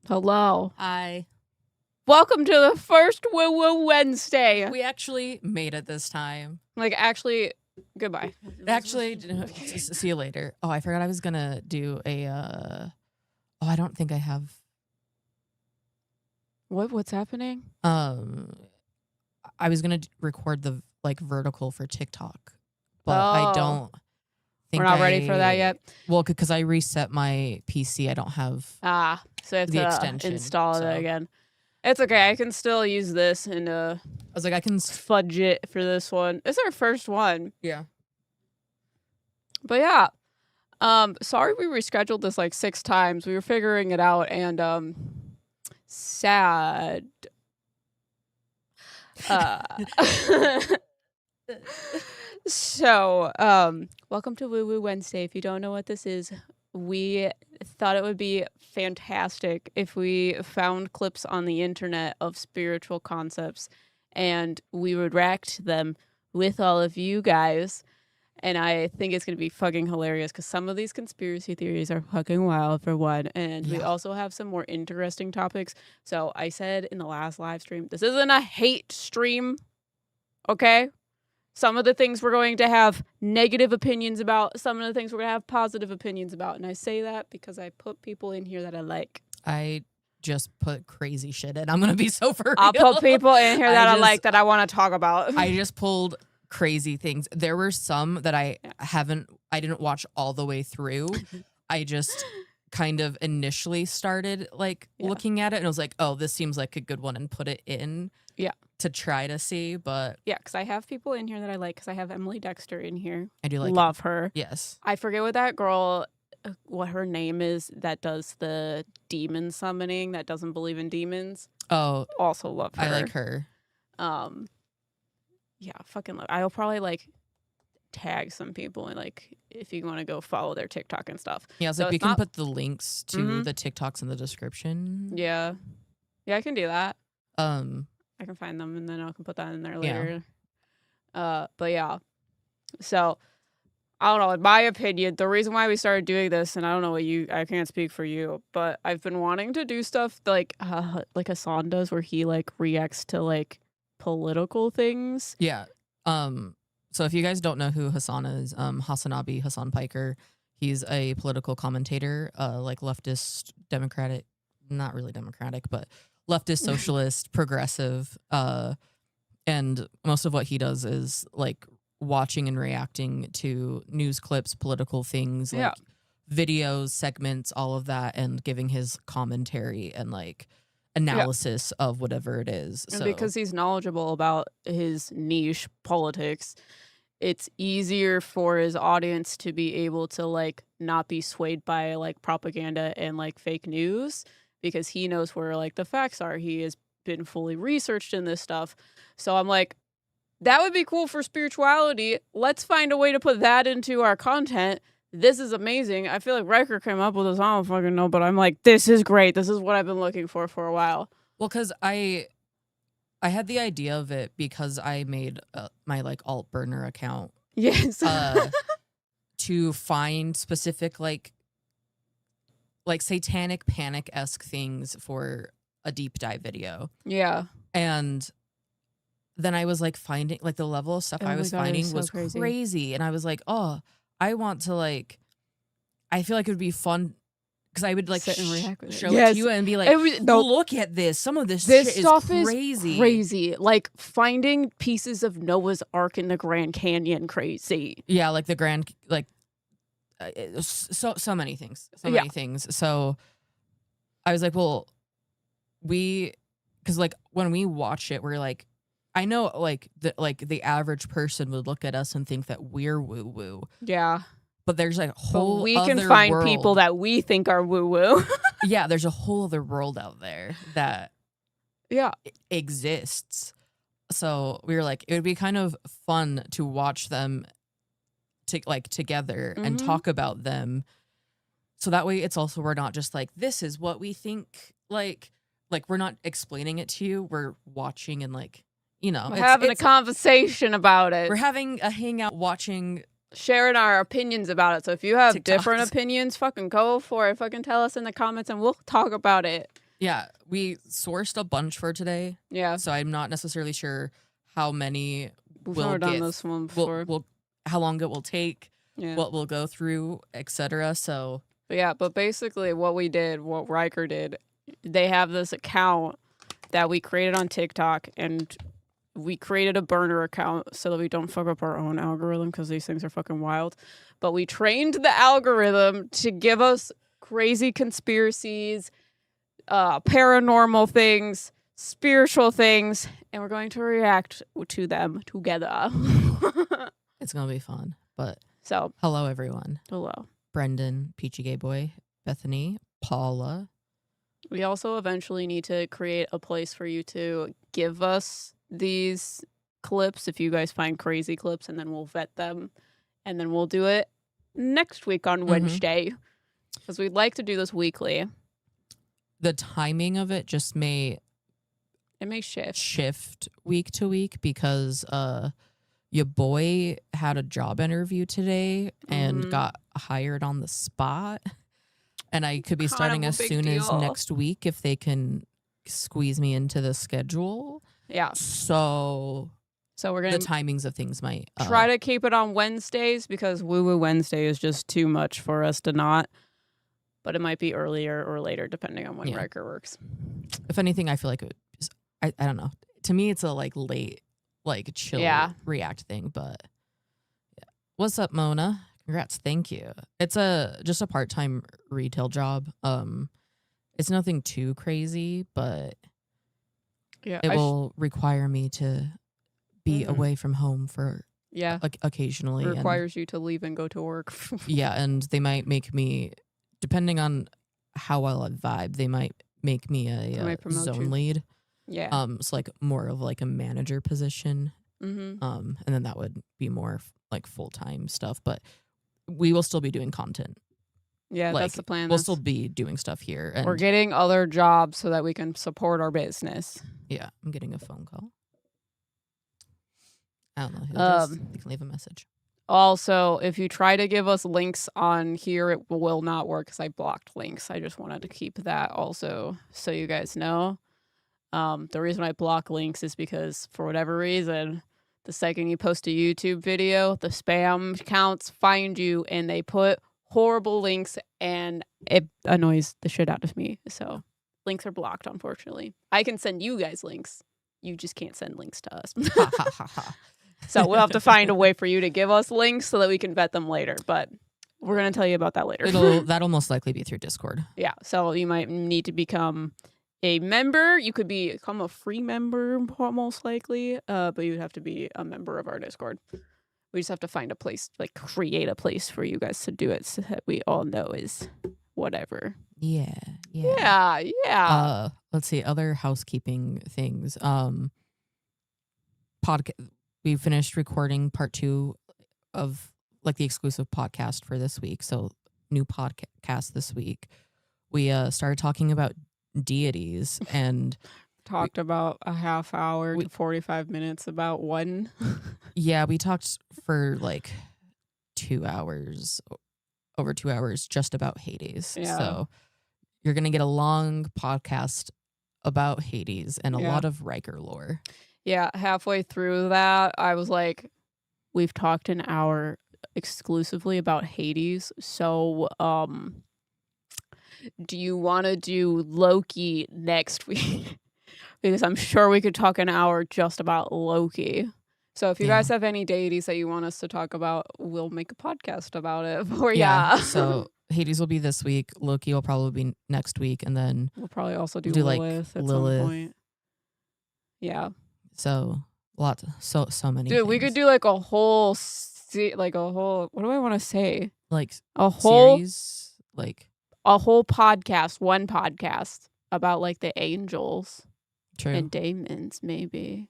Hello. Hi. Welcome to the first WooWoo Wednesday. We actually made it this time. Goodbye. Actually, see you later. Oh, I forgot I was gonna do a. I don't think I have. What's happening? I was gonna record the vertical for TikTok, but I don't think we're not ready for that yet. Well, because I reset my PC, I don't have. So you have the to extension, install it again. It's okay. I can still use this and I was like, I can fudge it for this one. It's our first one. Yeah. But yeah. Sorry we rescheduled this like 6 times. We were figuring it out and sad. So, welcome to WooWoo Wednesday. If you don't know what this is, we thought it would be fantastic if we found clips on the internet of spiritual concepts and we would react them with all of you guys. And I think it's going to be fucking hilarious because some of these conspiracy theories are fucking wild, for one. And we also have some more interesting topics. So I said in the last live stream, this isn't a hate stream, okay? Some of the things we're going to have negative opinions about. Some of the things we're going to have positive opinions about. And I say that because I put people in here that I like. I just put crazy shit in. I'm going to be so for real. I'll put people in here that I like that I want to talk about. I just pulled crazy things. There were some that I didn't watch all the way through. I just kind of initially started looking at it and I was like, oh, this seems like a good one, and put it in. Yeah. To try to see, but yeah, because I have people in here that I like. Because I have Emily Dexter in here. I do love her. Yes. I forget what that girl, what her name is, that does the demon summoning, that doesn't believe in demons. Oh, also love her. I like her. Yeah, fucking love. I'll probably tag some people and if you want to go follow their TikTok and stuff. Yeah, so you can put the links to the TikToks in the description. Yeah, I can do that. I can find them and then I can put that in there later. But yeah, so I don't know. In my opinion, the reason why we started doing this, and I don't know I can't speak for you, but I've been wanting to do stuff like Hassan does, where he reacts to political things. Yeah. So if you guys don't know who Hassan is, Hassanabi Hassan Piker, he's a political commentator, leftist, democratic, not really democratic, but leftist, socialist, progressive, and most of what he does is watching and reacting to news clips, political things, videos, segments, all of that, and giving his commentary and analysis of whatever it is. And because he's knowledgeable about his niche politics, it's easier for his audience to be able to not be swayed by propaganda and fake news, because he knows where the facts are. He has been fully researched in this stuff. So I'm like, that would be cool for spirituality. Let's find a way to put that into our content. This is amazing. I feel like Riker came up with this. I don't fucking know, but I'm like, this is great. This is what I've been looking for a while. Well, because I had the idea of it because I made my alt burner account. Yes. To find specific satanic panic-esque things for a deep dive video. Yeah. And then I was finding the level of stuff I was finding was crazy. And I was like, oh, I want to I feel like it would be fun because I would sit and react with show it to you and be like, look at this. Some of this shit stuff is crazy. Is crazy. Finding pieces of Noah's Ark in the Grand Canyon, crazy. Yeah, the Grand so many things. So many things. So I was like, well, because when we watch it, we're I know the average person would look at us and think that we're woo woo. Yeah. But there's a whole we can find world. People that we think are woo woo. Yeah, there's a whole other world out there that exists. So we were like, it would be kind of fun to watch them together and talk about them. So that way it's also, we're not just this is what we think, we're not explaining it to you. We're watching and we're having a conversation about it. We're having a hangout, sharing our opinions about it. So if you have different opinions, fucking go for it. Fucking tell us in the comments and we'll talk about it. Yeah, we sourced a bunch for today, Yeah, so I'm not necessarily sure how many we've will never done get, this one before. will how long it will take, Yeah. what we'll go through, etc. So But basically what we did, what Riker did, they have this account that we created on TikTok, and we created a burner account so that we don't fuck up our own algorithm because these things are fucking wild. But we trained the algorithm to give us crazy conspiracies, paranormal things, spiritual things, and we're going to react to them together. it's gonna be fun. But So, hello everyone. hello. Brendan, Peachy Gay Boy, Bethany, Paula. We also eventually need to create a place for you to give us these clips if you guys find crazy clips, and then we'll vet them, and then we'll do it next week on Wednesday because we'd like to do this weekly. The timing of it just may It may shift week to week because your boy had a job interview today and got hired on the spot. And I could be starting as soon as next week if they can squeeze me into the schedule. Yeah. So we're going to the timings of things might try to keep it on Wednesdays because WooWoo Wednesday is just too much for us to not. But it might be earlier or later depending on when Riker works. If anything, I feel like I don't know. To me, it's a like late, like chill react thing. But yeah. What's up, Mona? Congrats, thank you. It's just a part-time retail job. It's nothing too crazy, but it will require me to be away from home for occasionally. It requires you to leave and go to work. Yeah, and they might make me, depending on how well I vibe, they might make me a zone lead. Yeah. So like more of like a manager position. And then that would be more like full-time stuff, but we will still be doing content. Yeah, like, that's the plan. We'll still be doing stuff here. And we're getting other jobs so that we can support our business. Yeah, I'm getting a phone call. I don't know who it is. You can leave a message. Also, if you try to give us links on here, it will not work because I blocked links. I just wanted to keep that also so you guys know. The reason I block links is because for whatever reason, the second you post a YouTube video, the spam accounts find you and they put horrible links, and it annoys the shit out of me. So links are blocked, unfortunately. I can send you guys links. You just can't send links to us. So we'll have to find a way for you to give us links so that we can vet them later. But we're going to tell you about that later. That'll most likely be through Discord. Yeah. So you might need to become a member. You could become a free member most likely, but you'd have to be a member of our Discord. We just have to find a place, like create a place for you guys to do it so that we all know is whatever. Yeah. Let's see, other housekeeping things. We finished recording part 2 of like the exclusive podcast for this week. So new podcast this week. We started talking about deities and talked about a half hour to 45 minutes about one. Yeah, we talked for like 2 hours, over 2 hours, just about Hades. Yeah. So you're going to get a long podcast about Hades and a lot of Riker lore. Yeah, halfway through that, I was like, we've talked an hour exclusively about Hades. So, do you want to do Loki next week? Because I'm sure we could talk an hour just about Loki. So if you guys have any deities that you want us to talk about, we'll make a podcast about it. So Hades will be this week. Loki will probably be next week. And then we'll probably also do Lilith at some point. Yeah. So so many. Dude, things. We could do like a whole, what do I want to say? Like a whole series, like a whole podcast, one podcast about like the angels. True. And daemons, maybe.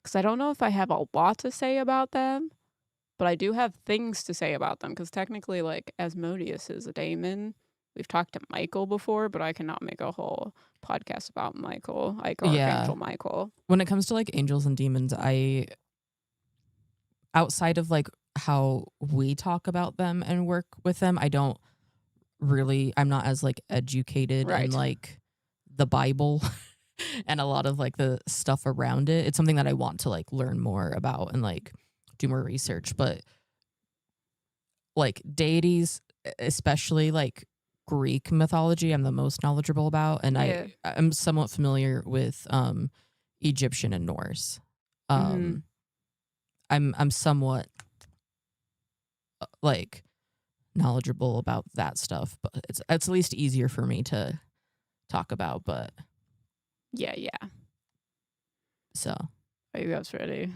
Because I don't know if I have a lot to say about them, but I do have things to say about them. Because technically, like, Asmodeus is a daemon. We've talked to Michael before, but I cannot make a whole podcast about Michael. Archangel Michael. When it comes to like angels and demons, outside of like how we talk about them and work with them, I'm not as like educated in like the Bible and a lot of like the stuff around it. It's something that I want to like learn more about and like do more research. But like deities, especially like Greek mythology, I'm the most knowledgeable about, and Yeah. I'm somewhat familiar with Egyptian and Norse. Mhm. I'm somewhat like knowledgeable about that stuff, but it's at least easier for me to talk about. But Yeah. so Are you guys ready?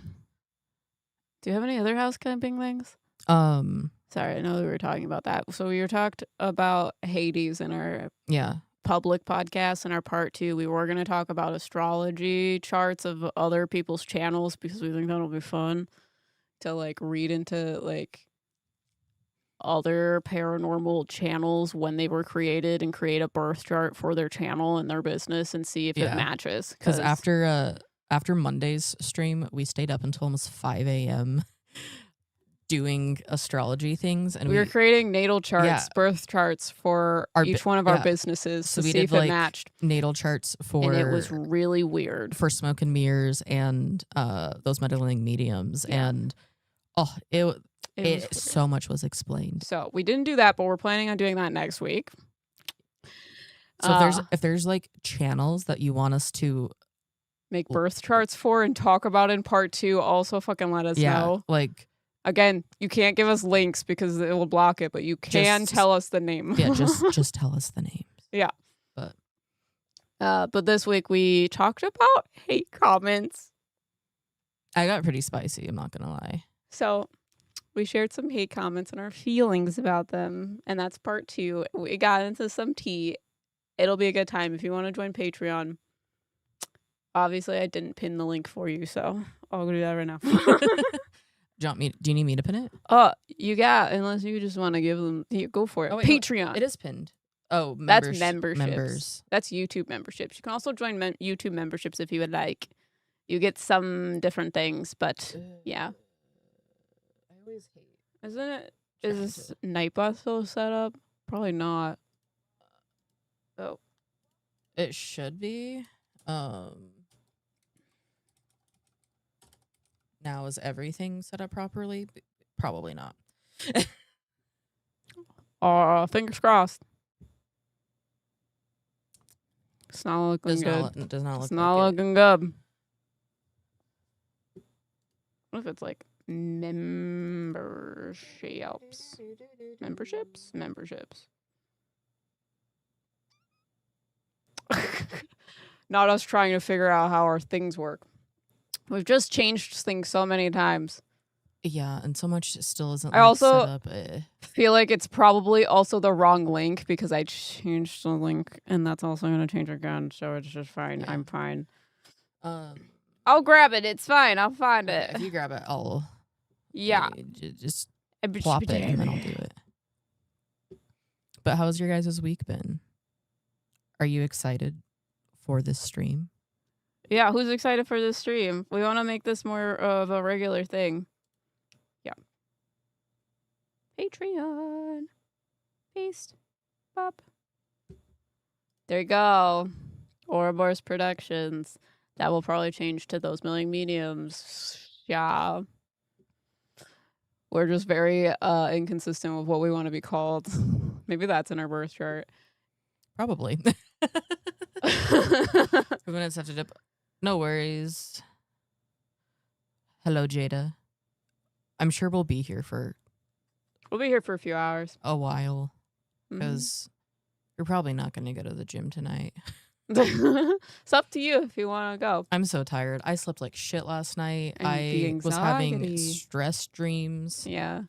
Do you have any other housekeeping things? Sorry, I know we were talking about that. So we were talked about Hades in our yeah, public podcast. In our part 2, we were going to talk about astrology charts of other people's channels because we think that'll be fun to like read into like other paranormal channels when they were created and create a birth chart for their channel and their business and see if it Yeah. matches. because after Monday's stream, we stayed up until almost 5 a.m. doing astrology things, and we were creating natal charts, Yeah. birth charts for each one of our businesses So to we see did, if it like, matched. natal charts for And it was really weird. for smoke and mirrors and those meddling mediums, Yeah. and It was so much was explained. So we didn't do that, but we're planning on doing that next week. So if there's like channels that you want us to make birth charts for and talk about in part 2, also fucking let us know. like Again, you can't give us links because it will block it, but you can tell us the name. yeah, just tell us the names. Yeah. But But this week we talked about hate comments. I got pretty spicy, I'm not gonna lie. So we shared some hate comments and our feelings about them, and that's part 2. We got into some tea. It'll be a good time if you want to join Patreon. Obviously, I didn't pin the link for you, so I'll go do that right now. Do you need me to pin it? You got, unless you just want to give them, go for it. Oh, wait, Patreon. It is pinned. Oh, That's memberships. Members. That's YouTube memberships. You can also join YouTube memberships if you would like. You get some different things, but yeah. I always hate. Isn't it? Is this Nightbot still set up? Probably not. Oh. It should be. Now is everything set up properly? Probably not. Fingers crossed. It's not looking good. Does not look. It's not looking good. What if it's like memberships? Memberships. Not us trying to figure out how our things work. We've just changed things so many times. Yeah, and so much still isn't. I also set up. feel like it's probably also the wrong link because I changed the link, and that's also going to change again. So it's just fine. Yeah. I'm fine. I'll grab it. It's fine. I'll find it. If you grab it, I'll. Yeah. Just plop it, and then I'll do it. But how's your guys' week been? Are you excited for this stream? Yeah, who's excited for this stream? We want to make this more of a regular thing. Yeah. Patreon. Paste. Pop. There you go. Ouroboros Productions. That will probably change to those Meddling mediums. Yeah. We're just very inconsistent with what we want to be called. Maybe that's in our birth chart. Probably. We're gonna have to dip. No worries. Hello, Jada. I'm sure we'll be here for a few hours. A while. Because you're probably not going to go to the gym tonight. It's up to you if you want to go. I'm so tired. I slept like shit last night. And I was having stress dreams. Yeah.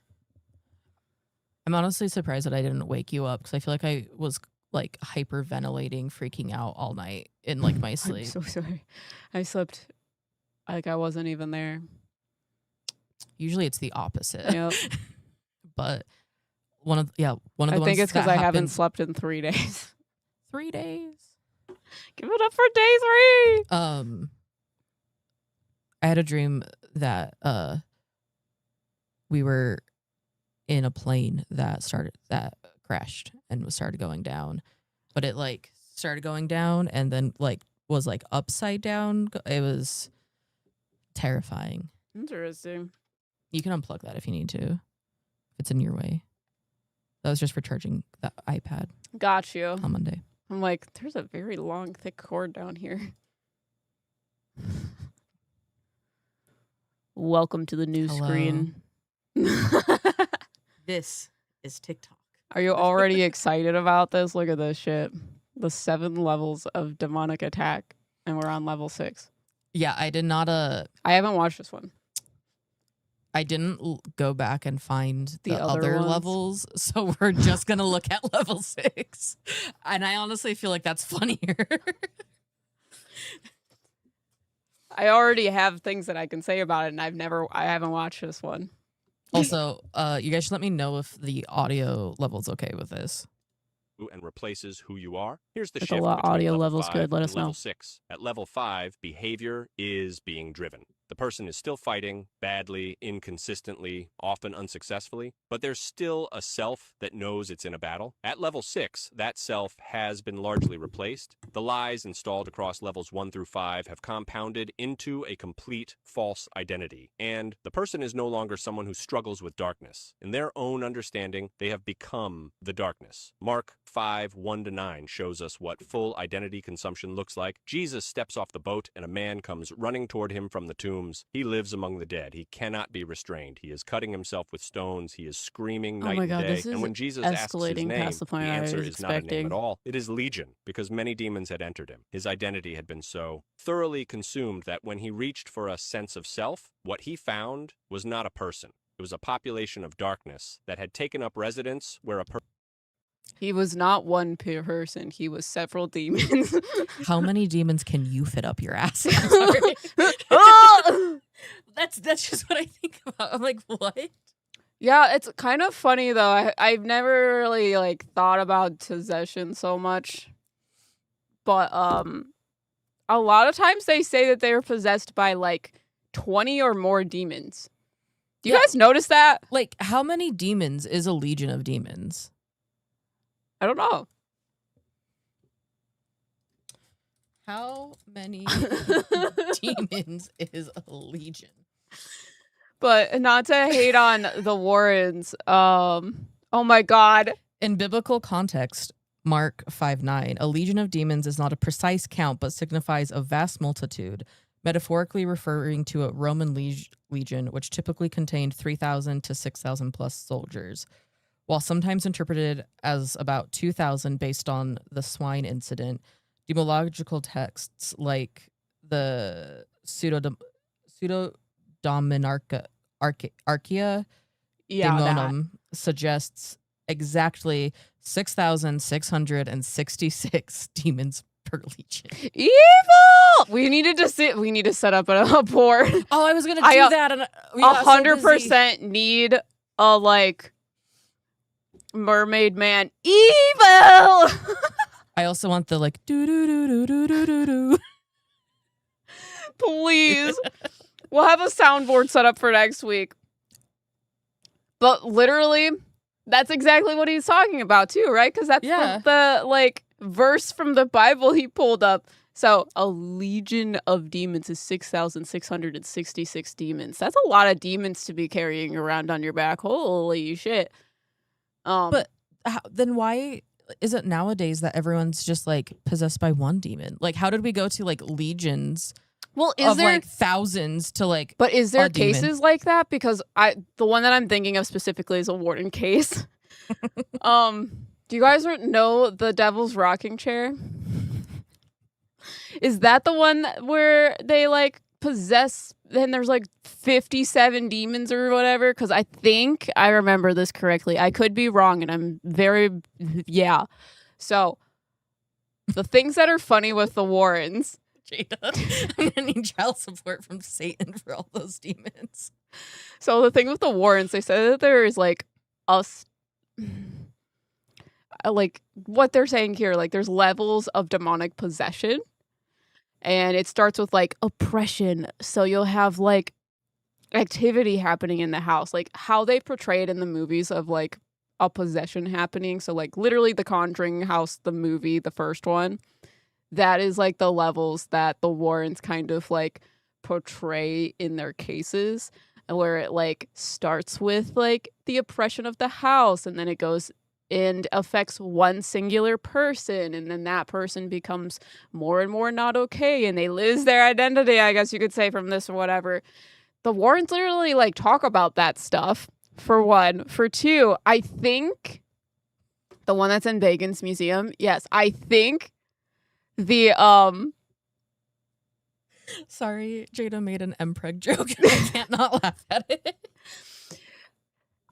I'm honestly surprised that I didn't wake you up because I feel like I was like hyperventilating, freaking out all night in like my sleep. I'm so sorry. I slept like I wasn't even there. Usually it's the opposite. Yep. But one of the ones I think it's because I haven't slept in 3 days. 3 days. Give it up for day 3. I had a dream that we were in a plane that crashed and started going down, but it like started going down and then like was like upside down. It was terrifying. Interesting. You can unplug that if you need to. If it's in your way. That was just for charging the iPad Got you. on Monday. I'm like, there's a very long, thick cord down here. Welcome to the new Hello. screen. This is TikTok. Are you already excited about this? Look at this shit. The 7 levels of demonic attack, and we're on level 6. Yeah, I did not I haven't watched this one. I didn't go back and find The the other other ones? levels, so we're just gonna look at level 6. And I honestly feel like that's funnier. I already have things that I can say about it, and I haven't watched this one. Also, you guys should let me know if the audio level's okay with this. And replaces who you are. Here's the If shift the between audio level level's 5 good, let and us know. level 6. At level 5, behavior is being driven. The person is still fighting badly, inconsistently, often unsuccessfully, but there's still a self that knows it's in a battle. At level 6, that self has been largely replaced. The lies installed across levels 1 through 5 have compounded into a complete false identity, and the person is no longer someone who struggles with darkness. In their own understanding, they have become the darkness. Mark 5:1-9 shows us what full identity consumption looks like. Jesus steps off the boat, and a man comes running toward him from the tombs. He lives among the dead. He cannot be restrained. He is cutting himself with stones. He is screaming Oh night my and God, day. this And is when Jesus asks his escalating name, past the the point I answer was is not a name expecting. at all. It is Legion, because many demons had entered him. His identity had been so thoroughly consumed that when he reached for a sense of self, what he found was not a person. It was a population of darkness that had taken up residence where a person He was not one person. He was several demons. How many demons can you fit up your ass? I'm sorry. Ah! That's just what I think about. I'm like, what? Yeah, it's kind of funny though. I've never really like thought about possession so much, but a lot of times they say that they were possessed by like 20 or more demons. Do you Yeah. guys notice that? Like, how many demons is a legion of demons? I don't know. How many demons is a legion? But not to hate on the Warrens. Oh my God. In biblical context, Mark 5:9, a legion of demons is not a precise count, but signifies a vast multitude, metaphorically referring to a Roman legion, which typically contained 3,000 to 6,000 plus soldiers. While sometimes interpreted as about 2,000 based on the swine incident, demological texts like the Pseudo-Dominarchia Yeah, that. Demonum suggests exactly 6,666 demons per legion. Evil! We need to set up a board. Oh, I was gonna do I, that, and we got so 100% need a like mermaid man evil. I also want the like do do do do do do do do. Please. We'll have a soundboard set up for next week. But literally, that's exactly what he's talking about too, right? Because that's Yeah. the like verse from the Bible he pulled up. So a legion of demons is 6,666 demons. That's a lot of demons to be carrying around on your back. Holy shit. But then why is it nowadays that everyone's just like possessed by one demon? Like, how did we go to like legions well, of like thousands to like? But is there a demon? cases like that? Because the one that I'm thinking of specifically is a warden case. Do you guys know the Devil's Rocking Chair? Is that the one where they like possess and there's like 57 demons or whatever? Because I think I remember this correctly. I could be wrong, and I'm yeah. So the things that are funny with the Warrens. Jada, I'm gonna need child support from Satan for all those demons. So the thing with the Warrens, they said that there is like like what they're saying here, like there's levels of demonic possession, and it starts with like oppression. So you'll have like activity happening in the house, like how they portray it in the movies of like a possession happening. So like literally The Conjuring house, the movie, the first one, that is like the levels that the Warrens kind of like portray in their cases, where it like starts with like the oppression of the house, and then it goes and affects one singular person, and then that person becomes more and more not okay, and they lose their identity, I guess you could say, from this or whatever. The Warrens literally like talk about that stuff, for one. For two, I think the one that's in Bacon's museum, yes, I think the Sorry, Jada made an Mpreg joke and I can't not laugh at it.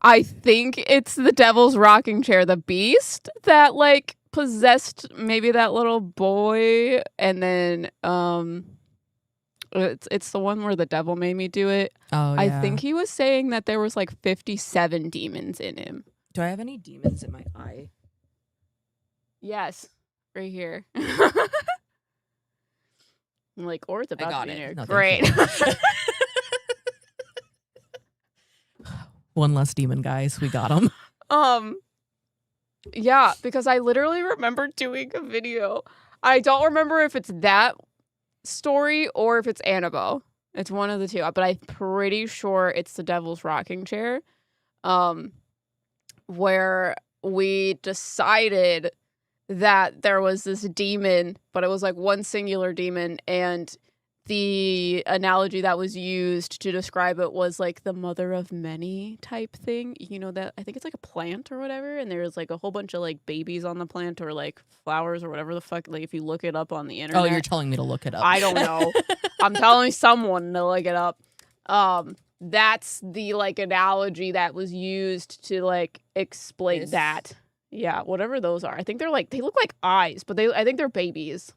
I think it's the Devil's Rocking Chair, the beast that like possessed maybe that little boy, and then it's the one where the devil made me do it. Oh, yeah. I think he was saying that there was like 57 demons in him. Do I have any demons in my eye? Yes, right here. I'm like, or it's about to be here. No, great. One less demon, guys. We got him. Yeah, because I literally remember doing a video. I don't remember if it's that story or if it's Annabelle. It's one of the two, but I'm pretty sure it's the Devil's Rocking Chair, where we decided that there was this demon, but it was like one singular demon, and the analogy that was used to describe it was like the mother of many type thing. You know, that I think it's like a plant or whatever, and there's like a whole bunch of like babies on the plant, or like flowers or whatever the fuck. Like if you look it up on the internet. Oh, you're telling me to look it up. I don't know. I'm telling someone to look it up. That's the like analogy that was used to like explain that. Yeah, whatever those are. I think they're like, they look like eyes, but I think they're babies.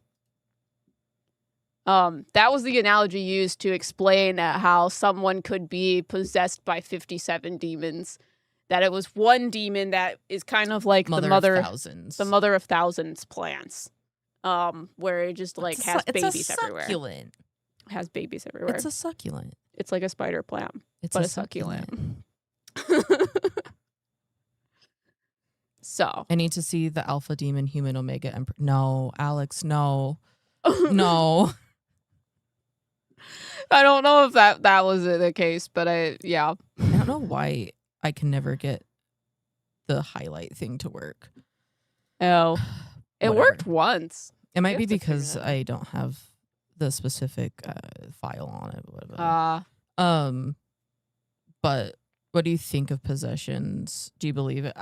That was the analogy used to explain how someone could be possessed by 57 demons. That it was one demon that is kind of like the mother of thousands plants. Where it just like has babies everywhere. It's a succulent. It has babies everywhere. It's a succulent. It's like a spider plant, but a succulent. So I need to see the alpha demon, human, omega, emperor. No, Alex, no. No. I don't know if that was the case, but I don't know why I can never get the highlight thing to work. Oh, it worked once. It might be because I don't have the specific file on it. Whatever. But what do you think of possessions? Do you believe it?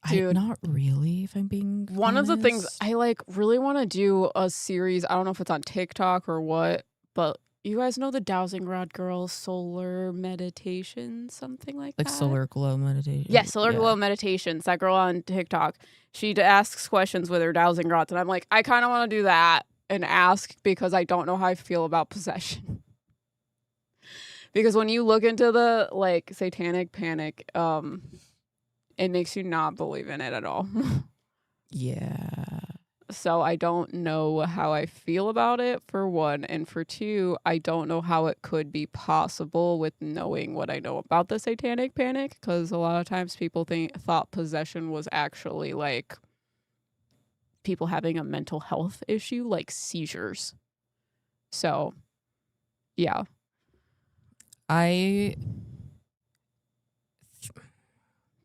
Dude, not really, if I'm being one honest. Of the things I like really want to do a series. I don't know if it's on TikTok or what, but you guys know the Dowsing Rod Girl solar meditation, something like that? Like solar glow meditation? Yeah, solar glow meditations. That girl on TikTok, she asks questions with her dowsing rods, and I'm like, I kind of want to do that and ask because I don't know how I feel about possession. Because when you look into the like satanic panic, it makes you not believe in it at all. Yeah. So I don't know how I feel about it, for one. And for two, I don't know how it could be possible with knowing what I know about the satanic panic. Because a lot of times people thought possession was actually like people having a mental health issue, like seizures. So, yeah.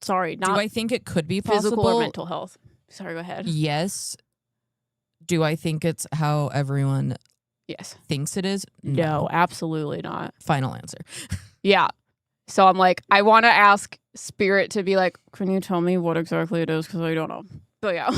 Sorry, not. Do I think it could be possible? Physical or mental health? Sorry, go ahead. Yes. Do I think it's how everyone thinks it is? No, absolutely not. Final answer. Yeah. So I'm like, I want to ask Spirit to be like, can you tell me what exactly it is? Because I don't know. So yeah.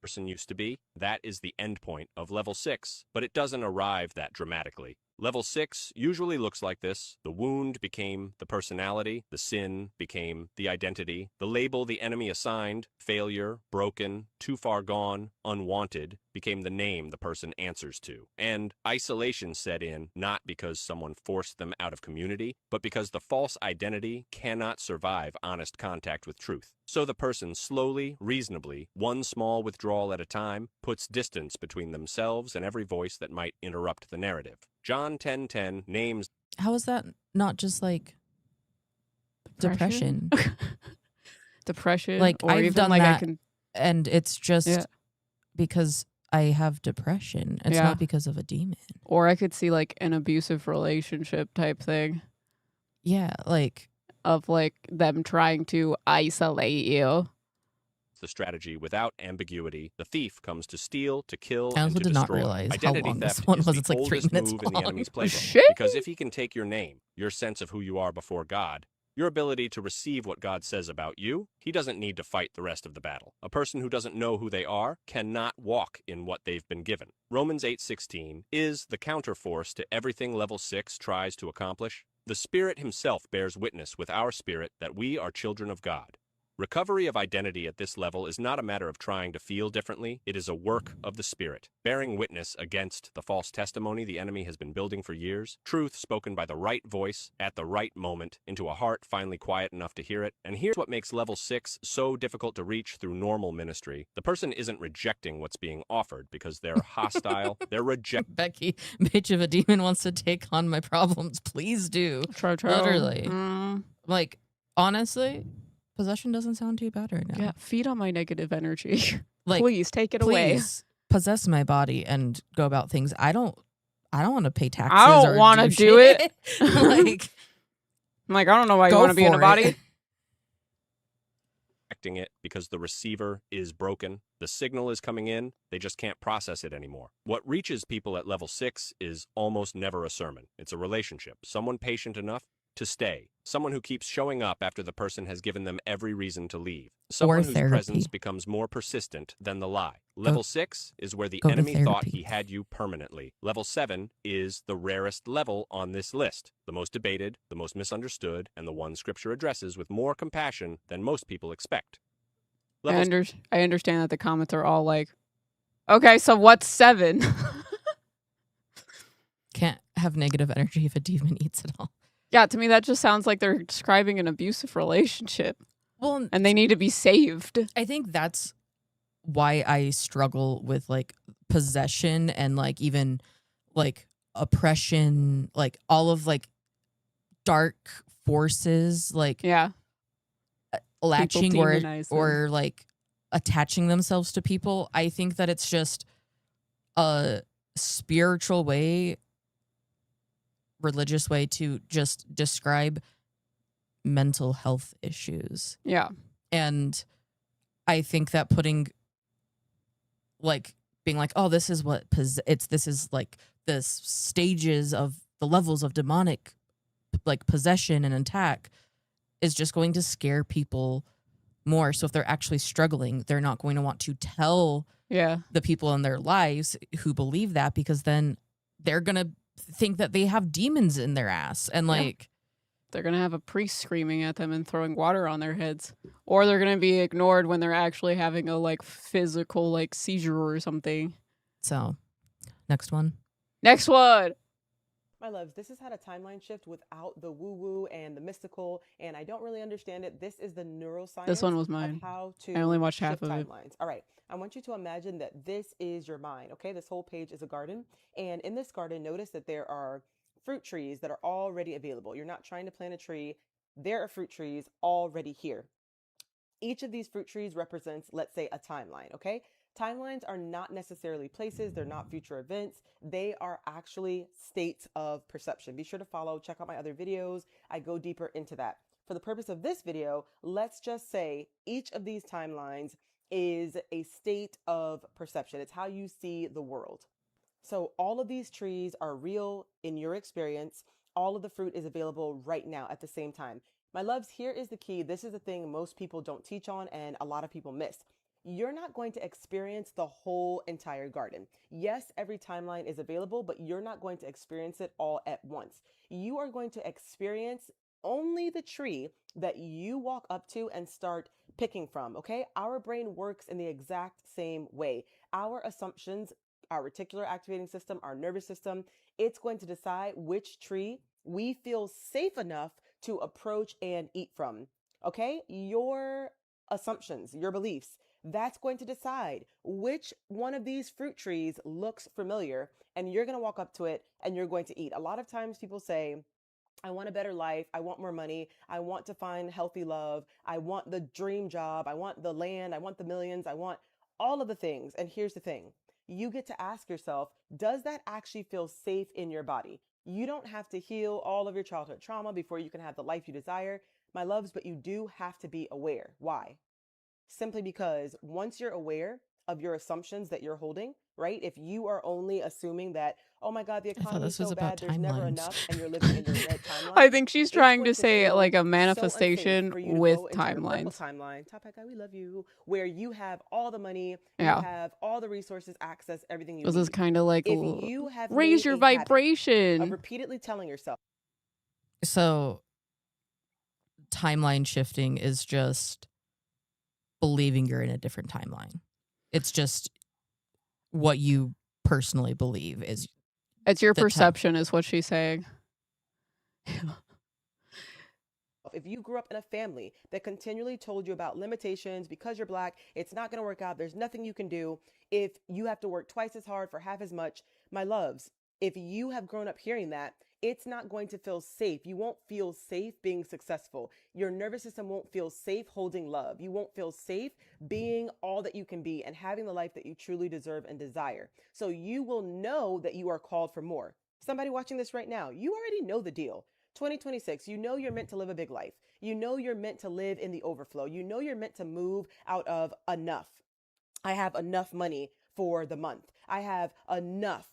Person used to be, that is the end point of level 6, but it doesn't arrive that dramatically. Level 6 usually looks like this. The wound became the personality, the sin became the identity, the label the enemy assigned, failure, broken, too far gone, unwanted, became the name the person answers to. And isolation set in not because someone forced them out of community, but because the false identity cannot survive honest contact with truth. So the person slowly, reasonably, one small withdrawal at a time, puts distance between themselves and every voice that might interrupt the narrative. John 10:10 names. How is that not just like depression. Depression, Like, or I've even done like I that, can, and it's just yeah, because I have depression. It's yeah, not because of a demon. or I could see like an abusive relationship type thing Yeah, like, of like them trying to isolate you. The strategy without ambiguity. The thief comes to steal, to kill, I and also to did not destroy. realize how Identity long this theft one is was. the It's like 3 oldest minutes move in the long. enemy's playbook. Shit. Because if he can take your name, your sense of who you are before God, your ability to receive what God says about you, he doesn't need to fight the rest of the battle. A person who doesn't know who they are cannot walk in what they've been given. Romans 8:16 is the counterforce to everything level 6 tries to accomplish. The Spirit himself bears witness with our spirit that we are children of God. Recovery of identity at this level is not a matter of trying to feel differently. It is a work of the Spirit, bearing witness against the false testimony the enemy has been building for years, truth spoken by the right voice at the right moment into a heart finally quiet enough to hear it. And here's what makes level 6 so difficult to reach through normal ministry. The person isn't rejecting what's being offered because they're hostile. They're rejecting. Becky, bitch, if a demon wants to take on my problems, please do. True. Literally. Like, honestly, possession doesn't sound too bad right now. Yeah, feed on my negative energy. Like, please take it away. please possess my body and go about things. I don't want to pay taxes. I don't want to do it. Like, I'm like, I don't know why you go want to be in a for body. it. It because the receiver is broken. The signal is coming in. They just can't process it anymore. What reaches people at level 6 is almost never a sermon. It's a relationship. Someone patient enough to stay. Someone who keeps showing up after the person has given them every reason to leave. Someone whose therapy. presence becomes more persistent than the lie. Level 6 is where the go to enemy thought therapy. he had you permanently. Level 7 is the rarest level on this list. The most debated, the most misunderstood, and the one Scripture addresses with more compassion than most people expect. I understand that the comments are all like, okay, so what's 7? Can't have negative energy if a demon eats it all. Yeah, to me that just sounds like they're describing an abusive relationship. Well, and they need to be saved. I think that's why I struggle with like possession and like even like oppression, like all of like dark forces, like Yeah. latching People demonize them. or like attaching themselves to people. I think that it's just a spiritual way, religious way to just describe mental health issues. Yeah. And I think that putting like being like, oh, this is what this is like the stages of the levels of demonic like possession and attack is just going to scare people more. So if they're actually struggling, they're not going to want to tell the people in their lives who believe that, because then they're going to think that they have demons in their ass. And like, they're going to have a priest screaming at them and throwing water on their heads. Or they're going to be ignored when they're actually having a like physical like seizure or something. So next one. My loves, this has had a timeline shift without the woo-woo and the mystical, and I don't really understand it. This is the neuroscience. This one was mine. Of how to I only watched half of timelines. it. All right. I want you to imagine that this is your mind, okay? This whole page is a garden, and in this garden, notice that there are fruit trees that are already available. You're not trying to plant a tree. There are fruit trees already here. Each of these fruit trees represents, let's say, a timeline, okay? Timelines are not necessarily places. They're not future events. They are actually states of perception. Be sure to follow, check out my other videos. I go deeper into that. For the purpose of this video, let's just say each of these timelines is a state of perception. It's how you see the world. So all of these trees are real in your experience. All of the fruit is available right now at the same time. My loves, here is the key. This is the thing most people don't teach on and a lot of people miss. You're not going to experience the whole entire garden. Yes, every timeline is available, but you're not going to experience it all at once. You are going to experience only the tree that you walk up to and start picking from, okay? Our brain works in the exact same way. Our assumptions, our reticular activating system, our nervous system, it's going to decide which tree we feel safe enough to approach and eat from, okay? Your assumptions, your beliefs, that's going to decide which one of these fruit trees looks familiar, and you're going to walk up to it and you're going to eat. A lot of times people say, I want a better life. I want more money. I want to find healthy love. I want the dream job. I want the land. I want the millions. I want all of the things. And here's the thing, you get to ask yourself, does that actually feel safe in your body? You don't have to heal all of your childhood trauma before you can have the life you desire, my loves, but you do have to be aware. Why? Simply because once you're aware of your assumptions that you're holding, right? If you are only assuming that, oh my God, the I thought economy is this was so about bad, there's never timelines. enough, and you're living in your red I timeline, think she's it's trying to going to say feel like a so unsafe manifestation for you to go with into your purple timelines. timeline. Top hat guy, we love you. Where you have all the money, you Yeah. have all the resources, access, everything you This is need. kind of like If you have raise made your a habit of vibration. repeatedly telling yourself, So timeline shifting is just believing you're in a different timeline. It's just what you personally believe is It's your the time. perception, is what she's saying. if you grew up in a family that continually told you about limitations because you're black, it's not going to work out, there's nothing you can do, if you have to work twice as hard for half as much, my loves, if you have grown up hearing that, it's not going to feel safe. You won't feel safe being successful. Your nervous system won't feel safe holding love. You won't feel safe being all that you can be and having the life that you truly deserve and desire. So you will know that you are called for more. Somebody watching this right now, you already know the deal. 2026, you know you're meant to live a big life. You know you're meant to live in the overflow. You know you're meant to move out of enough. I have enough money for the month. I have enough.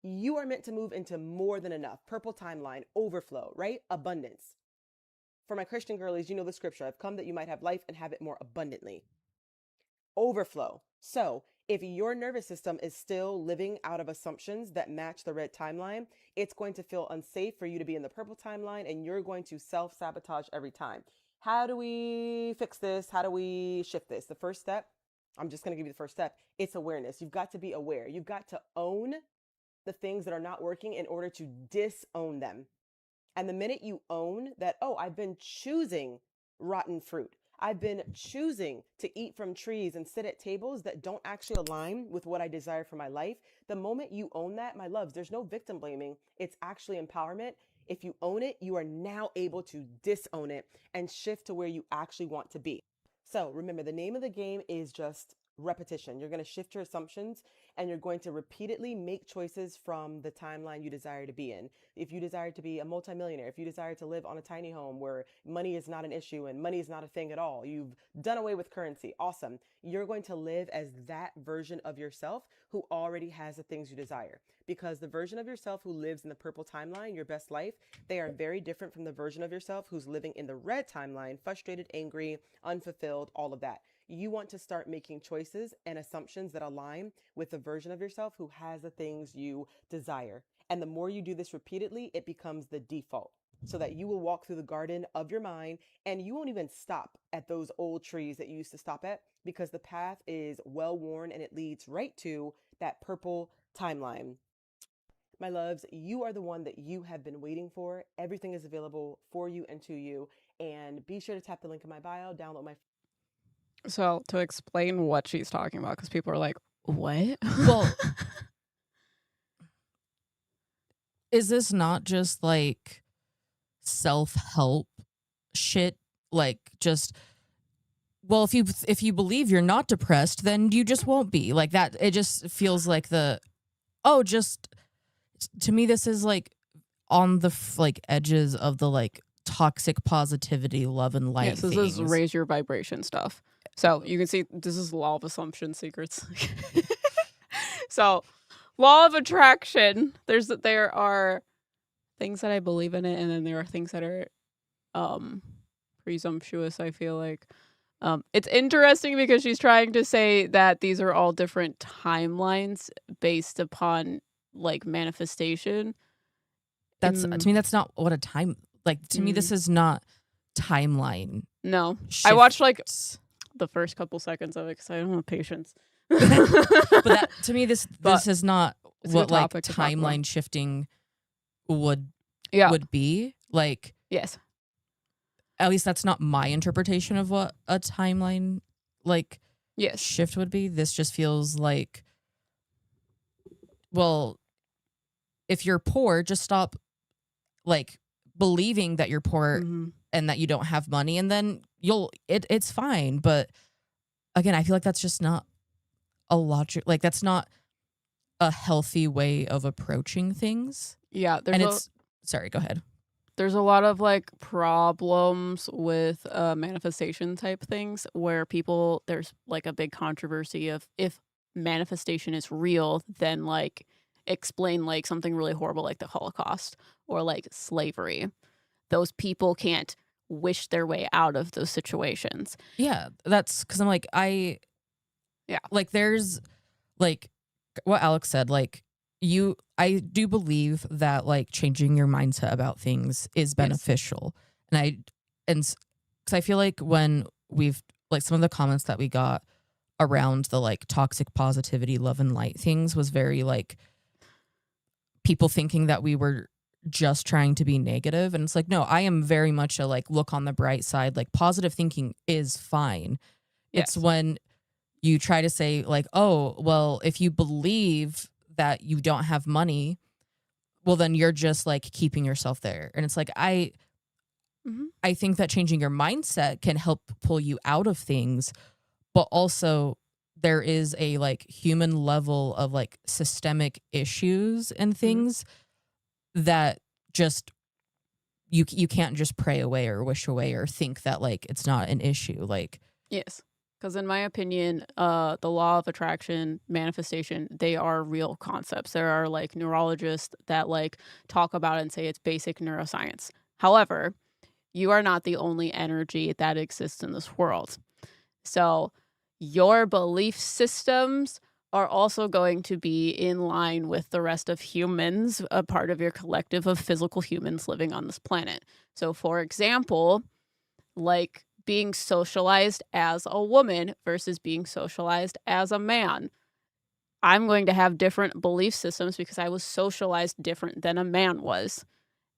You are meant to move into more than enough. Purple timeline, overflow, right? Abundance. For my Christian girlies, you know the scripture. I've come that you might have life and have it more abundantly. Overflow. So if your nervous system is still living out of assumptions that match the red timeline, it's going to feel unsafe for you to be in the purple timeline, and you're going to self-sabotage every time. How do we fix this? How do we shift this? The first step, I'm just going to give you the first step. It's awareness. You've got to be aware. You've got to own the things that are not working in order to disown them. And the minute you own that, oh, I've been choosing rotten fruit, I've been choosing to eat from trees and sit at tables that don't actually align with what I desire for my life. The moment you own that, my loves, there's no victim blaming. It's actually empowerment. If you own it, you are now able to disown it and shift to where you actually want to be. So remember, the name of the game is just repetition. You're going to shift your assumptions and you're going to repeatedly make choices from the timeline you desire to be in. If you desire to be a multimillionaire, if you desire to live on a tiny home where money is not an issue and money is not a thing at all, you've done away with currency. Awesome. You're going to live as that version of yourself who already has the things you desire. Because the version of yourself who lives in the purple timeline, your best life, they are very different from the version of yourself who's living in the red timeline, frustrated, angry, unfulfilled, all of that. You want to start making choices and assumptions that align with the version of yourself who has the things you desire. And the more you do this repeatedly, it becomes the default, so that you will walk through the garden of your mind and you won't even stop at those old trees that you used to stop at, because the path is well worn and it leads right to that purple timeline. My loves, you are the one that you have been waiting for. Everything is available for you and to you. And be sure to tap the link in my bio, download my. So to explain what she's talking about, because people are like, what? Well, is this not just like self-help shit? Like, just, well, if you believe you're not depressed, then you just won't be. Like that, it just feels like just, to me, this is like on the like edges of the like toxic positivity, love and light. Yes, this is raise your vibration stuff. So you can see this is law of assumption secrets. So law of attraction, there are things that I believe in it, and then there are things that are presumptuous, I feel like. It's interesting because she's trying to say that these are all different timelines based upon like manifestation. That's to me, that's not what a time, like, to me, this is not timeline. No. Shifts. I watched like the first couple seconds of it because I don't have patience. But that, to me, this is not what like timeline shifting would be. Like, yes, at least that's not my interpretation of what a timeline like yes shift would be. This just feels like, well, if you're poor, just stop like believing that you're poor Mm-hmm. and that you don't have money, and then it's fine. But again, I feel like that's just not a logic. Like, that's not a healthy way of approaching things. Yeah, And it's sorry, go ahead. there's a lot of like problems with manifestation type things where there's like a big controversy of if manifestation is real, then like explain like something really horrible like the Holocaust or like slavery. Those people can't wish their way out of those situations. Yeah, that's because I'm like, Yeah. like, there's like what Alex said, like, I do believe that like changing your mindset about things is beneficial. And because I feel like when we've like some of the comments that we got around the like toxic positivity, love and light things was very like people thinking that we were just trying to be negative. And it's like, no, I am very much a like look on the bright side. Like, positive thinking is fine. It's Yes. when you try to say like, oh, well, if you believe that you don't have money, well, then you're just like keeping yourself there. And it's like, Mhm. I think that changing your mindset can help pull you out of things, but also there is a like human level of like systemic issues and things that just you can't just pray away or wish away or think that like it's not an issue. Like, Yes. Because in my opinion, the law of attraction, manifestation, they are real concepts. There are like neurologists that like talk about it and say it's basic neuroscience. However, you are not the only energy that exists in this world. So your belief systems are also going to be in line with the rest of humans, a part of your collective of physical humans living on this planet. So for example, like being socialized as a woman versus being socialized as a man. I'm going to have different belief systems because I was socialized different than a man was.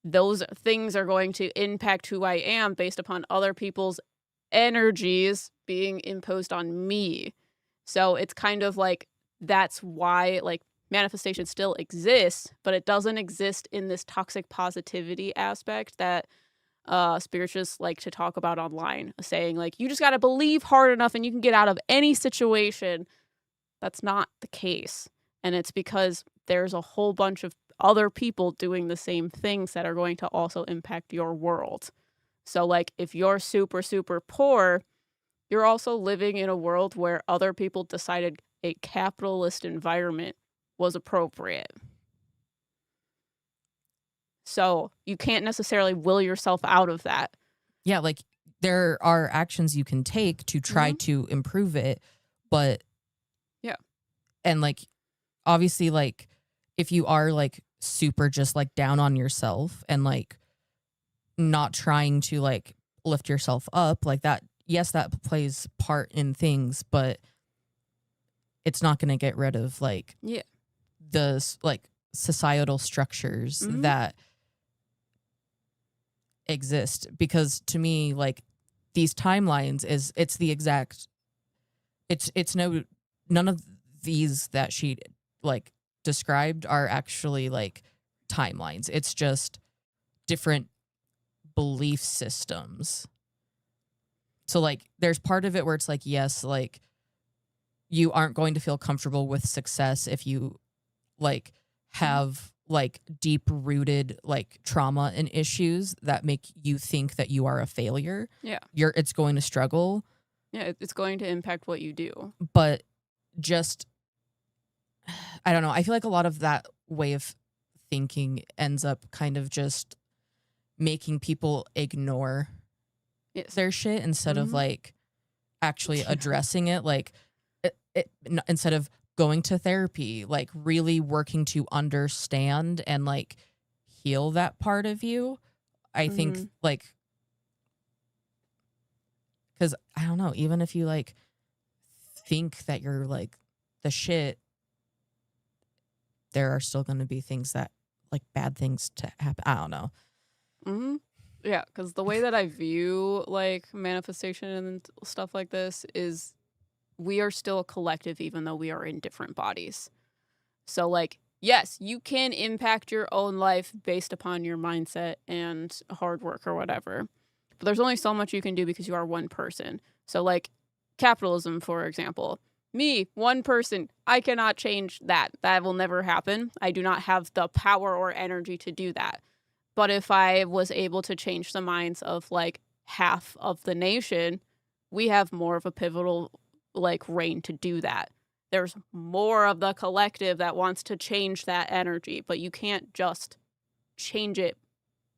Those things are going to impact who I am based upon other people's energies being imposed on me. So it's kind of like that's why like manifestation still exists, but it doesn't exist in this toxic positivity aspect that spiritualists like to talk about online, saying like you just got to believe hard enough and you can get out of any situation. That's not the case. And it's because there's a whole bunch of other people doing the same things that are going to also impact your world. So like if you're super super poor, you're also living in a world where other people decided a capitalist environment was appropriate. So you can't necessarily will yourself out of that. yeah, like there are actions you can take to try to improve it, but Yeah. and like obviously like if you are like super just like down on yourself and like not trying to like lift yourself up, like that, yes, that plays part in things, but it's not going to get rid of like Yeah. the like societal structures that exist. Because to me, like these timelines it's the exact it's no none of these that she like described are actually like timelines. It's just different belief systems. So like there's part of it where it's like, yes, like you aren't going to feel comfortable with success if you like have like deep rooted like trauma and issues that make you think that you are a failure. Yeah. It's going to struggle. Yeah, it's going to impact what you do. But just I don't know. I feel like a lot of that way of thinking ends up kind of just making people ignore Yes. their shit instead of like actually addressing it. Like instead of going to therapy, like really working to understand and like heal that part of you. I think like, because I don't know, even if you like think that you're like the shit, there are still going to be things that like bad things to happen. I don't know. Yeah, because the way that I view like manifestation and stuff like this is we are still a collective even though we are in different bodies. So like yes, you can impact your own life based upon your mindset and hard work or whatever. But there's only so much you can do because you are one person. So, like, capitalism, for example. Me, one person, I cannot change that. That will never happen. I do not have the power or energy to do that. But if I was able to change the minds of, like, half of the nation, we have more of a pivotal, like, reign to do that. There's more of the collective that wants to change that energy, but you can't just change it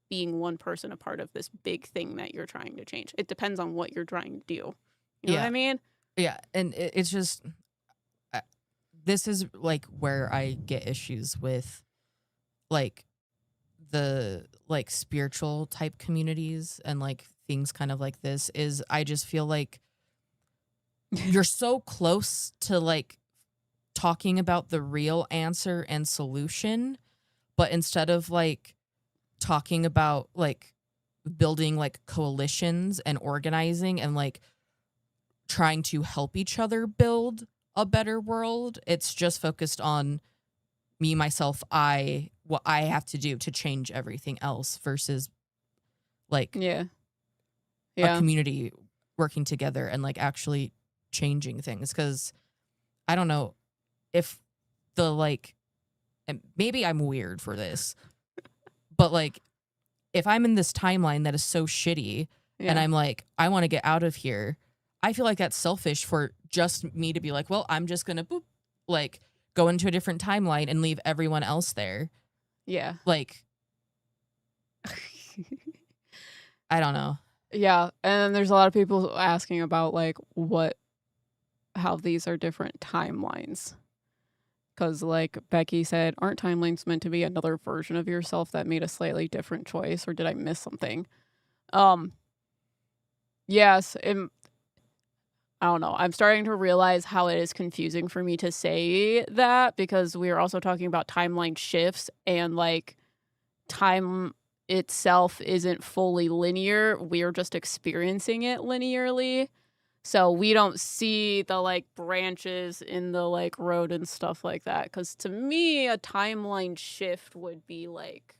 being one person a part of this big thing that you're trying to change. It depends on what you're trying to do. You know what Yeah. I mean? Yeah, and it's just this is like where I get issues with like the like spiritual type communities and like things kind of like this is I just feel like you're so close to like talking about the real answer and solution, but instead of like talking about like building like coalitions and organizing and like trying to help each other build a better world, it's just focused on me, myself, what I have to do to change everything else versus like Yeah. a Yeah. community working together and like actually changing things. Because I don't know if the like, and maybe I'm weird for this, but like if I'm in this timeline that is so shitty and Yeah. I'm like, I want to get out of here, I feel like that's selfish for just me to be like, well, I'm just going to boop, like go into a different timeline and leave everyone else there. Yeah. Like, I don't know. Yeah. And there's a lot of people asking about like how these are different timelines. Because, like Becky said, aren't timelines meant to be another version of yourself that made a slightly different choice, or did I miss something? Yes, I don't know. I'm starting to realize how it is confusing for me to say that because we are also talking about timeline shifts and like time itself isn't fully linear. We are just experiencing it linearly. So we don't see the like branches in the like road and stuff like that. Cause to me, a timeline shift would be like,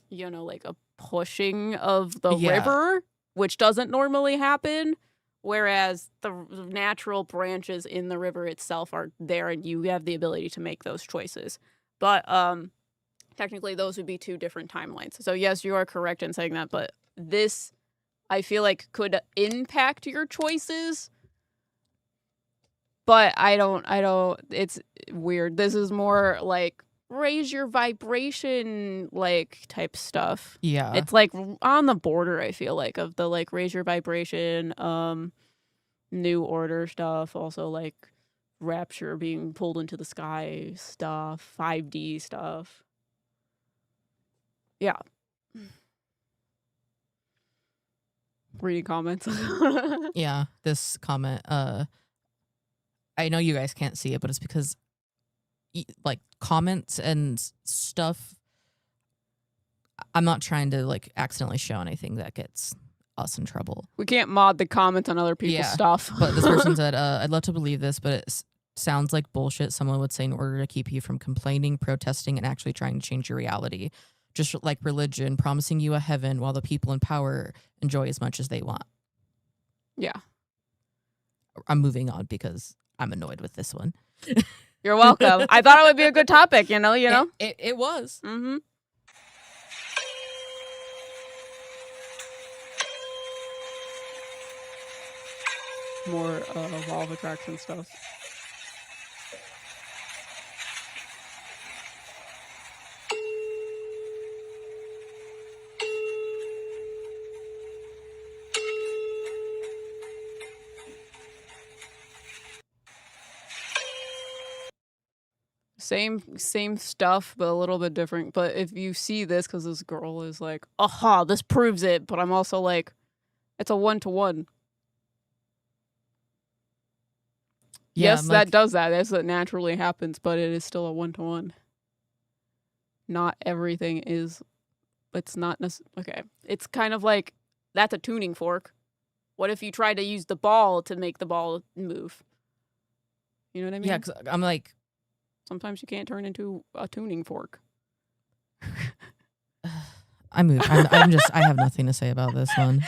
like a pushing of the Yeah. river, which doesn't normally happen. Whereas the natural branches in the river itself are there and you have the ability to make those choices. But technically those would be two different timelines. So yes, you are correct in saying that, but this I feel like could impact your choices. But I don't it's weird. This is more like raise your vibration like type stuff. Yeah. It's like on the border, I feel like, of the like raise your vibration, new order stuff, also like rapture being pulled into the sky stuff, 5D stuff. Yeah. Reading comments. Yeah. This comment, I know you guys can't see it, but it's because like comments and stuff, I'm not trying to like accidentally show anything that gets us in trouble. We can't mod the comments on other people's stuff. But this person said, I'd love to believe this, but it sounds like bullshit someone would say in order to keep you from complaining, protesting, and actually trying to change your reality. Just like religion, promising you a heaven while the people in power enjoy as much as they want. Yeah. I'm moving on because I'm annoyed with this one. You're welcome. I thought it would be a good topic, you know? It was. Mm-hmm. More law of attraction stuff. Same stuff, but a little bit different. But if you see this, because this girl is like, aha, this proves it. But I'm also like, it's a 1-to-1. Yeah, yes, that does that. That's what naturally happens, but it is still a 1-to-1. Not everything is. It's not okay. It's kind of like that's a tuning fork. What if you try to use the ball to make the ball move? You know what I mean? Yeah, because I'm like, Sometimes you can't turn into a tuning fork. I have nothing to say about this one.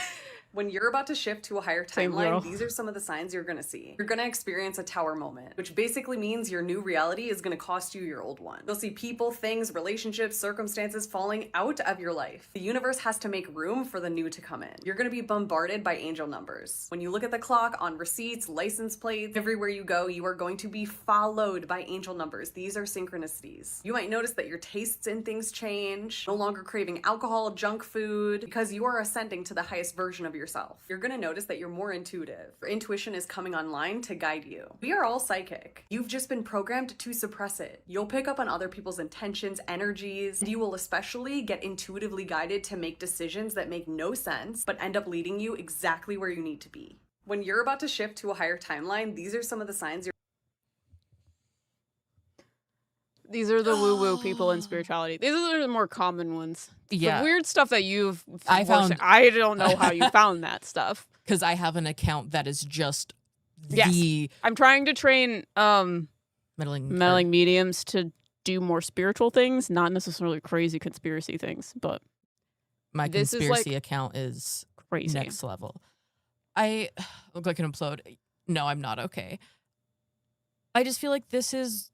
When you're about to shift to a higher Same girl. timeline, these are some of the signs you're gonna see. You're gonna experience a tower moment, which basically means your new reality is gonna cost you your old one. You'll see people, things, relationships, circumstances falling out of your life. The universe has to make room for the new to come in. You're gonna be bombarded by angel numbers. When you look at the clock, on receipts, license plates, everywhere you go, you are going to be followed by angel numbers. These are synchronicities. You might notice that your tastes in things change, no longer craving alcohol, junk food, because you are ascending to the highest version of yourself. You're gonna notice that you're more intuitive. Your intuition is coming online to guide you. We are all psychic. You've just been programmed to suppress it. You'll pick up on other people's intentions, energies, and you will especially get intuitively guided to make decisions that make no sense, but end up leading you exactly where you need to be. When you're about to shift to a higher timeline, these are some of the signs These are the woo-woo people in spirituality. These are the more common ones. Yeah. The weird stuff that I don't know how you found that stuff. Because I have an account that is just Yes. the I'm trying to train meddling mediums to do more spiritual things, not necessarily crazy conspiracy things, but my this is, conspiracy account is crazy. next level. I look like an implode. No, I'm not okay. I just feel like this is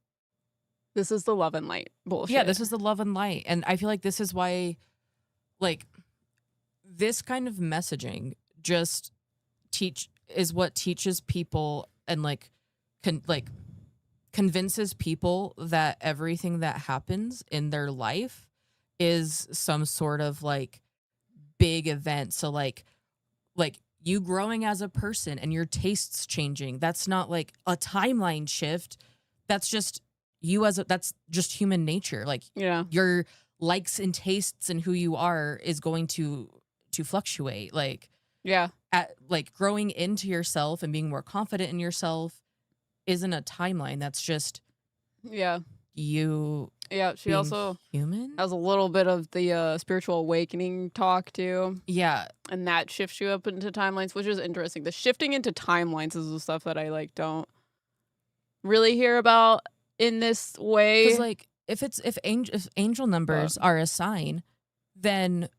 the love and light bullshit. Yeah, this is the love and light. And I feel like this is why, like, this kind of messaging just is what teaches people and, like, convinces people that everything that happens in their life is some sort of, like, big event. So, like you growing as a person and your tastes changing, that's not, like, a timeline shift. That's just that's just human nature. Like, yeah, your likes and tastes and who you are is going to fluctuate. Like, yeah, like growing into yourself and being more confident in yourself isn't a timeline. That's just you. Yeah, she also human has a little bit of the spiritual awakening talk too. Yeah, and that shifts you up into timelines, which is interesting. The shifting into timelines is the stuff that I don't really hear about in this way. Because, like, if angel numbers are a sign, then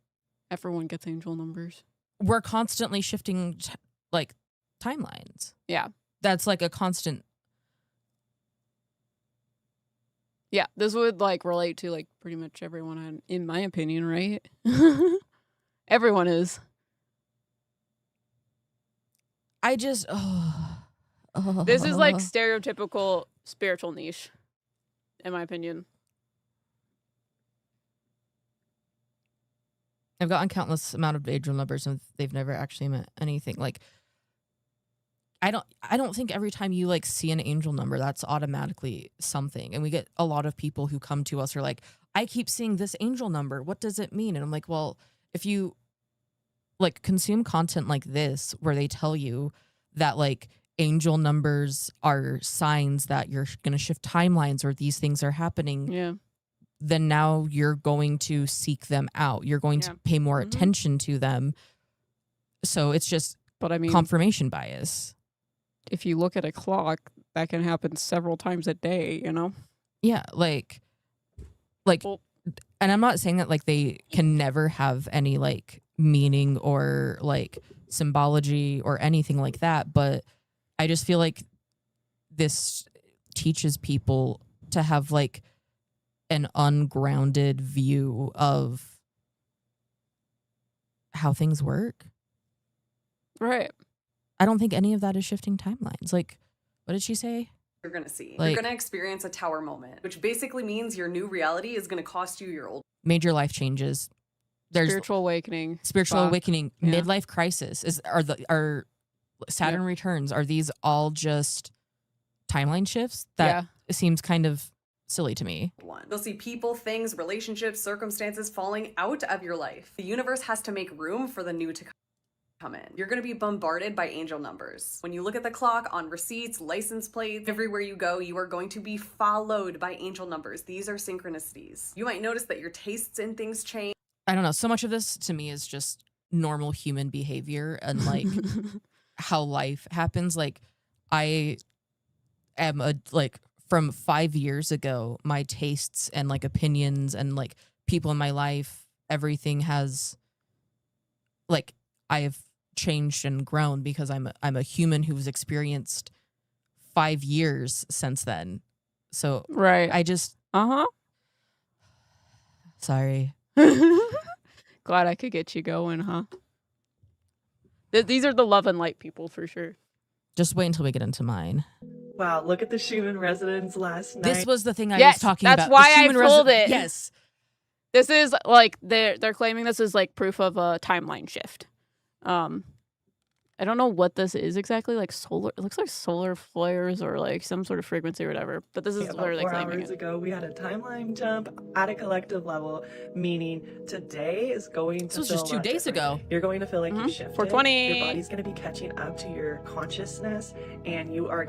everyone gets angel numbers. We're constantly shifting like timelines. Yeah, that's like a constant. Yeah, this would relate to pretty much everyone, in my opinion, right? Everyone is. I just This is stereotypical spiritual niche, in my opinion. I've gotten countless amount of angel numbers and they've never actually meant anything. Like, I don't think every time you see an angel number that's automatically something. And we get a lot of people who come to us are like, I keep seeing this angel number. What does it mean? And I'm like, well, if you consume content like this where they tell you that angel numbers are signs that you're going to shift timelines or these things are happening, then now you're going to seek them out. You're going to pay more attention to them. So it's just confirmation bias. If you look at a clock, that can happen several times a day, Yeah, and I'm not saying that they can never have any meaning or symbology or anything like that, but I just feel like this teaches people to have an ungrounded view of how things work. Right. I don't think any of that is shifting timelines. What did she say? You're going to see. You're going to experience a tower moment, which basically means your new reality is going to cost you your old. Major life changes. There's spiritual awakening. Midlife crisis. Are Saturn returns. Are these all just timeline shifts? That seems kind of silly to me. You'll see people, things, relationships, circumstances falling out of your life. The universe has to make room for the new to come in. You're going to be bombarded by angel numbers. When you look at the clock, on receipts, license plates, everywhere you go, you are going to be followed by angel numbers. These are synchronicities. You might notice that your tastes in things change. I don't know. So much of this to me is just normal human behavior and how life happens. I am a from 5 years ago, my tastes and like opinions and like people in my life, everything has like I have changed and grown because I'm a human who's experienced 5 years since then. So Right. I just sorry. Glad I could get you going, huh? These are the love and light people for sure. Just wait until we get into mine. Wow, look at the Schumann resonance last night. This was the thing I Yes, was talking that's about. why The I Schumann pulled it. Yes. This is like they're claiming this is like proof of a timeline shift. I don't know what this is exactly, like solar. It looks like solar flares or like some sort of frequency or whatever. But this is About literally 4 claiming hours it. ago, we had a timeline jump at a collective level, meaning today is going to This was feel just a 2 lot days different. ago. You're going to feel like you shifted. 420. Your body's going to be catching up to your consciousness, and you are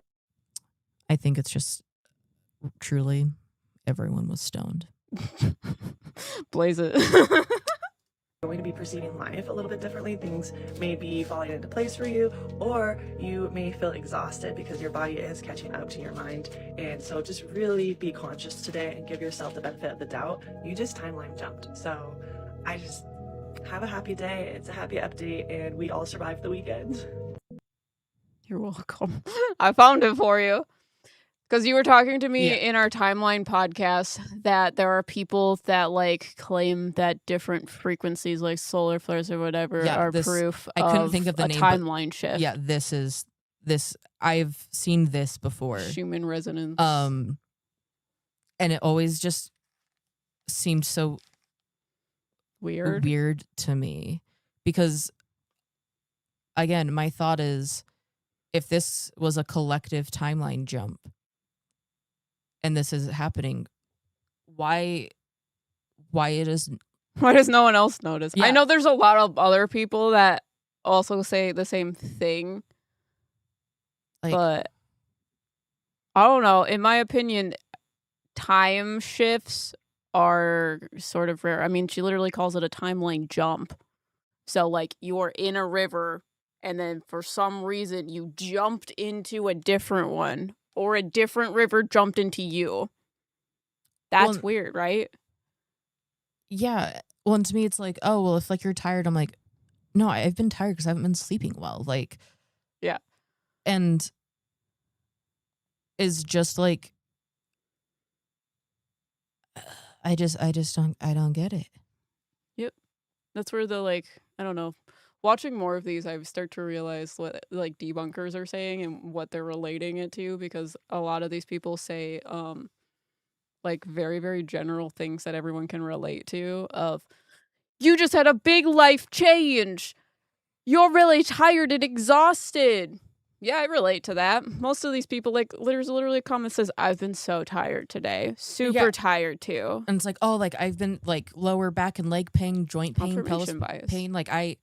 I think it's just truly everyone was stoned. Blaze it. going to be perceiving life a little bit differently. Things may be falling into place for you, or you may feel exhausted because your body is catching up to your mind. And so just really be conscious today and give yourself the benefit of the doubt. You just timeline jumped. So I just have a happy day. It's a happy update, and we all survived the weekend. You're welcome. I found it for you. Because you were talking to me Yeah. in our timeline podcast that there are people that like claim that different frequencies like solar flares or whatever Yeah, are this- proof I couldn't think of the a name, but timeline shift. Yeah, this I've seen this before. Schumann resonance. And it always just seemed so weird to me because again, my thought is if this was a collective timeline jump and this is happening, why does no one else notice? Yeah. I know there's a lot of other people that also say the same thing, like but I don't know. In my opinion, time shifts are sort of rare. I mean, she literally calls it a timeline jump. So, like, you're in a river, and then for some reason you jumped into a different one, or a different river jumped into you. That's Well, weird, right? yeah. Well, and to me it's like, oh well, if like you're tired, I'm like, no, I've been tired because I haven't been sleeping well. Like Yeah. And is just like I don't get it. That's where the, like, I don't know. Watching more of these, I start to realize what, like, debunkers are saying and what they're relating it to, because a lot of these people say, like, very, very general things that everyone can relate to of, you just had a big life change. You're really tired and exhausted. Yeah, I relate to that. Most of these people, like, there's literally a comment that says, I've been so tired today. Super tired, too. And it's like, oh, like I've been like lower back and leg pain, joint pain, pelvis Confirmation bias. pain. Like I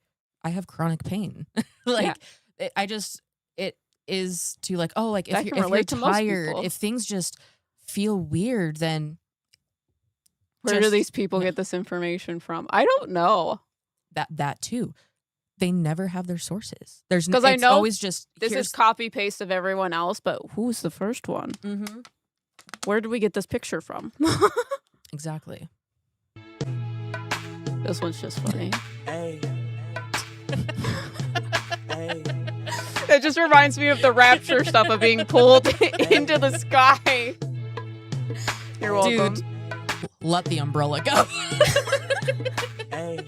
have chronic pain. like it is to like, oh, like That if can you're relate to most tired, people. if things just feel weird, then Where do just- these people get this information from? I don't know. that too. They never have their sources. There's 'Cause I it's know always just This is copy paste of everyone else, but who's the first one? mm-hmm. Where did we get this picture from? Exactly. This one's just funny. Hey. Hey. It just reminds me of the rapture stuff of being pulled into the sky. You're welcome. Dude, let the umbrella go. Hey.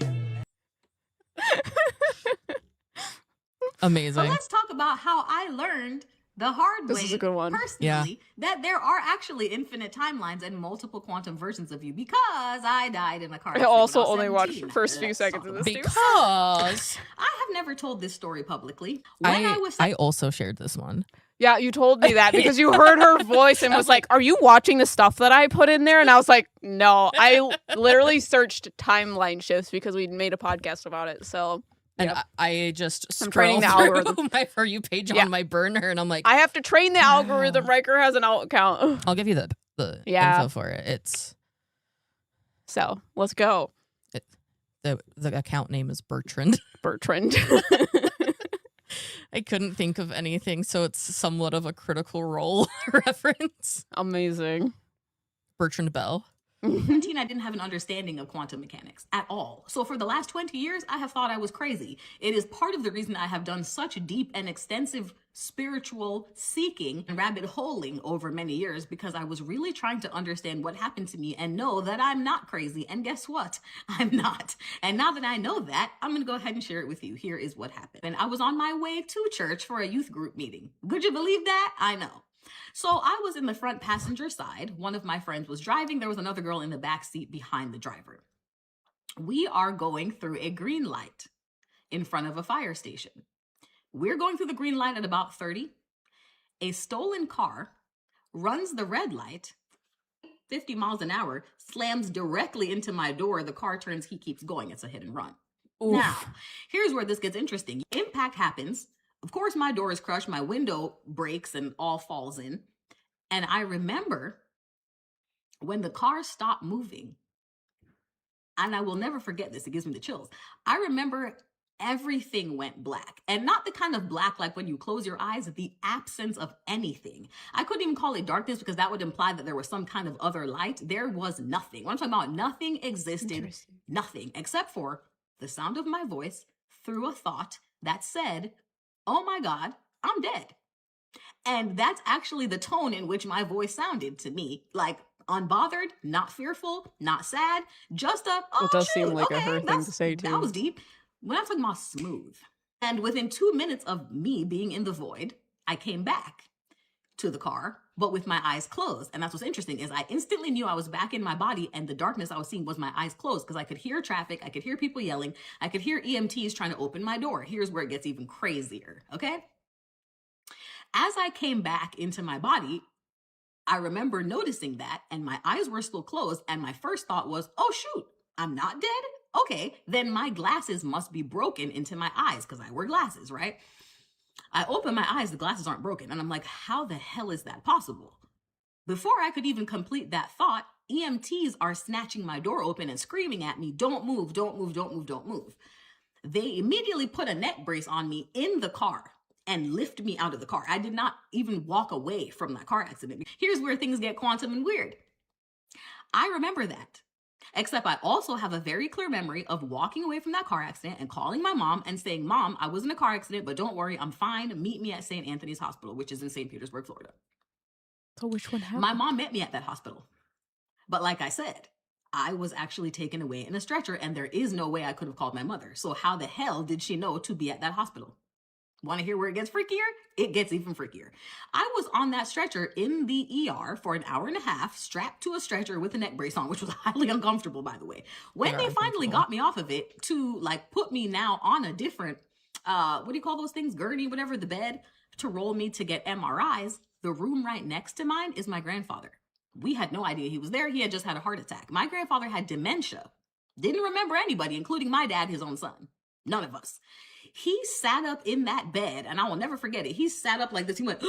Amazing. So let's talk about how I learned the hard This way, is a good one. personally, that there are actually infinite timelines and multiple quantum versions of you because I died in a car I accident when also was only watched 17. the first few Let's seconds talk of about this it. too. Because I have never told this story publicly. When I was I also shared this one. Yeah, you told me that because you heard her voice and was like, are you watching the stuff that I put in there? And I was like, no. I literally searched timeline shifts because we made a podcast about it. So And Yep. I just I'm training scroll the through algorithm. my For You page Yeah. on my burner, and I'm like, I have to train the algorithm. Riker has an alt account. I'll give you the Yeah. info for it. It's So let's go. the account name is Bertrand. Bertrand. I couldn't think of anything, so it's somewhat of a Critical Role reference. Amazing. Bertrand Bell. 17, I didn't have an understanding of quantum mechanics at all. So for the last 20 years, I have thought I was crazy. It is part of the reason I have done such deep and extensive spiritual seeking and rabbit holing over many years, because I was really trying to understand what happened to me and know that I'm not crazy. And guess what? I'm not. And now that I know that, I'm going to go ahead and share it with you. Here is what happened. And I was on my way to church for a youth group meeting. Could you believe that? I know. So I was in the front passenger side. One of my friends was driving. There was another girl in the back seat behind the driver. We are going through a green light in front of a fire station. We're going through the green light at about 30. A stolen car runs the red light, 50 miles an hour, slams directly into my door. The car turns, he keeps going. It's a hit and run. Oof. Now, here's where this gets interesting. Impact happens. Of course, my door is crushed, my window breaks and all falls in. And I remember when the car stopped moving, and I will never forget this, it gives me the chills. I remember everything went black, and not the kind of black like when you close your eyes, the absence of anything. I couldn't even call it darkness because that would imply that there was some kind of other light. There was nothing. What I'm talking about, nothing existed, nothing, except for the sound of my voice through a thought that said, oh my God, I'm dead. And that's actually the tone in which my voice sounded to me. Like unbothered, not fearful, not sad, just a, oh, it does shoot, seem like okay, a her thing to say too. That was deep. When I'm talking about smooth. And within 2 minutes of me being in the void, I came back to the car, but with my eyes closed. And that's what's interesting is I instantly knew I was back in my body, and the darkness I was seeing was my eyes closed because I could hear traffic. I could hear people yelling. I could hear EMTs trying to open my door. Here's where it gets even crazier. Okay. As I came back into my body, I remember noticing that, and my eyes were still closed. And my first thought was, oh shoot, I'm not dead. Okay. Then my glasses must be broken into my eyes because I wear glasses, right? I open my eyes, the glasses aren't broken. And I'm like, how the hell is that possible? Before I could even complete that thought, EMTs are snatching my door open and screaming at me, don't move, don't move, don't move, don't move. They immediately put a neck brace on me in the car and lift me out of the car. I did not even walk away from that car accident. Here's where things get quantum and weird. I remember that. Except I also have a very clear memory of walking away from that car accident and calling my mom and saying, Mom, I was in a car accident, but don't worry, I'm fine. Meet me at St. Anthony's Hospital, which is in St. Petersburg, Florida. So which one happened? My mom met me at that hospital. But like I said, I was actually taken away in a stretcher, and there is no way I could have called my mother. So how the hell did she know to be at that hospital? Want to hear where it gets freakier? It gets even freakier. I was on that stretcher in the ER for an hour and a half, strapped to a stretcher with a neck brace on, which was highly uncomfortable, by the way. When they finally got me off of it to like put me now on a different, what do you call those things? Gurney, whatever, the bed, to roll me to get MRIs, the room right next to mine is my grandfather. We had no idea he was there. He had just had a heart attack. My grandfather had dementia. Didn't remember anybody, including my dad, his own son. None of us. He sat up in that bed, and I will never forget it. He sat up like this. He went,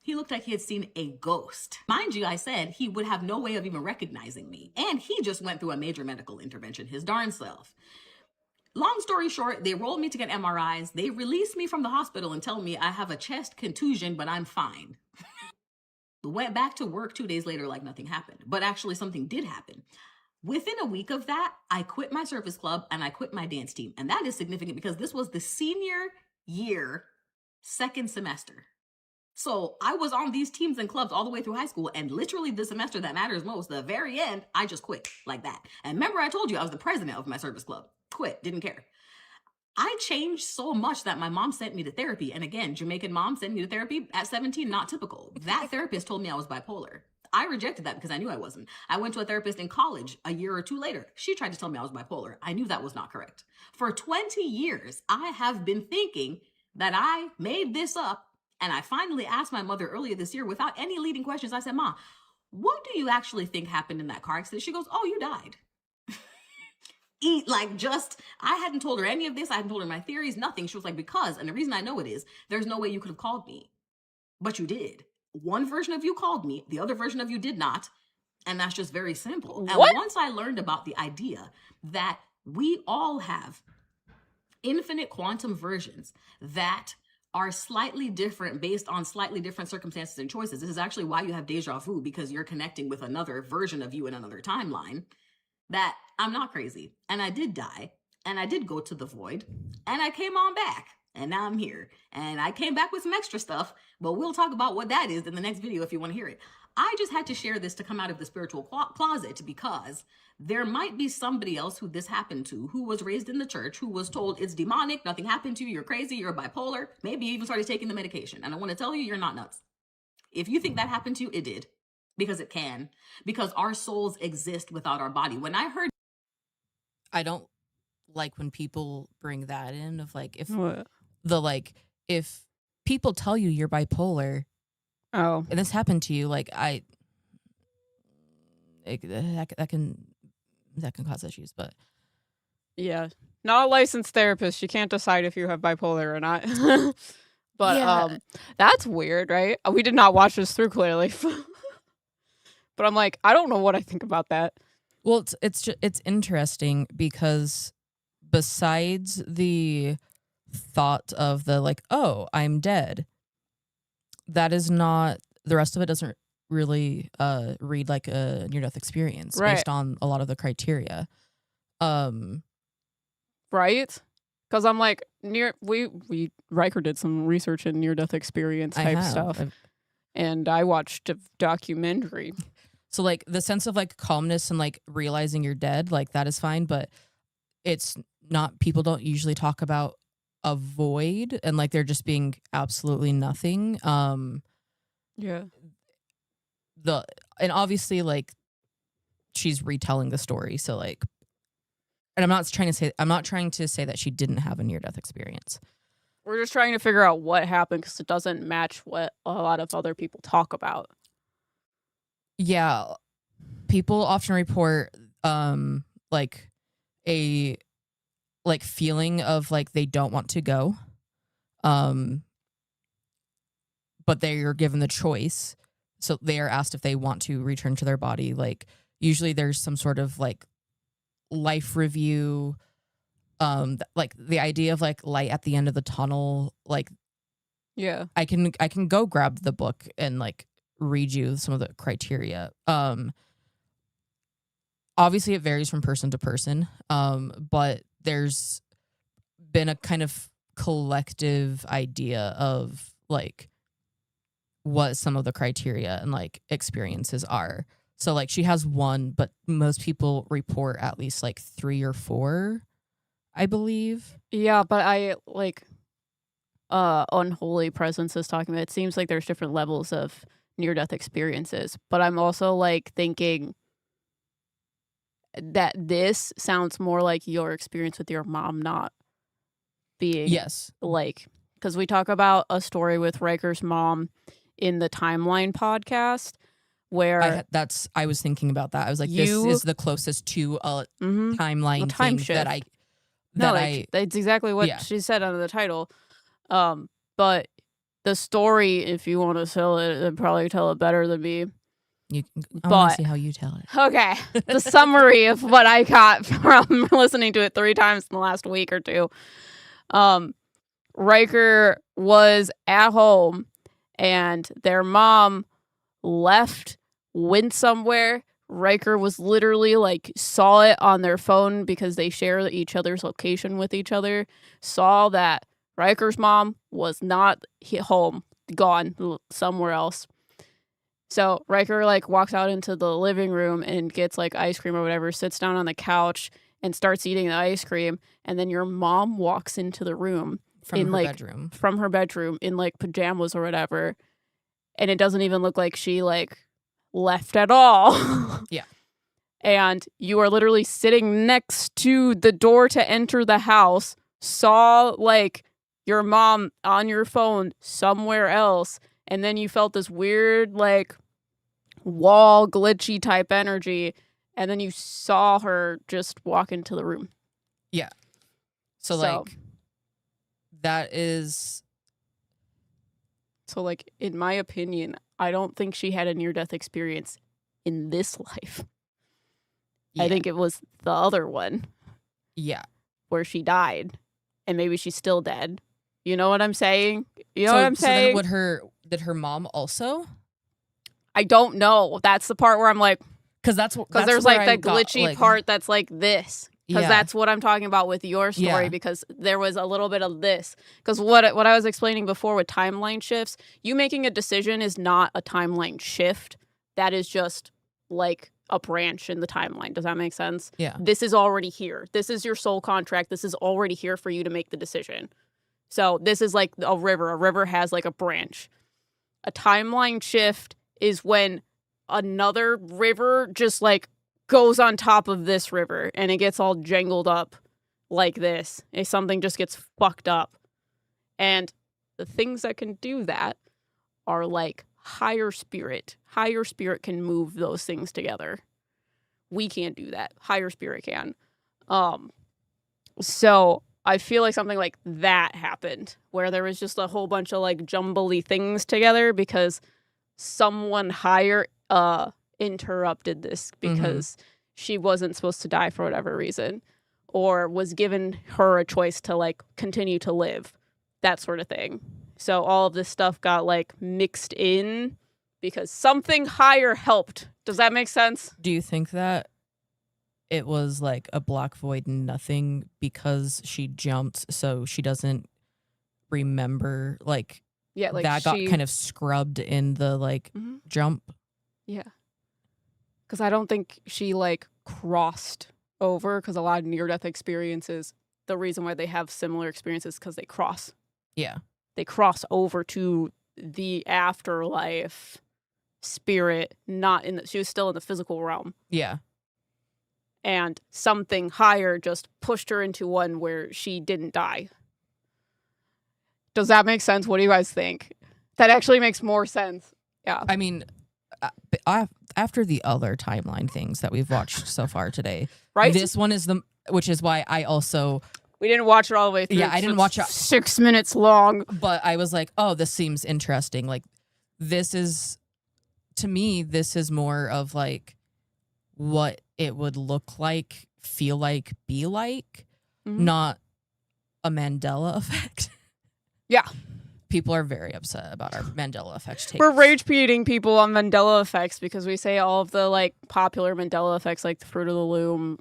he looked like he had seen a ghost. Mind you, I said he would have no way of even recognizing me. And he just went through a major medical intervention, his darn self. Long story short, they rolled me to get MRIs. They released me from the hospital and tell me I have a chest contusion, but I'm fine. Went back to work 2 days later like nothing happened. But actually something did happen. Within a week of that, I quit my service club and I quit my dance team. And that is significant because this was the senior year, second semester. So I was on these teams and clubs all the way through high school, and literally the semester that matters most, the very end, I just quit like that. And remember I told you I was the president of my service club. Quit, didn't care. I changed so much that my mom sent me to therapy. And again, Jamaican mom sent me to therapy at 17, not typical. That therapist told me I was bipolar. I rejected that because I knew I wasn't. I went to a therapist in college a year or two later. She tried to tell me I was bipolar. I knew that was not correct. For 20 years, I have been thinking that I made this up. And I finally asked my mother earlier this year without any leading questions. I said, Ma, what do you actually think happened in that car accident? She goes, oh, you died. I hadn't told her any of this. I hadn't told her my theories, nothing. She was like, because, and the reason I know it is, there's no way you could have called me, but you did. One version of you called me, the other version of you did not. And that's just very simple. And once I learned about the idea that we all have infinite quantum versions that are slightly different based on slightly different circumstances and choices. This is actually why you have deja vu, because you're connecting with another version of you in another timeline. That I'm not crazy, and I did die, and I did go to the void, and I came on back, and now I'm here, and I came back with some extra stuff, but we'll talk about what that is in the next video if you want to hear it. I just had to share this to come out of the spiritual closet, because there might be somebody else who this happened to, who was raised in the church, who was told it's demonic, nothing happened to you, you're crazy, you're bipolar, maybe you even started taking the medication. And I want to tell you, you're not nuts. If you think that happened to you, it did. Because it can. Because our souls exist without our body. When I heard... I don't like when people bring that in of like, if What? if people tell you you're bipolar, Oh, and this happened to you, like that can cause issues. But yeah. Not a licensed therapist. You can't decide if you have bipolar or not. But Yeah. that's weird, right? We did not watch this through clearly. But I'm like, I don't know what I think about that. well, it's interesting because besides the thought of the like, oh, I'm dead, that is not, the rest of it doesn't really read like a near-death experience Right. based on a lot of the criteria. Right? Because I'm like, Riker did some research in near-death experience I type have. stuff. And I watched a documentary. So like the sense of like calmness and like realizing you're dead, like that is fine, but it's not, people don't usually talk about a void and like there just being absolutely nothing. Yeah. And obviously like she's retelling the story, so like, and I'm not trying to say that she didn't have a near-death experience. We're just trying to figure out what happened because it doesn't match what a lot of other people talk about. Yeah, people often report like a like feeling of like they don't want to go, but they are given the choice, so they are asked if they want to return to their body. Like usually there's some sort of like life review, like the idea of like light at the end of the tunnel. Like Yeah. I can go grab the book and like read you some of the criteria. Obviously it varies from person to person, but there's been a kind of collective idea of like what some of the criteria and like experiences are. So like she has one, but most people report at least like 3 or 4, I believe. Yeah, but I like Unholy Presence is talking about, it seems like there's different levels of near-death experiences, but I'm also like thinking that this sounds more like your experience with your mom not being Yes. like, because we talk about a story with Riker's mom in the Timeline podcast where I was thinking about that. I was like, this is the closest to a Mhm. timeline A time thing shift. That's exactly what Yeah. she said under the title. But the story, if you want to tell it, I'd probably tell it better than me. I want But to see how you tell it. okay, the summary of what I got from listening to it 3 times in the last week or 2. Riker was at home and their mom left, went somewhere. Riker was literally like saw it on their phone because they share each other's location with each other. Saw that Riker's mom was not home, gone somewhere else. So Riker like walks out into the living room and gets like ice cream or whatever, sits down on the couch and starts eating the ice cream. And then your mom walks into the room From her bedroom in like pajamas or whatever. And it doesn't even look like she like left at all. Yeah. And you are literally sitting next to the door to enter the house, saw like your mom on your phone somewhere else, and then you felt this weird like wall glitchy type energy, and then you saw her just walk into the room. Yeah. So like that is, so like in my opinion, I don't think she had a near-death experience in this life. yeah. I think it was the other one Yeah. where she died, and maybe she's still dead. You know what I'm saying? You know what I'm So then saying? did her mom also? I don't know. That's the part where I'm like, Because there's where like I the got, glitchy like, part that's like this. Because Yeah. that's what I'm talking about with your story. Yeah. Because there was a little bit of this. Because what I was explaining before with timeline shifts, you making a decision is not a timeline shift. That is just like a branch in the timeline. Does that make sense? Yeah. This is already here. This is your soul contract. This is already here for you to make the decision. So this is like a river. A river has like a branch. A timeline shift is when another river just like goes on top of this river and it gets all jangled up like this. If something just gets fucked up. And the things that can do that are like higher spirit. Higher spirit can move those things together. We can't do that. Higher spirit can. So I feel like something like that happened where there was just a whole bunch of like jumbly things together because someone higher interrupted this because she wasn't supposed to die for whatever reason or was given her a choice to like continue to live, that sort of thing. So all of this stuff got like mixed in because something higher helped. Does that make sense? Do you think that it was like a black void nothing because she jumped so she doesn't remember, like, Yeah, like that got kind of scrubbed in the like jump? Yeah. Because I don't think she like crossed over because a lot of near-death experiences, the reason why they have similar experiences because they cross. Yeah. They cross over to the afterlife spirit, not in the, she was still in the physical realm. Yeah. And something higher just pushed her into one where she didn't die. Does that make sense? What do you guys think? That actually makes more sense. Yeah. I mean, after the other timeline things that we've watched so far today, right? This one is which is why I also... We didn't watch it all the way through. Yeah, I didn't watch it. 6 minutes long. But I was like, oh, this seems interesting. Like, this is, to me, this is more of like what it would look like, feel like, be like, not a Mandela effect. Yeah. People are very upset about our Mandela effect takes. We're rage beating people on Mandela effects because we say all of the like popular Mandela effects, like the Fruit of the Loom,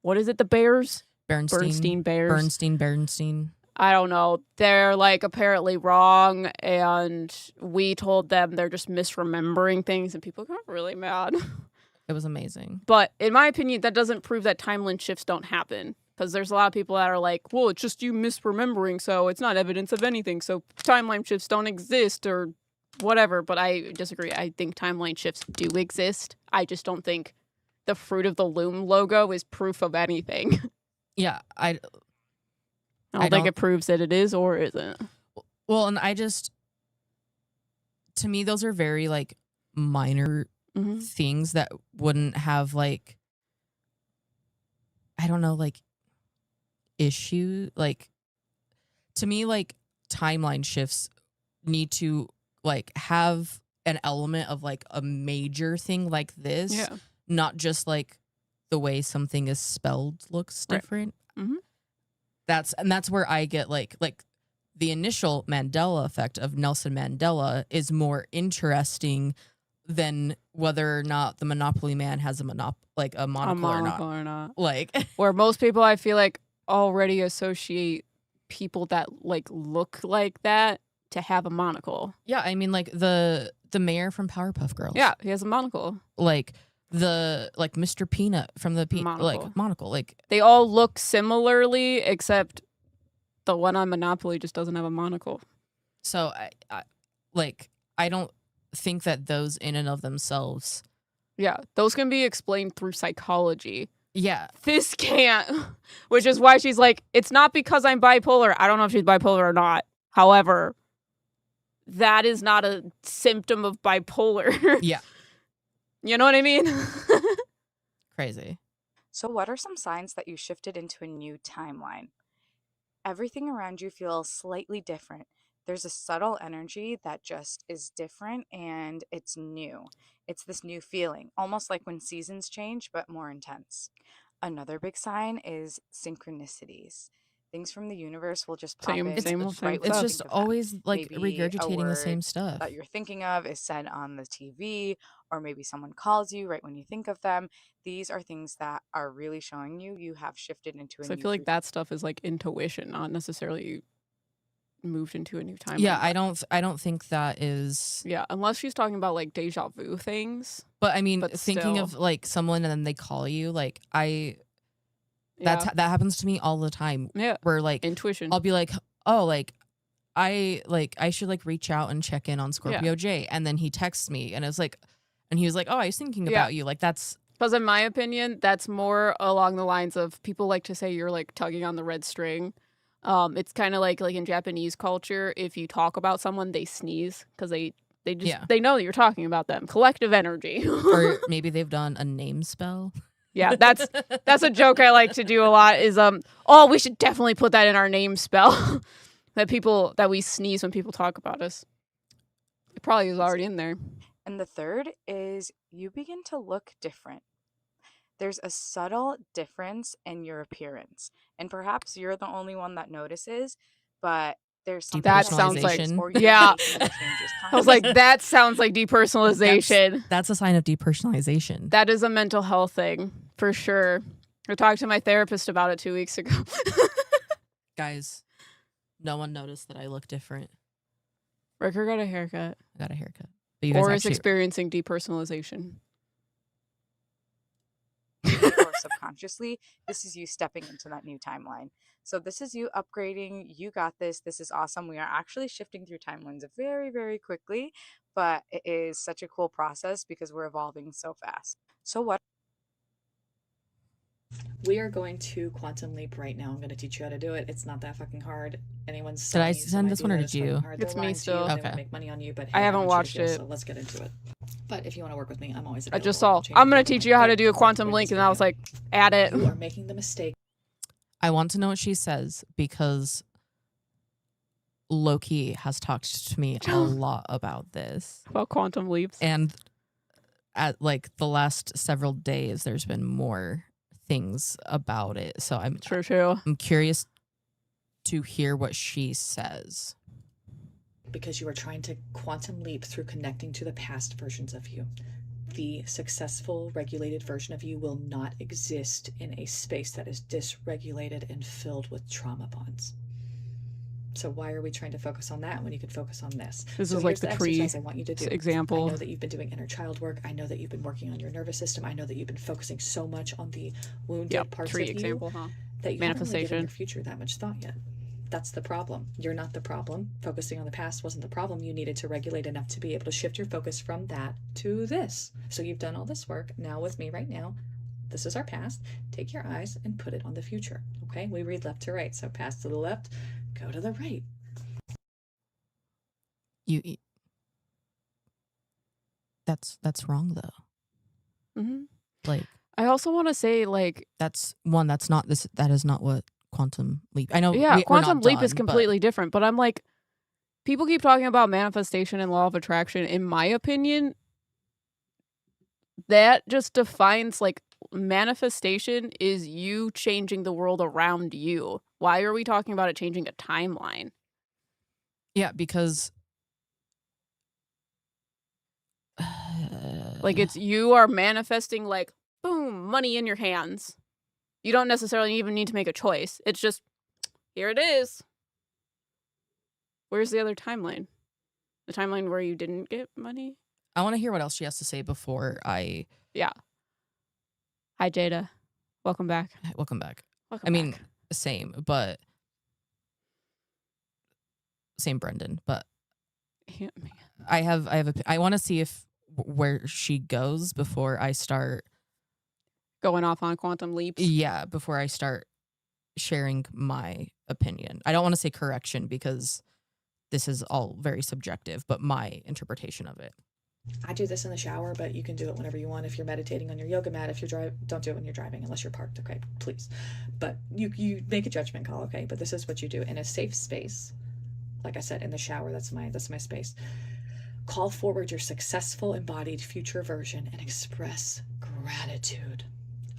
what is it? The bears? Bernstein bears. Bernstein. I don't know. They're like apparently wrong, and we told them they're just misremembering things, and people got really mad. It was amazing. But in my opinion, that doesn't prove that timeline shifts don't happen. Because there's a lot of people that are like, well, it's just you misremembering, so it's not evidence of anything. So timeline shifts don't exist or whatever. But I disagree. I think timeline shifts do exist. I just don't think the Fruit of the Loom logo is proof of anything. Yeah, I don't think it proves that it is or isn't. Well, and to me, those are very like minor things that wouldn't have like, I don't know, like issue. Like, to me, like timeline shifts need to like have an element of like a major thing like this, not just like the way something is spelled looks different. That's where I get like the initial Mandela effect of Nelson Mandela is more interesting than whether or not the Monopoly Man has a monocle or not. Like, where most people I feel like already associate people that like look like that to have a monocle. Yeah, I mean like the mayor from Powerpuff Girls. Yeah, he has a monocle. Like Mr. Peanut from the monocle. Like, they all look similarly except the one on Monopoly just doesn't have a monocle. So I don't think that those in and of themselves. Yeah, those can be explained through psychology. Yeah. This can't, which is why she's like, it's not because I'm bipolar. I don't know if she's bipolar or not. However, that is not a symptom of bipolar. Yeah. You know what I mean? Crazy. So what are some signs that you shifted into a new timeline? Everything around you feels slightly different. There's a subtle energy that just is different and it's new. It's this new feeling, almost like when seasons change, but more intense. Another big sign is synchronicities. things from the universe will just pop Same- in same just old right same when you stuff. It's think just of them. always like Maybe a regurgitating the same word stuff. that you're thinking of is said on the TV, or maybe someone calls you right when you think of them. These are things that are really showing you have shifted into a So I new feel like future. that stuff is like intuition, not necessarily moved into a new timeline. Yeah, I but- don't think that is. Yeah, unless she's talking about like deja vu things. But I mean, But thinking still. of like someone and then they call you, like Yeah, that happens to me all the time. yeah. Where like Intuition. I'll be like, oh, like I should like reach out and check in on Scorpio J, and then he texts me, and it's like, and he was like, oh, I was thinking Yeah. about you. Like that's Because in my opinion, that's more along the lines of people like to say you're like tugging on the red string. It's kind of like in Japanese culture, if you talk about someone, they sneeze because they just Yeah. they know that you're talking about them. Collective energy. or maybe they've done a name spell. Yeah, that's a joke I like to do a lot. Is oh, we should definitely put that in our name spell. that we sneeze when people talk about us. It probably is already in there. And the third is you begin to look different. There's a subtle difference in your appearance. And perhaps you're the only one that notices, but there's something That sounds like- changes, or yeah. making the changes I was like, consciously. that sounds like depersonalization. That's a sign of depersonalization. That is a mental health thing for sure. I talked to my therapist about it 2 weeks ago. Guys, no one noticed that I look different. Ricker got a haircut. I got a haircut. But you guys Or is actually, experiencing depersonalization. Or subconsciously, this is you stepping into that new timeline. So this is you upgrading. You got this. This is awesome. We are actually shifting through timelines very, very quickly, but it is such a cool process because we're evolving so fast. So what? We are going to quantum leap right now. I'm going to teach you how to do it. It's not that fucking hard. Anyone's Did I telling you some send this idea one or that did it's fucking you? hard. They're It's me lying to you. still. They Okay. want to make money on you, but I hey, haven't want you to watched feel, it. So let's get into it. But if you want to work with me, I'm always I available. just I'll saw. change I'm gonna your teach mind. you how to But do a don't quantum quit link, this and I was video. like, add it. You are making the mistake. I want to know what she says because Loki has talked to me a lot about this. About quantum leaps. And at like the last several days, there's been more things about it. So I'm True. curious to hear what she says. Because you are trying to quantum leap through connecting to the past versions of you. The successful, regulated version of you will not exist in a space that is dysregulated and filled with trauma bonds. So why are we trying to focus on that when you could focus on this? This So is like here's the exercise I want you to do. example. I know that you've been doing inner child work. I know that you've been working on your nervous system. I know that you've been focusing so much on the wounded Yep. parts Tree of example, you huh? that you haven't really given Manifestation. your future that much thought yet. That's the problem. You're not the problem. Focusing on the past wasn't the problem. You needed to regulate enough to be able to shift your focus from that to this. So you've done all this work. Now with me right now, this is our past. Take your eyes and put it on the future. Okay? We read left to right. So past to the left, go to the right. That's wrong though. Mm-hmm. Like I also want to say, like, that's one. That's not this. That is not what quantum leap. I know. yeah, we're quantum not leap done, is completely different. But I'm like, people keep talking about manifestation and law of attraction. In my opinion, that just defines like manifestation is you changing the world around you. Why are we talking about it changing a timeline? Yeah, because Like it's you are manifesting like boom, money in your hands. You don't necessarily even need to make a choice. It's just here it is. Where's the other timeline? The timeline where you didn't get money? I want to hear what else she has to say before I Hi Jada. Welcome back. welcome back. Welcome I mean, back. same, but same Brendan, but Yeah, man. I want to see if where she goes before I start. Going off on quantum leaps. Yeah, before I start sharing my opinion. I don't want to say correction because this is all very subjective, but my interpretation of it. I do this in the shower, but you can do it whenever you want. If you're meditating on your yoga mat, if you're don't do it when you're driving unless you're parked, okay? Please. But you make a judgment call, okay? But this is what you do in a safe space. Like I said, in the shower, that's my space. Call forward your successful embodied future version and express gratitude.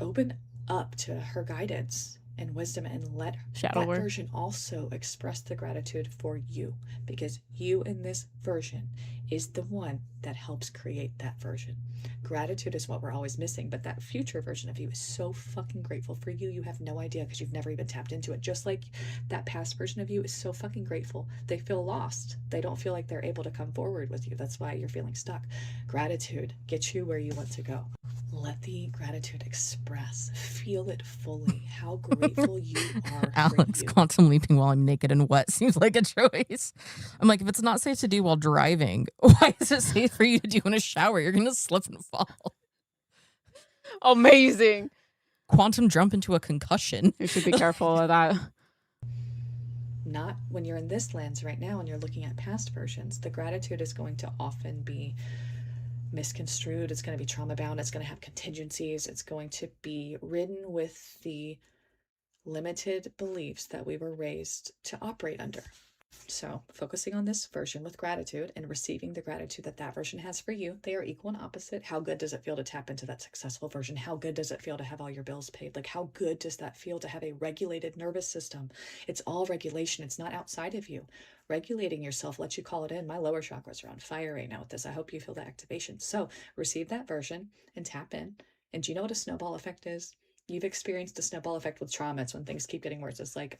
Open up to her guidance and wisdom, and let Shadow that work. version also express the gratitude for you, because you in this version is the one that helps create that version. Gratitude is what we're always missing, but that future version of you is so fucking grateful for you. You have no idea because you've never even tapped into it. Just like that past version of you is so fucking grateful. They feel lost. They don't feel like they're able to come forward with you. That's why you're feeling stuck. Gratitude gets you where you want to go. Let the gratitude express. Feel it fully. How grateful you are Alex, for you. quantum leaping while I'm naked and wet seems like a choice. I'm like, if it's not safe to do while driving, why is it safe for you to do in a shower? You're going to slip and fall. Amazing. Quantum jump into a concussion. You should be careful of that. Not when you're in this lens right now and you're looking at past versions. The gratitude is going to often be misconstrued. It's going to be trauma bound. It's going to have contingencies. It's going to be ridden with the limited beliefs that we were raised to operate under. So focusing on this version with gratitude and receiving the gratitude that that version has for you, they are equal and opposite. How good does it feel to tap into that successful version? How good does it feel to have all your bills paid? Like, how good does that feel to have a regulated nervous system? It's all regulation. It's not outside of you. Regulating yourself lets you call it in. My lower chakras are on fire right now with this. I hope you feel the activation. So receive that version and tap in. And do you know what a snowball effect is? You've experienced a snowball effect with trauma. It's when things keep getting worse. It's like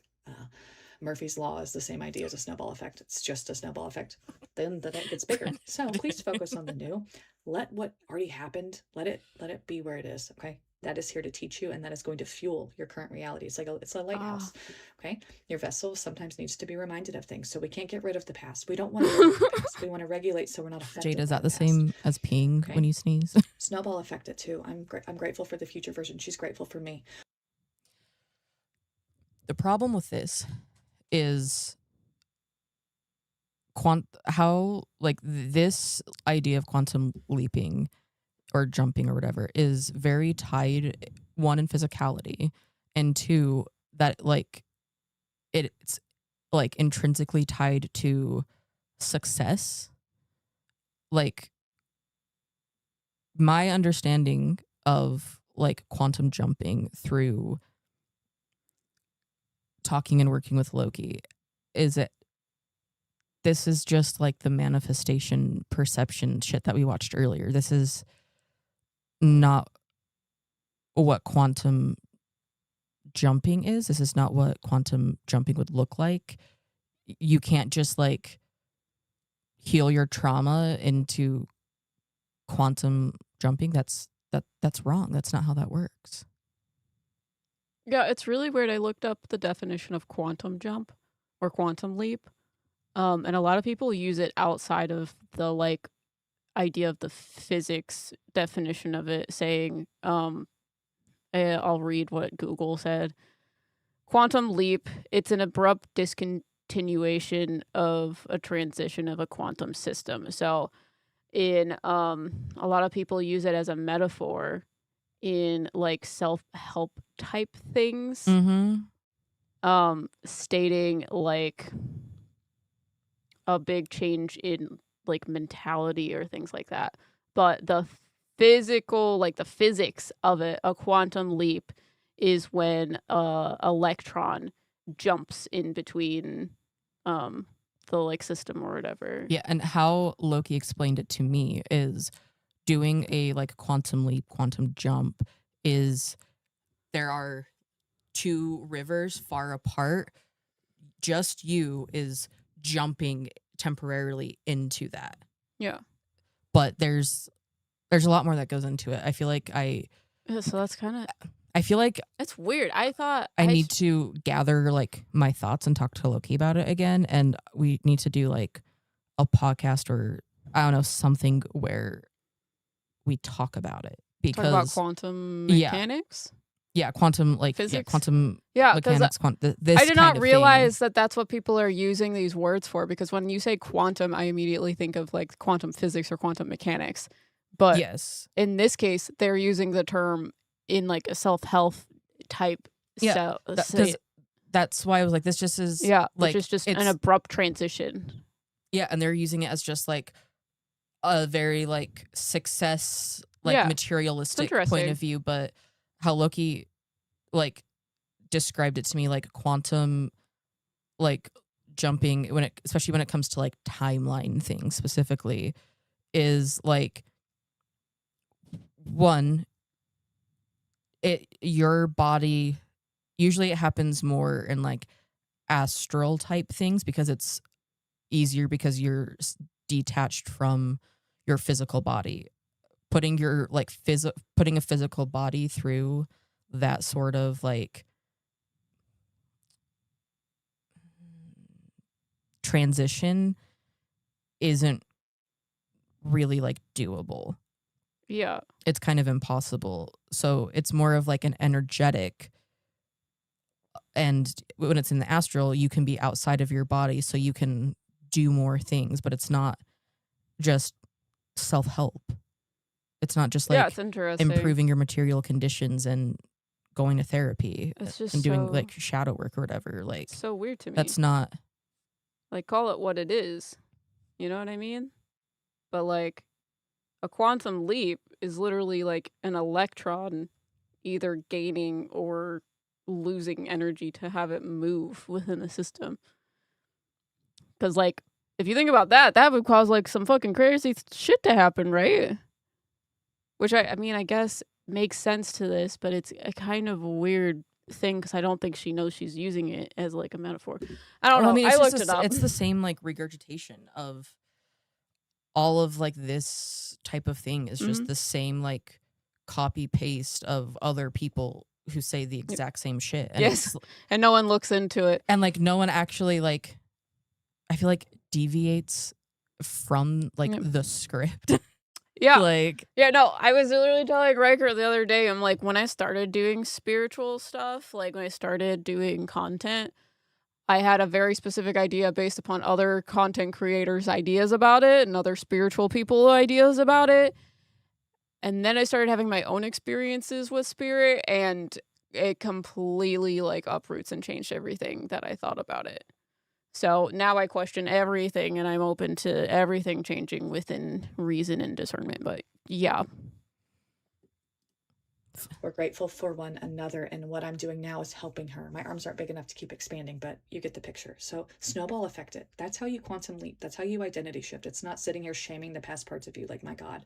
Murphy's Law is the same idea as a snowball effect. It's just a snowball effect. Then the net gets bigger. So please focus on the new. Let what already happened, let it be where it is. Okay. That is here to teach you, and that is going to fuel your current reality. It's like it's a lighthouse. Okay. Your vessel sometimes needs to be reminded of things. So we can't get rid of the past. We don't want to get rid of the past. We want to regulate so we're not affected. Jade, is by that the past. same as peeing when you sneeze? Snowball effect it too. I'm grateful for the future version. She's grateful for me. The problem with this is how like this idea of quantum leaping or jumping or whatever is very tied, one, in physicality, and two, that like it's like intrinsically tied to success. Like my understanding of like quantum jumping through talking and working with Loki is that this is just like the manifestation perception shit that we watched earlier. This is not what quantum jumping is. This is not what quantum jumping would look like. You can't just like heal your trauma into quantum jumping. That's wrong. That's not how that works. Yeah, it's really weird. I looked up the definition of quantum jump or quantum leap. And a lot of people use it outside of the like idea of the physics definition of it, saying, I'll read what Google said. Quantum leap, it's an abrupt discontinuation of a transition of a quantum system. So in a lot of people use it as a metaphor in like self-help type things. Stating like a big change in like mentality or things like that. But the physical, like the physics of it, a quantum leap is when a electron jumps in between the like system or whatever. Yeah, and how Loki explained it to me is doing a like quantum leap, quantum jump is there are two rivers far apart. Just you is jumping temporarily into that. Yeah. But there's a lot more that goes into it. I feel like So that's kind of. I feel like it's weird. I thought I need to gather like my thoughts and talk to Loki about it again, and we need to do like a podcast or I don't know, something where we talk about it, because talk about quantum mechanics. Yeah, quantum like physics. Quantum mechanics. This I did not kind of realize that that's what people are using these words for, because when you say quantum, I immediately think of like quantum physics or quantum mechanics. But yes, in this case, they're using the term in like a self-help type. Yeah, that's why I was like, this just is like it's just an abrupt transition. Yeah, and they're using it as just like a very like success, like materialistic point of view, but how Loki like described it to me like quantum, like jumping especially when it comes to like timeline things specifically, is like, one, your body, usually it happens more in like astral type things because it's easier because you're detached from your physical body. Putting your like putting a physical body through that sort of like transition isn't really like doable. Yeah. It's kind of impossible. So it's more of like an energetic, and when it's in the astral, you can be outside of your body so you can do more things, but it's not just self-help. It's not just Yeah, like it's interesting. improving your material conditions and going to therapy It's just and doing so like shadow work or whatever. Like, it's so weird to me. that's not, Like, call it what it is. You know what I mean? But like a quantum leap is literally like an electron either gaining or losing energy to have it move within the system. Because, like, if you think about that, that would cause like some fucking crazy shit to happen, right? Which I mean, I guess makes sense to this, but it's a kind of weird thing because I don't think she knows she's using it as like a metaphor. I don't know. I mean, I it's looked just it up. it's the same like regurgitation of all of like this type of thing is just the same like copy paste of other people who say the exact same shit. And Yes, and no one looks into it. And like no one actually like, I feel like deviates from like the script. Yeah. Like, yeah, no, I was literally telling Riker the other day, I'm like, when I started doing spiritual stuff, like when I started doing content, I had a very specific idea based upon other content creators' ideas about it and other spiritual people ideas about it. And then I started having my own experiences with spirit, and it completely like uproots and changed everything that I thought about it. So now I question everything, and I'm open to everything changing within reason and discernment. But yeah. We're grateful for one another, and what I'm doing now is helping her. My arms aren't big enough to keep expanding, but you get the picture. So snowball affect it. That's how you quantum leap. That's how you identity shift. It's not sitting here shaming the past parts of you like, my God,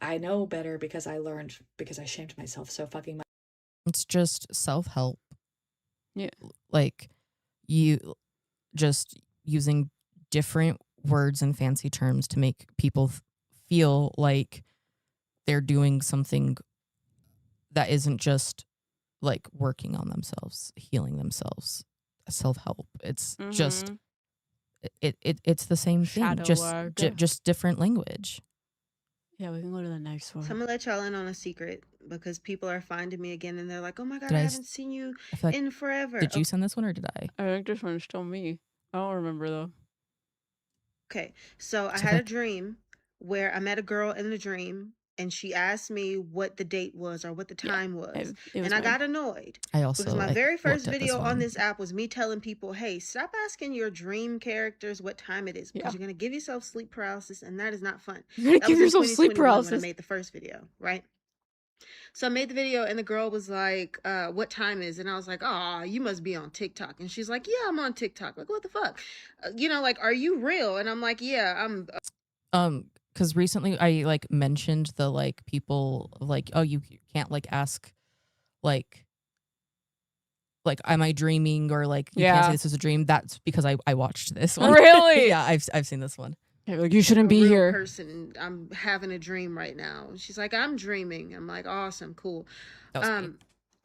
I know better because I learned, because I shamed myself so fucking much. it's just self-help. Yeah. Like, you just using different words and fancy terms to make people feel like they're doing something that isn't just like working on themselves, healing themselves, self-help. It's just it's the same thing, Shadow just work. just different language. Yeah, we can go to the next one. So I'm gonna let y'all in on a secret because people are finding me again and they're like, "Oh my God, Did I I haven't seen you I feel like, in forever." did you send this one or did I? I think this one's still me. I don't remember though. Okay, so I So had a like- dream where I met a girl in the dream and she asked me what the date was or what the time was. It was And I mine. got annoyed I also because my like, very first looked at this video on one. this app was me telling people, hey, stop asking your dream characters what time it is because Yeah. you're going to give yourself sleep paralysis and that is not fun. You're gonna That give was in yourself sleep 2021 when I paralysis. made the first video, right? So I made the video and the girl was like, what time is it? And I was like, oh, you must be on TikTok. And she's like, yeah, I'm on TikTok. Like, what the fuck? You know, like, are you real? And I'm like, yeah, I'm. Because recently I like mentioned the like people like, oh, you can't like ask like am I dreaming, or like you can't Yeah. say this is a dream. That's because I watched this one. Really? Yeah, I've seen this one. Yeah, like, you shouldn't a be real here. person. I'm having a dream right now. And she's like, I'm dreaming. I'm like, awesome, cool. That was me.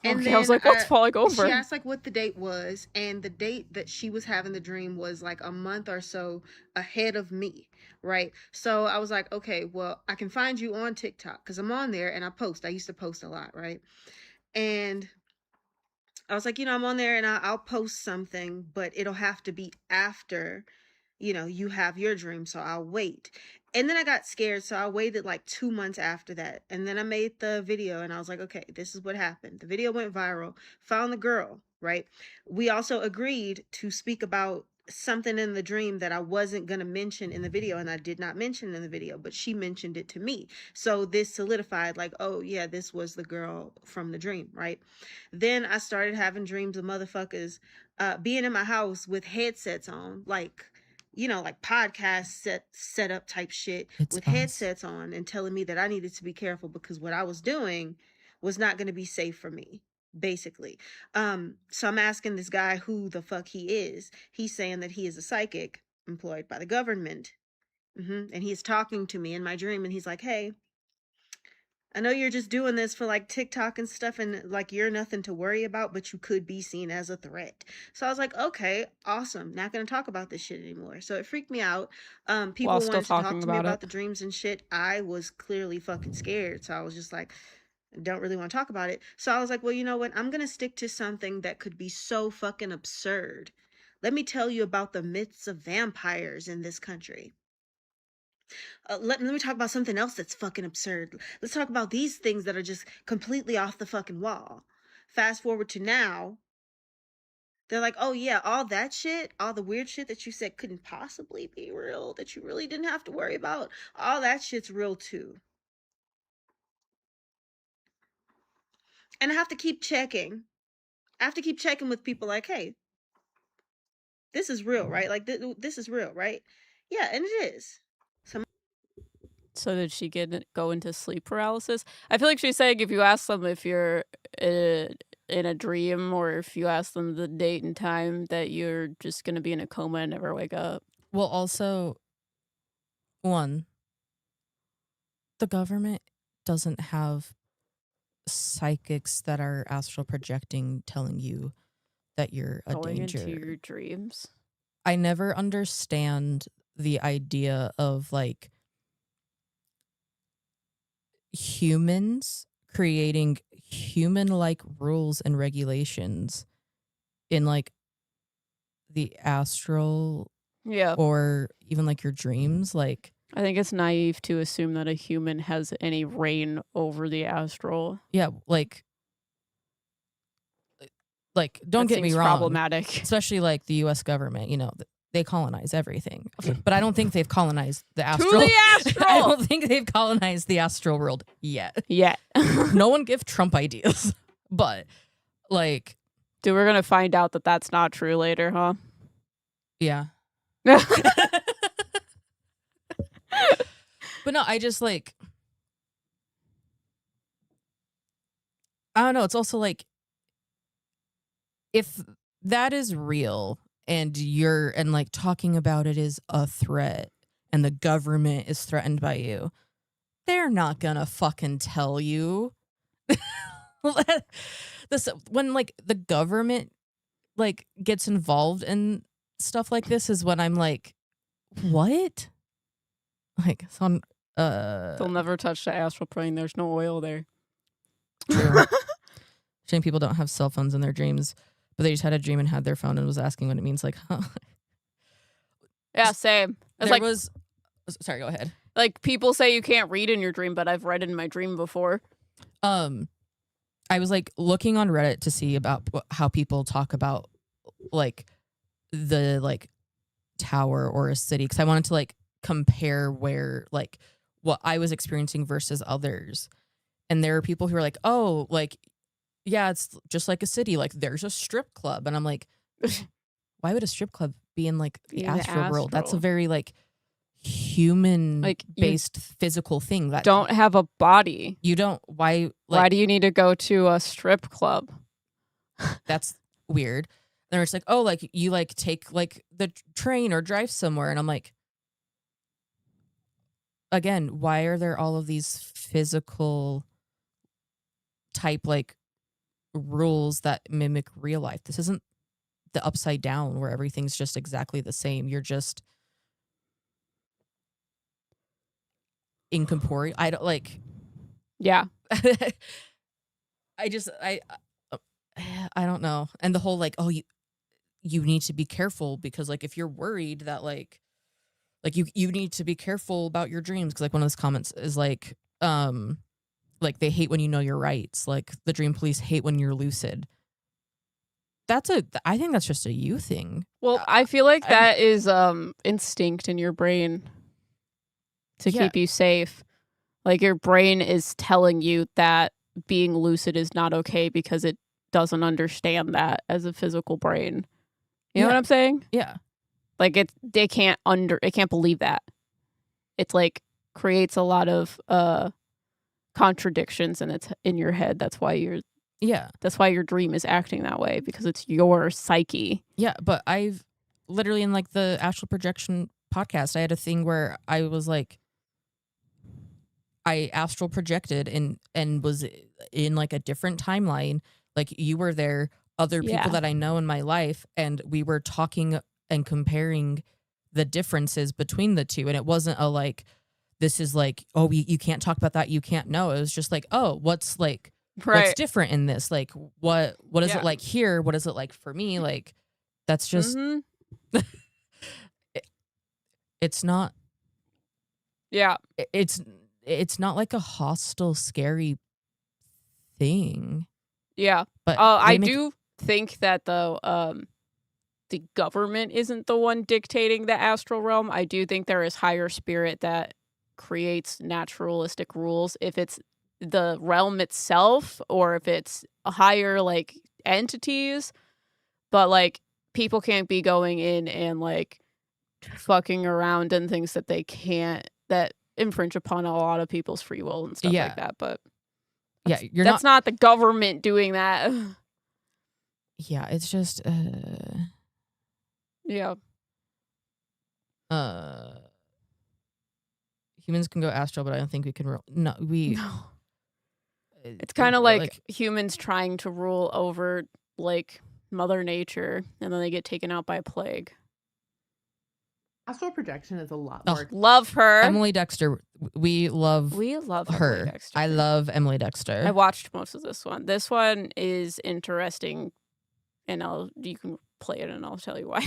And Okay, I was like, what's falling over? She asked like what the date was, and the date that she was having the dream was like a month or so ahead of me, right? So I was like, okay, well, I can find you on TikTok because I'm on there and I post. I used to post a lot, right? And I was like, I'm on there and I'll post something, but it'll have to be after, you have your dream. So I'll wait. And then I got scared. So I waited like 2 months after that. And then I made the video and I was like, okay, this is what happened. The video went viral, found the girl, right? We also agreed to speak about something in the dream that I wasn't going to mention in the video, and I did not mention in the video, but she mentioned it to me. So this solidified, like, oh yeah, this was the girl from the dream, right? Then I started having dreams of motherfuckers being in my house with headsets on, like, you know, like podcast setup type shit, with headsets on, and telling me that I needed to be careful because what I was doing was not going to be safe for me, basically. So I'm asking this guy who the fuck he is. He's saying that he is a psychic employed by the government. And he's talking to me in my dream, and he's like, hey, I know you're just doing this for like TikTok and stuff, and like you're nothing to worry about, but you could be seen as a threat. So I was like, okay, awesome. Not gonna talk about this shit anymore. So it freaked me out. People While still wanted to talk talking to me about about it. the dreams and shit. I was clearly fucking scared. So I was just like, don't really want to talk about it. So I was like, well, you know what? I'm going to stick to something that could be so fucking absurd. Let me tell you about the myths of vampires in this country. Let me talk about something else that's fucking absurd. Let's talk about these things that are just completely off the fucking wall. Fast forward to now. They're like, oh yeah, all that shit, all the weird shit that you said couldn't possibly be real, that you really didn't have to worry about, all that shit's real too. And I have to keep checking. I have to keep checking with people like, hey, this is real, right? Like, this is real, right? Yeah, and it is. So did she go into sleep paralysis? I feel like she's saying if you ask them if you're in a dream, or if you ask them the date and time, that you're just going to be in a coma and never wake up. Well, also, one, the government doesn't have psychics that are astral projecting, telling you that you're a Going danger. into your dreams. I never understand the idea of like humans creating human-like rules and regulations in like the astral, Yeah, or even like your dreams. Like, I think it's naive to assume that a human has any reign over the astral. yeah, like don't That get me seems wrong, problematic. especially like the U.S. government, you know, they colonize everything, but I don't think they've colonized the To astral. the I astral! don't think they've colonized the astral world yet. Yeah. No one give Trump ideas, but like, Dude, we're going to find out that that's not true later, huh? yeah. But no, I just like, I don't know. It's also like, if that is real and like talking about it is a threat and the government is threatened by you, they're not gonna fucking tell you. This, when like the government like gets involved in stuff like this, is when I'm like, what? Like, some They'll never touch the astral plane. There's no oil there. true. Shame people don't have cell phones in their dreams, but they just had a dream and had their phone and was asking what it means. Like, huh? Yeah, same. It's There like, was. Sorry, go ahead. like people say you can't read in your dream, but I've read in my dream before. I was like looking on Reddit to see about how people talk about like the like tower or a city, because I wanted to like compare where like what I was experiencing versus others. And there are people who are like, oh, like, yeah, it's just like a city. Like, there's a strip club. And I'm like, why would a strip club be in like the astral world? That's a very like human Like, based physical thing that Don't have a body. you don't. Why? Why Like, do you need to go to a strip club? that's weird. Then it's like, oh, like you like take like the train or drive somewhere. And I'm like, again, why are there all of these physical type like rules that mimic real life? This isn't the upside down where everything's just exactly the same. You're just incorporeal. I don't like. Yeah. I don't know. And the whole like, oh, you need to be careful because like if you're worried that like you need to be careful about your dreams, because like one of those comments is like they hate when you know your rights, like the dream police hate when you're lucid. I think that's just a you thing. Well, I feel like that is instinct in your brain to keep you safe. Like your brain is telling you that being lucid is not okay because it doesn't understand that as a physical brain. You know what I'm saying? Yeah. Like it can't believe that. It's like creates a lot of contradictions in your head. That's why your dream is acting that way, because it's your psyche. Yeah, but I've literally, in like the astral projection podcast, I had a thing where I was like, I astral projected and was in like a different timeline. Like you were there, other people that I know in my life, and we were talking and comparing the differences between the two. And it wasn't a like, this is like, oh, you can't talk about that, you can't know. It was just like, oh, what's like, what's different in this? Like, what is it like here? What is it like for me? Like, that's just, it's not. Yeah. It's not like a hostile, scary thing. Yeah. But I do think that though, the government isn't the one dictating the astral realm. I do think there is higher spirit that creates naturalistic rules. If it's the realm itself or if it's higher like entities, but like people can't be going in and like fucking around and things that they can't, that infringe upon a lot of people's free will and stuff like that. But that's not the government doing that. Yeah, it's just humans can go astral, but I don't think we can no. It's kind of like humans trying to rule over like Mother Nature, and then they get taken out by a plague. Astral projection is a lot more. Love her. Emily Dexter. We love her. Emily Dexter. I love Emily Dexter. I watched most of this one. This one is interesting, and you can play it and I'll tell you why.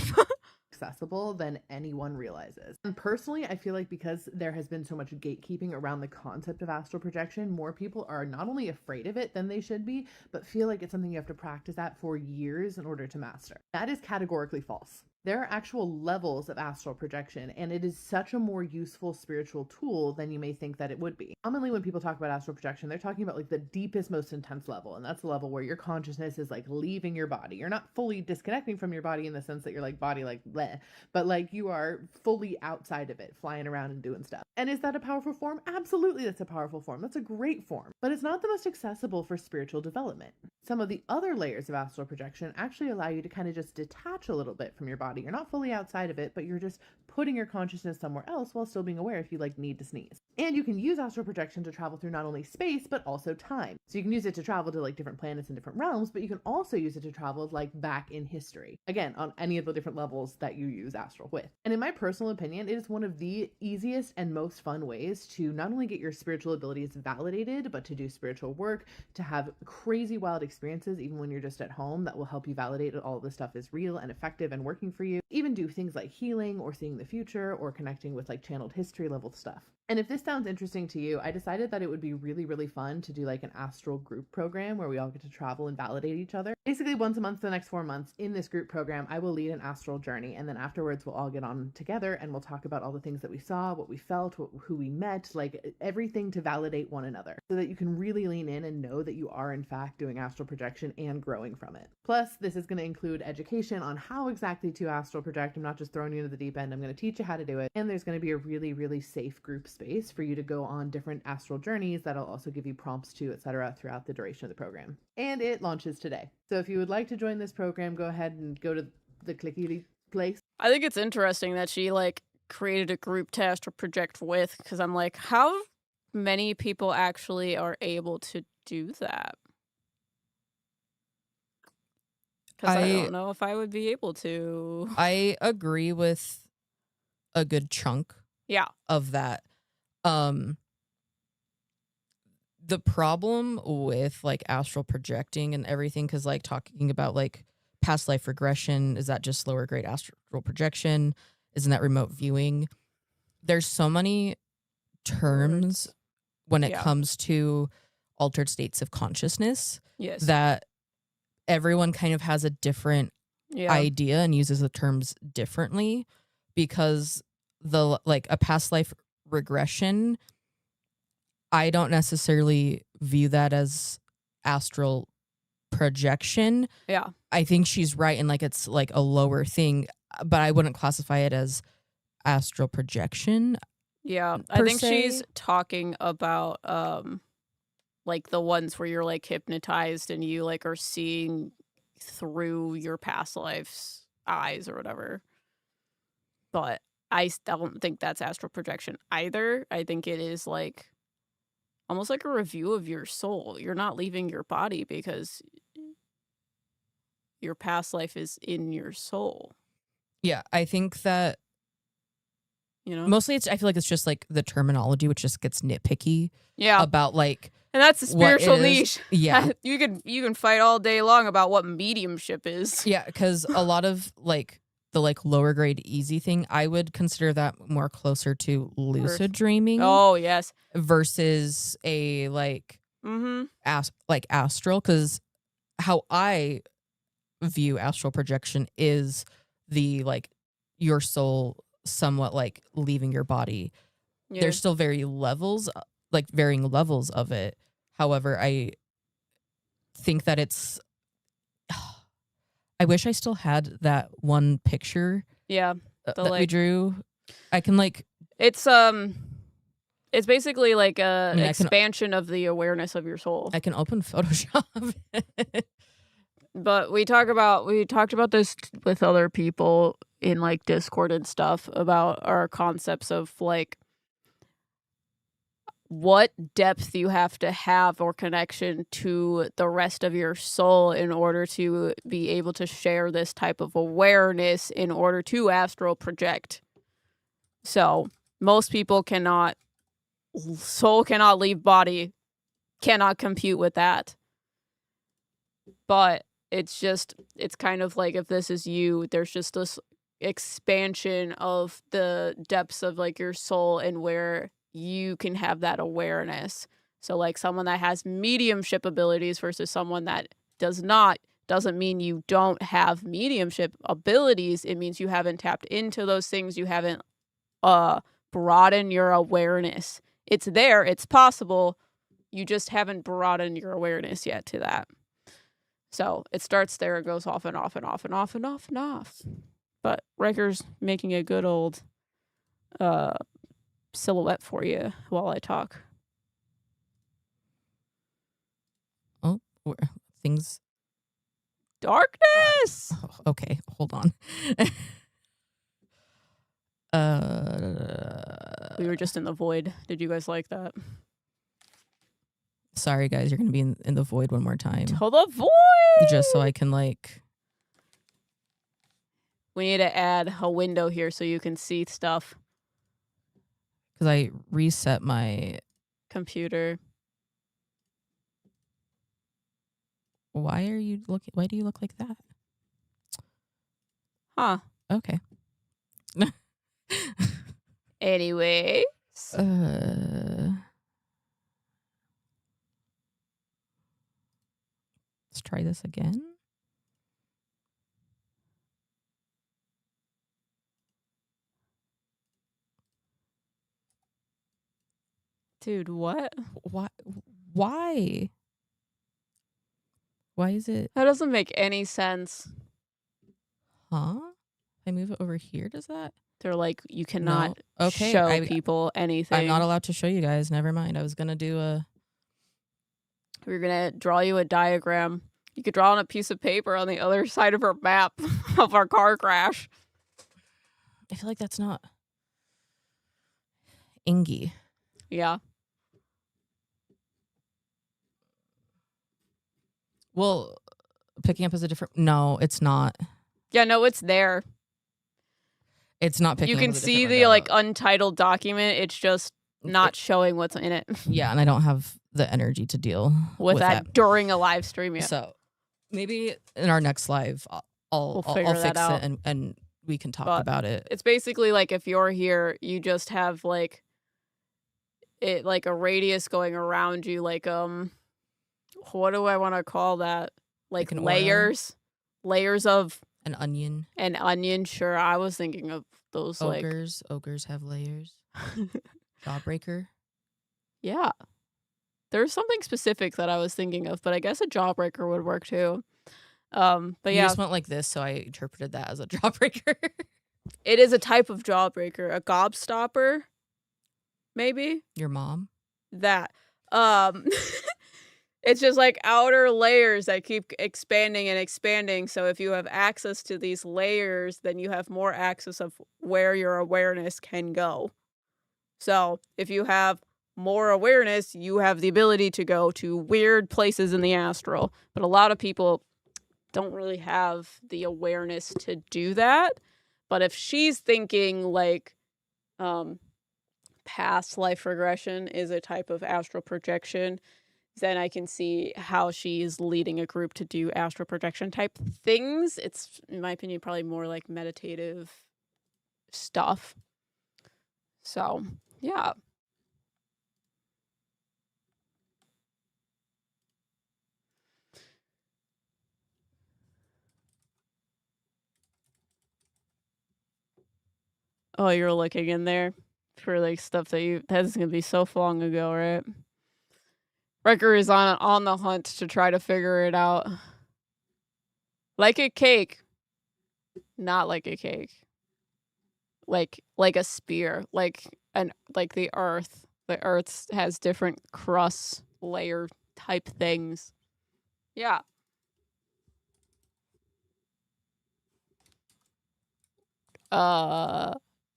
Accessible than anyone realizes. And personally, I feel like because there has been so much gatekeeping around the concept of astral projection, more people are not only afraid of it than they should be, but feel like it's something you have to practice at for years in order to master. That is categorically false. There are actual levels of astral projection, and it is such a more useful spiritual tool than you may think that it would be. Commonly, when people talk about astral projection, they're talking about like the deepest, most intense level, and that's the level where your consciousness is like leaving your body. You're not fully disconnecting from your body in the sense that you're like body like bleh, but like you are fully outside of it, flying around and doing stuff. And is that a powerful form? Absolutely, that's a powerful form. That's a great form, but it's not the most accessible for spiritual development. Some of the other layers of astral projection actually allow you to kind of just detach a little bit from your body. You're not fully outside of it, but you're just putting your consciousness somewhere else while still being aware if you like need to sneeze. And you can use astral projection to travel through not only space, but also time. So you can use it to travel to like different planets and different realms, but you can also use it to travel like back in history. Again, on any of the different levels that you use astral with. And in my personal opinion, it is one of the easiest and most fun ways to not only get your spiritual abilities validated, but to do spiritual work, to have crazy wild experiences even when you're just at home that will help you validate that all of this stuff is real and effective and working for you. Even do things like healing or seeing the future or connecting with like channeled history level stuff. And if this sounds interesting to you, I decided that it would be really, really fun to do like an astral group program where we all get to travel and validate each other. Basically once a month for the next 4 months in this group program, I will lead an astral journey. And then afterwards we'll all get on together and we'll talk about all the things that we saw, what we felt, who we met, like everything to validate one another so that you can really lean in and know that you are in fact doing astral projection and growing from it. Plus, this is going to include education on how exactly to astral project. I'm not just throwing you into the deep end. I'm going to teach you how to do it. And there's going to be a really, really safe group space for you to go on different astral journeys that'll also give you prompts to, etc. throughout the duration of the program. And it launches today. So if you would like to join this program, go ahead and go to the clicky place. I think it's interesting that she like created a group to astral project with, because I'm like, how many people actually are able to do that? Because I don't know if I would be able to. I agree with a good chunk of that. The problem with like astral projecting and everything, because like talking about like past life regression, is that just lower grade astral projection? Isn't that remote viewing? There's so many terms when it comes to altered states of consciousness that everyone kind of has a different Yeah. idea and uses the terms differently, because like a past life regression, I don't necessarily view that as astral projection. Yeah. I think she's right in like it's like a lower thing, but I wouldn't classify it as astral projection. Yeah. I per think she's se. talking about like the ones where you're like hypnotized and you like are seeing through your past life's eyes or whatever. But I don't think that's astral projection either. I think it is like almost like a review of your soul. You're not leaving your body because your past life is in your soul, Yeah, I think that you know? mostly I feel like it's just like the terminology, which just gets nitpicky Yeah. about like And that's the what spiritual is- niche. Yeah. you can fight all day long about what mediumship is. Yeah, because a lot of like the like lower grade easy thing, I would consider that more closer to lucid dreaming Oh, yes. versus a like Mm-hmm. like astral, because how I view astral projection is the like your soul somewhat like leaving your body. Yeah. There's still varying levels of it. However, I think that it's I wish I still had that one picture Yeah. The, that we like- drew. I can like It's basically like a I mean, I can- expansion of the awareness of your soul. I can open Photoshop. But we talked about this with other people in like Discord and stuff about our concepts of like what depth you have to have or connection to the rest of your soul in order to be able to share this type of awareness in order to astral project. So most people soul cannot leave body, cannot compute with that. But it's kind of like if this is you, there's just this expansion of the depths of like your soul and where you can have that awareness. So like someone that has mediumship abilities versus someone that does not doesn't mean you don't have mediumship abilities. It means you haven't tapped into those things. You haven't broadened your awareness. It's there. It's possible. You just haven't broadened your awareness yet to that. So it starts there, it goes off and off and off and off and off and off. But Riker's making a good old silhouette for you while I talk. Oh, things. Darkness! Okay, hold on. We were just in the void. Did you guys like that? Sorry, guys, you're gonna be in the void one more time, To the void! just so I can like. We need to add a window here so you can see stuff. Because I reset my. Computer. Why do you look like that? Huh. Okay. Anyway. Let's try this again. Dude, what? Why? Why is it? That doesn't make any sense. Huh? If I move it over here, does that? They're like, you cannot No. Okay, show people anything. I'm not allowed to show you guys. Never mind. I was gonna do a. We're going to draw you a diagram. You could draw on a piece of paper on the other side of our map of our car crash. I feel like that's not. Ingy. Yeah. Well, picking up is a different. No, it's not. Yeah, no, it's there. It's not picking You up can as a see different the window. like untitled document. It's just not showing what's in it Yeah, and I don't have the energy to deal with that during a live stream yet. So maybe in our next live, I'll figure that fix out. it and we can talk But about it. It's basically like if you're here, you just have like it like a radius going around you, like what do I want to call that? like an aura? layers of An onion. an onion. Sure, I was thinking of those Ogres. Ogres have layers. Jawbreaker. Yeah. There's something specific that I was thinking of, but I guess a jawbreaker would work too. But You yeah, just went like this, so I interpreted that as a jawbreaker. it is a type of jawbreaker, a gobstopper, maybe Your mom. that. It's just like outer layers that keep expanding and expanding. So if you have access to these layers, then you have more access of where your awareness can go. So if you have more awareness, you have the ability to go to weird places in the astral. But a lot of people don't really have the awareness to do that. But if she's thinking like past life regression is a type of astral projection, then I can see how she's leading a group to do astral projection type things. It's, in my opinion, probably more like meditative stuff. So, yeah. Oh, you're looking in there for like stuff that's gonna be so long ago, right? Wrecker is on the hunt to try to figure it out. Like a cake. Not like a cake. Like a spear. Like the earth. The earth has different crust layer type things. Yeah.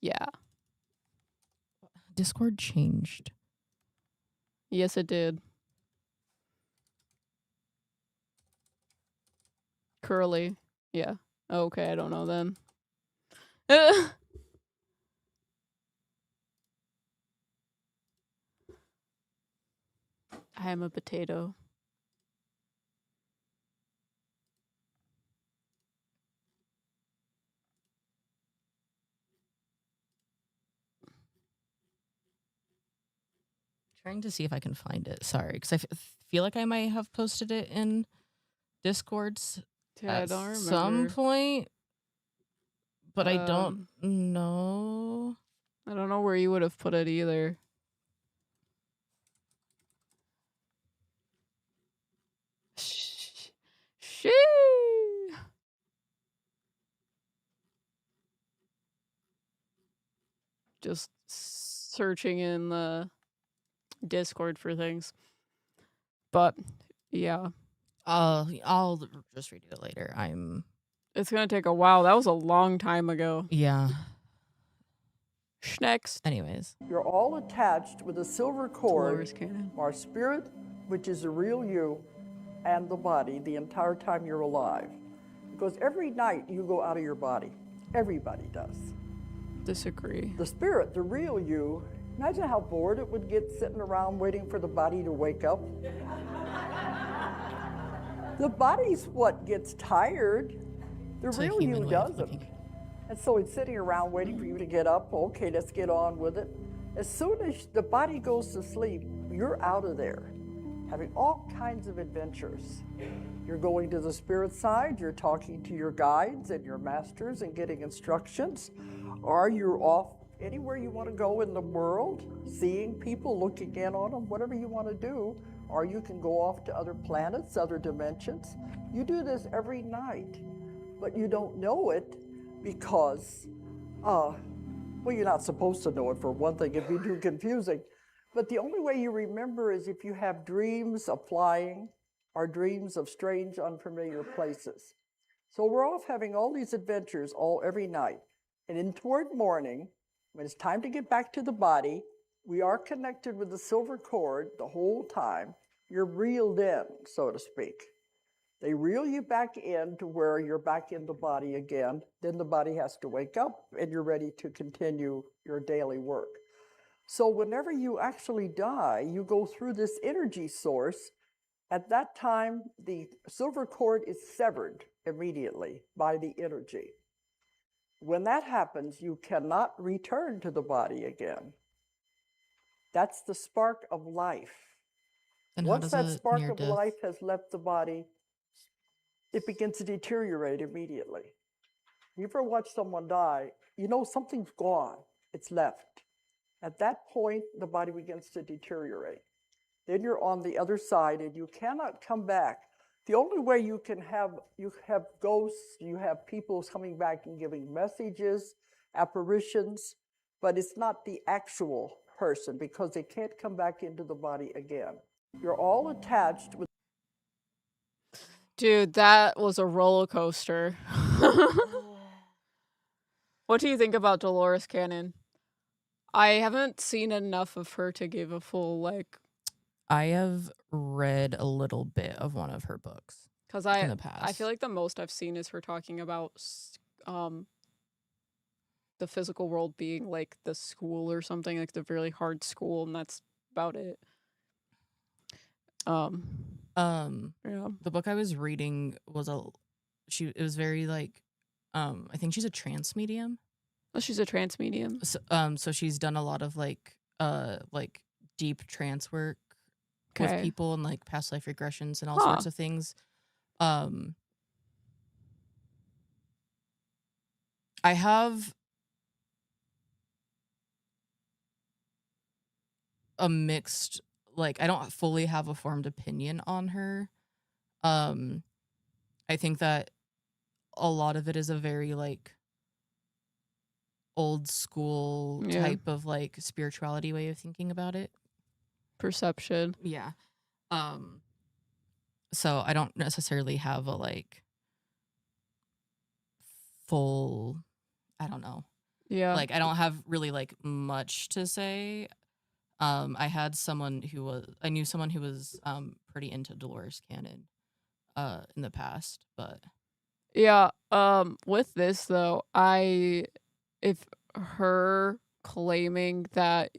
Yeah. Discord changed. Yes, it did. Curly. Yeah. Okay, I don't know then. I am a potato. Trying to see if I can find it. Sorry, because I feel like I might have posted it in Discords Yeah, I at don't remember. some point, but I don't know. I don't know where you would have put it either. She. Just searching in the Discord for things. But yeah, I'll just redo it later. it's gonna take a while. That was a long time ago. Yeah. Next. Anyways. You're all attached with a silver cord, Dolores Cannon. our spirit, which is the real you, and the body the entire time you're alive. Because every night you go out of your body. Everybody does. Disagree. The spirit, the real you, imagine how bored it would get sitting around waiting for the body to wake up. The body's what gets tired. The It's a real human you way of doesn't. looking. And so it's sitting around waiting for you to get up. Okay, let's get on with it. As soon as the body goes to sleep, you're out of there, having all kinds of adventures. You're going to the spirit side, you're talking to your guides and your masters and getting instructions. Or you're off anywhere you want to go in the world, seeing people, looking in on them, whatever you want to do. Or you can go off to other planets, other dimensions. You do this every night, but you don't know it because, well, you're not supposed to know it for one thing, it'd be too confusing. But the only way you remember is if you have dreams of flying or dreams of strange, unfamiliar places. So we're off having all these adventures every night. And in toward morning, when it's time to get back to the body, we are connected with the silver cord the whole time. You're reeled in, so to speak. They reel you back in to where you're back in the body again. Then the body has to wake up and you're ready to continue your daily work. So whenever you actually die, you go through this energy source. At that time, the silver cord is severed immediately by the energy. When that happens, you cannot return to the body again. That's the spark of life. And Once that spark of near-death- life has left the body, it begins to deteriorate immediately. You ever watch someone die, you know something's gone, it's left. At that point, the body begins to deteriorate. Then you're on the other side and you cannot come back. The only way you have ghosts, you have people coming back and giving messages, apparitions, but it's not the actual person because they can't come back into the body again. You're all attached with. Dude, that was a roller coaster. What do you think about Dolores Cannon? I haven't seen enough of her to give a full, like... I have read a little bit of one of her books Because in the past. I feel like the most I've seen is her talking about the physical world being like the school or something, like the really hard school, and that's about it. Yeah. The book I was reading was it was very like, I think she's a trance medium. Oh, she's a trance medium. So she's done a lot of like deep trance work with Okay. people and like past life regressions and all sorts of things. I have a mixed, like, I don't fully have a formed opinion on her. I think that a lot of it is a very like old school Yeah. type of like spirituality way of thinking about it. Perception. Yeah. So I don't necessarily have a like full, I don't know. Yeah. Like I don't have really like much to say. I had someone I knew someone who was pretty into Dolores Cannon in the past, but Yeah, with this though, if her claiming that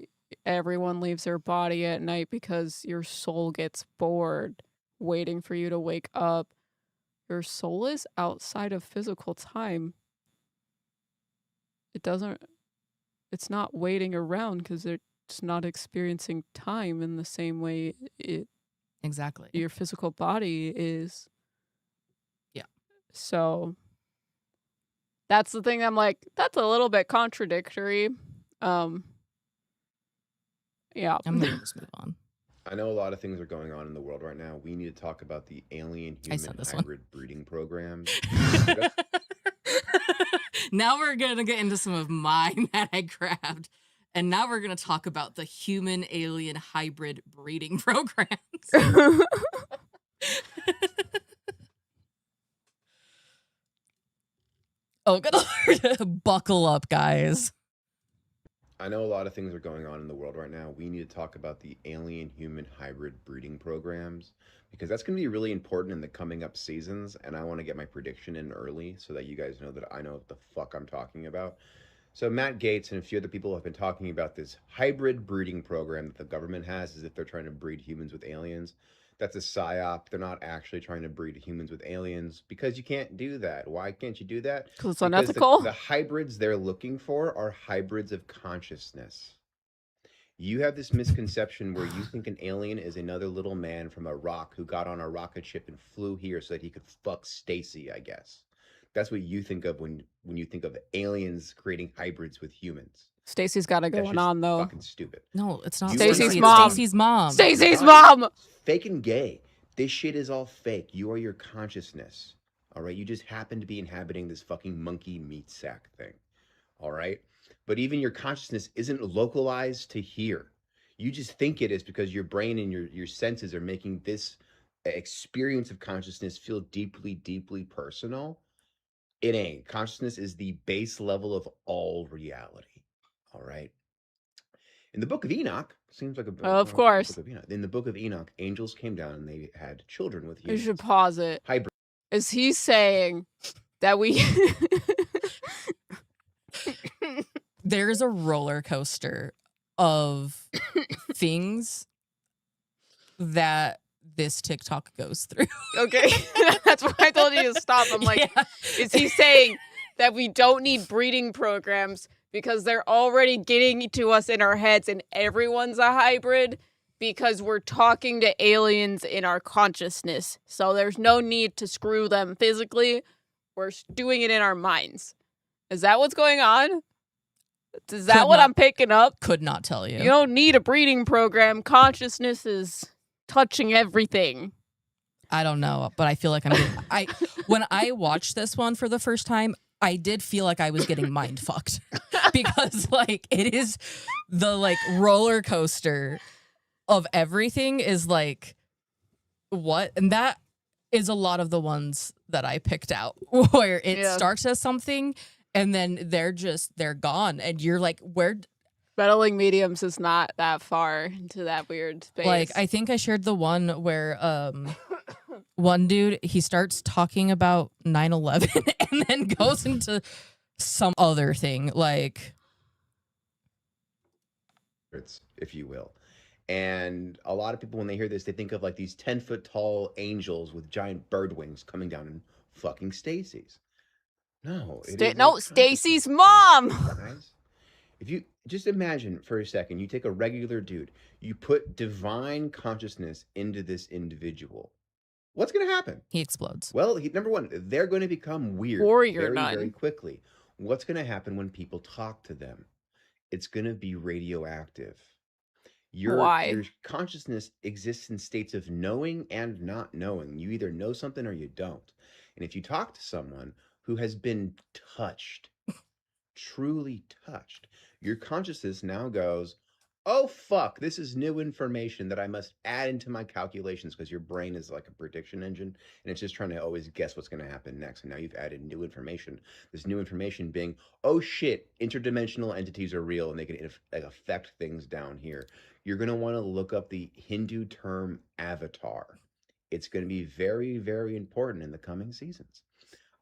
everyone leaves their body at night because your soul gets bored waiting for you to wake up, your soul is outside of physical time. It's not waiting around because it's not experiencing time in the same way exactly your physical body is. Yeah. So that's the thing. I'm like, that's a little bit contradictory. Yeah. I'm gonna just move on. I know a lot of things are going on in the world right now. We need to talk about the alien-human hybrid breeding programs. Now we're gonna get into some of mine that I grabbed. And now we're gonna talk about the human-alien hybrid breeding programs. Oh, good Lord. Buckle up, guys. I know a lot of things are going on in the world right now. We need to talk about the alien-human hybrid breeding programs because that's going to be really important in the coming up seasons, and I want to get my prediction in early so that you guys know that I know what the fuck I'm talking about. So Matt Gaetz and a few other people have been talking about this hybrid breeding program that the government has as if they're trying to breed humans with aliens. That's a psyop. They're not actually trying to breed humans with aliens because you can't do that. Why can't you do that? Because it's unethical. The hybrids they're looking for are hybrids of consciousness. You have this misconception where you think an alien is another little man from Iraq who got on a rocket ship and flew here so that he could fuck Stacy, I guess. That's what you think of when you think of aliens creating hybrids with humans. Stacy's got it going on though. Fucking stupid. No, it's not Stacy's mom. Stacy's mom. Stacy's mom. Fake and gay. This shit is all fake. You are your consciousness. All right. You just happen to be inhabiting this fucking monkey meat sack thing. All right. But even your consciousness isn't localized to here. You just think it is because your brain and your senses are making this experience of consciousness feel deeply, deeply personal. It ain't. Consciousness is the base level of all reality. All right. In the Book of Enoch, seems like Of course. Book of Enoch. In the Book of Enoch, angels came down and they had children with You humans. should pause it. Hybrid. Is he saying that we There's a roller coaster of things that this TikTok goes through. Okay. That's why I told you to stop. I'm like, Yeah. Is he saying that we don't need breeding programs because they're already getting to us in our heads and everyone's a hybrid? because we're talking to aliens in our consciousness. So there's no need to screw them physically. We're doing it in our minds. Is that what's going on? Is that what I'm picking up? Could not tell you. You don't need a breeding program. Consciousness is touching everything. I don't know, but I feel like when I watched this one for the first time, I did feel like I was getting mind fucked because like it is the like roller coaster of everything is like what, and that is a lot of the ones that I picked out where it starts as something and then they're gone and you're like, where? Meddling mediums is not that far into that weird space. Like I think I shared the one where one dude, he starts talking about 9/11 and then goes into some other thing like, if you will. And a lot of people, when they hear this, they think of like these 10-foot tall angels with giant bird wings coming down and fucking Stacy's. No, Stacy's mom. Guys, if you just imagine for a second, you take a regular dude, you put divine consciousness into this individual. What's going to happen? He explodes. Well, number one, they're going to become weird very quickly. What's going to happen when people talk to them? It's going to be radioactive. Why? Your consciousness exists in states of knowing and not knowing. You either know something or you don't. And if you talk to someone who has been touched, truly touched, your consciousness now goes, oh, fuck, this is new information that I must add into my calculations, because your brain is like a prediction engine and it's just trying to always guess what's going to happen next. And now you've added new information. This new information being, oh shit, interdimensional entities are real and they can affect things down here. You're going to want to look up the Hindu term avatar. It's going to be very, very important in the coming seasons.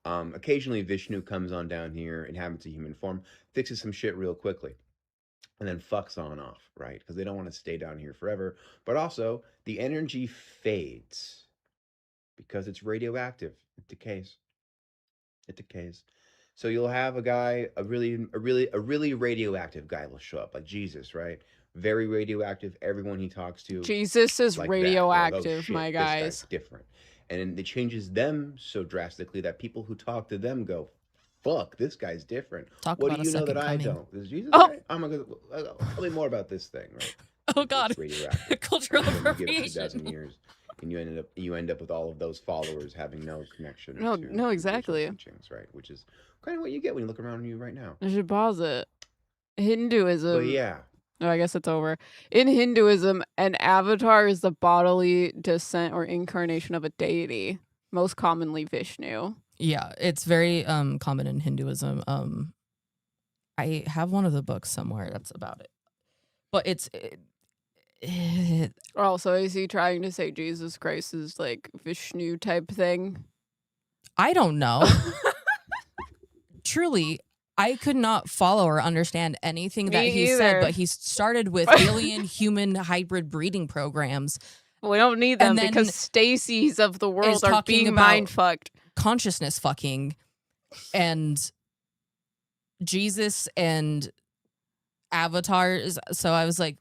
Occasionally Vishnu comes on down here, inhabits a human form, fixes some shit real quickly, and then fucks on off, right? Because they don't want to stay down here forever. But also, the energy fades because it's radioactive. It decays. It decays. So you'll have a guy, a really radioactive guy will show up, like Jesus, right? Very radioactive. Everyone he talks to, Jesus is like radioactive, oh, shit, my this guys. guy's different, and it changes them so drastically that people who talk to them go, fuck, this guy's different. What do you know that I don't? Is Jesus right? Oh my God, tell me more about this thing, right? Oh God, cultural appropriation. 2,000 years, and you end up with all of those followers having no connection. No, exactly. Teachings, right? Which is kind of what you get when you look around you right now. I should pause it. Hinduism. But yeah. Oh, I guess it's over. In Hinduism, an avatar is the bodily descent or incarnation of a deity, most commonly Vishnu. Yeah, it's very common in Hinduism. I have one of the books somewhere that's about it. But Also, is he trying to say Jesus Christ is like Vishnu type thing? I don't know. Truly, I could not follow or understand anything that he said, but he started with alien-human hybrid breeding programs. We don't need them because Stacy's of the world are being mind-fucked. Consciousness fucking and Jesus and avatars. So I was like,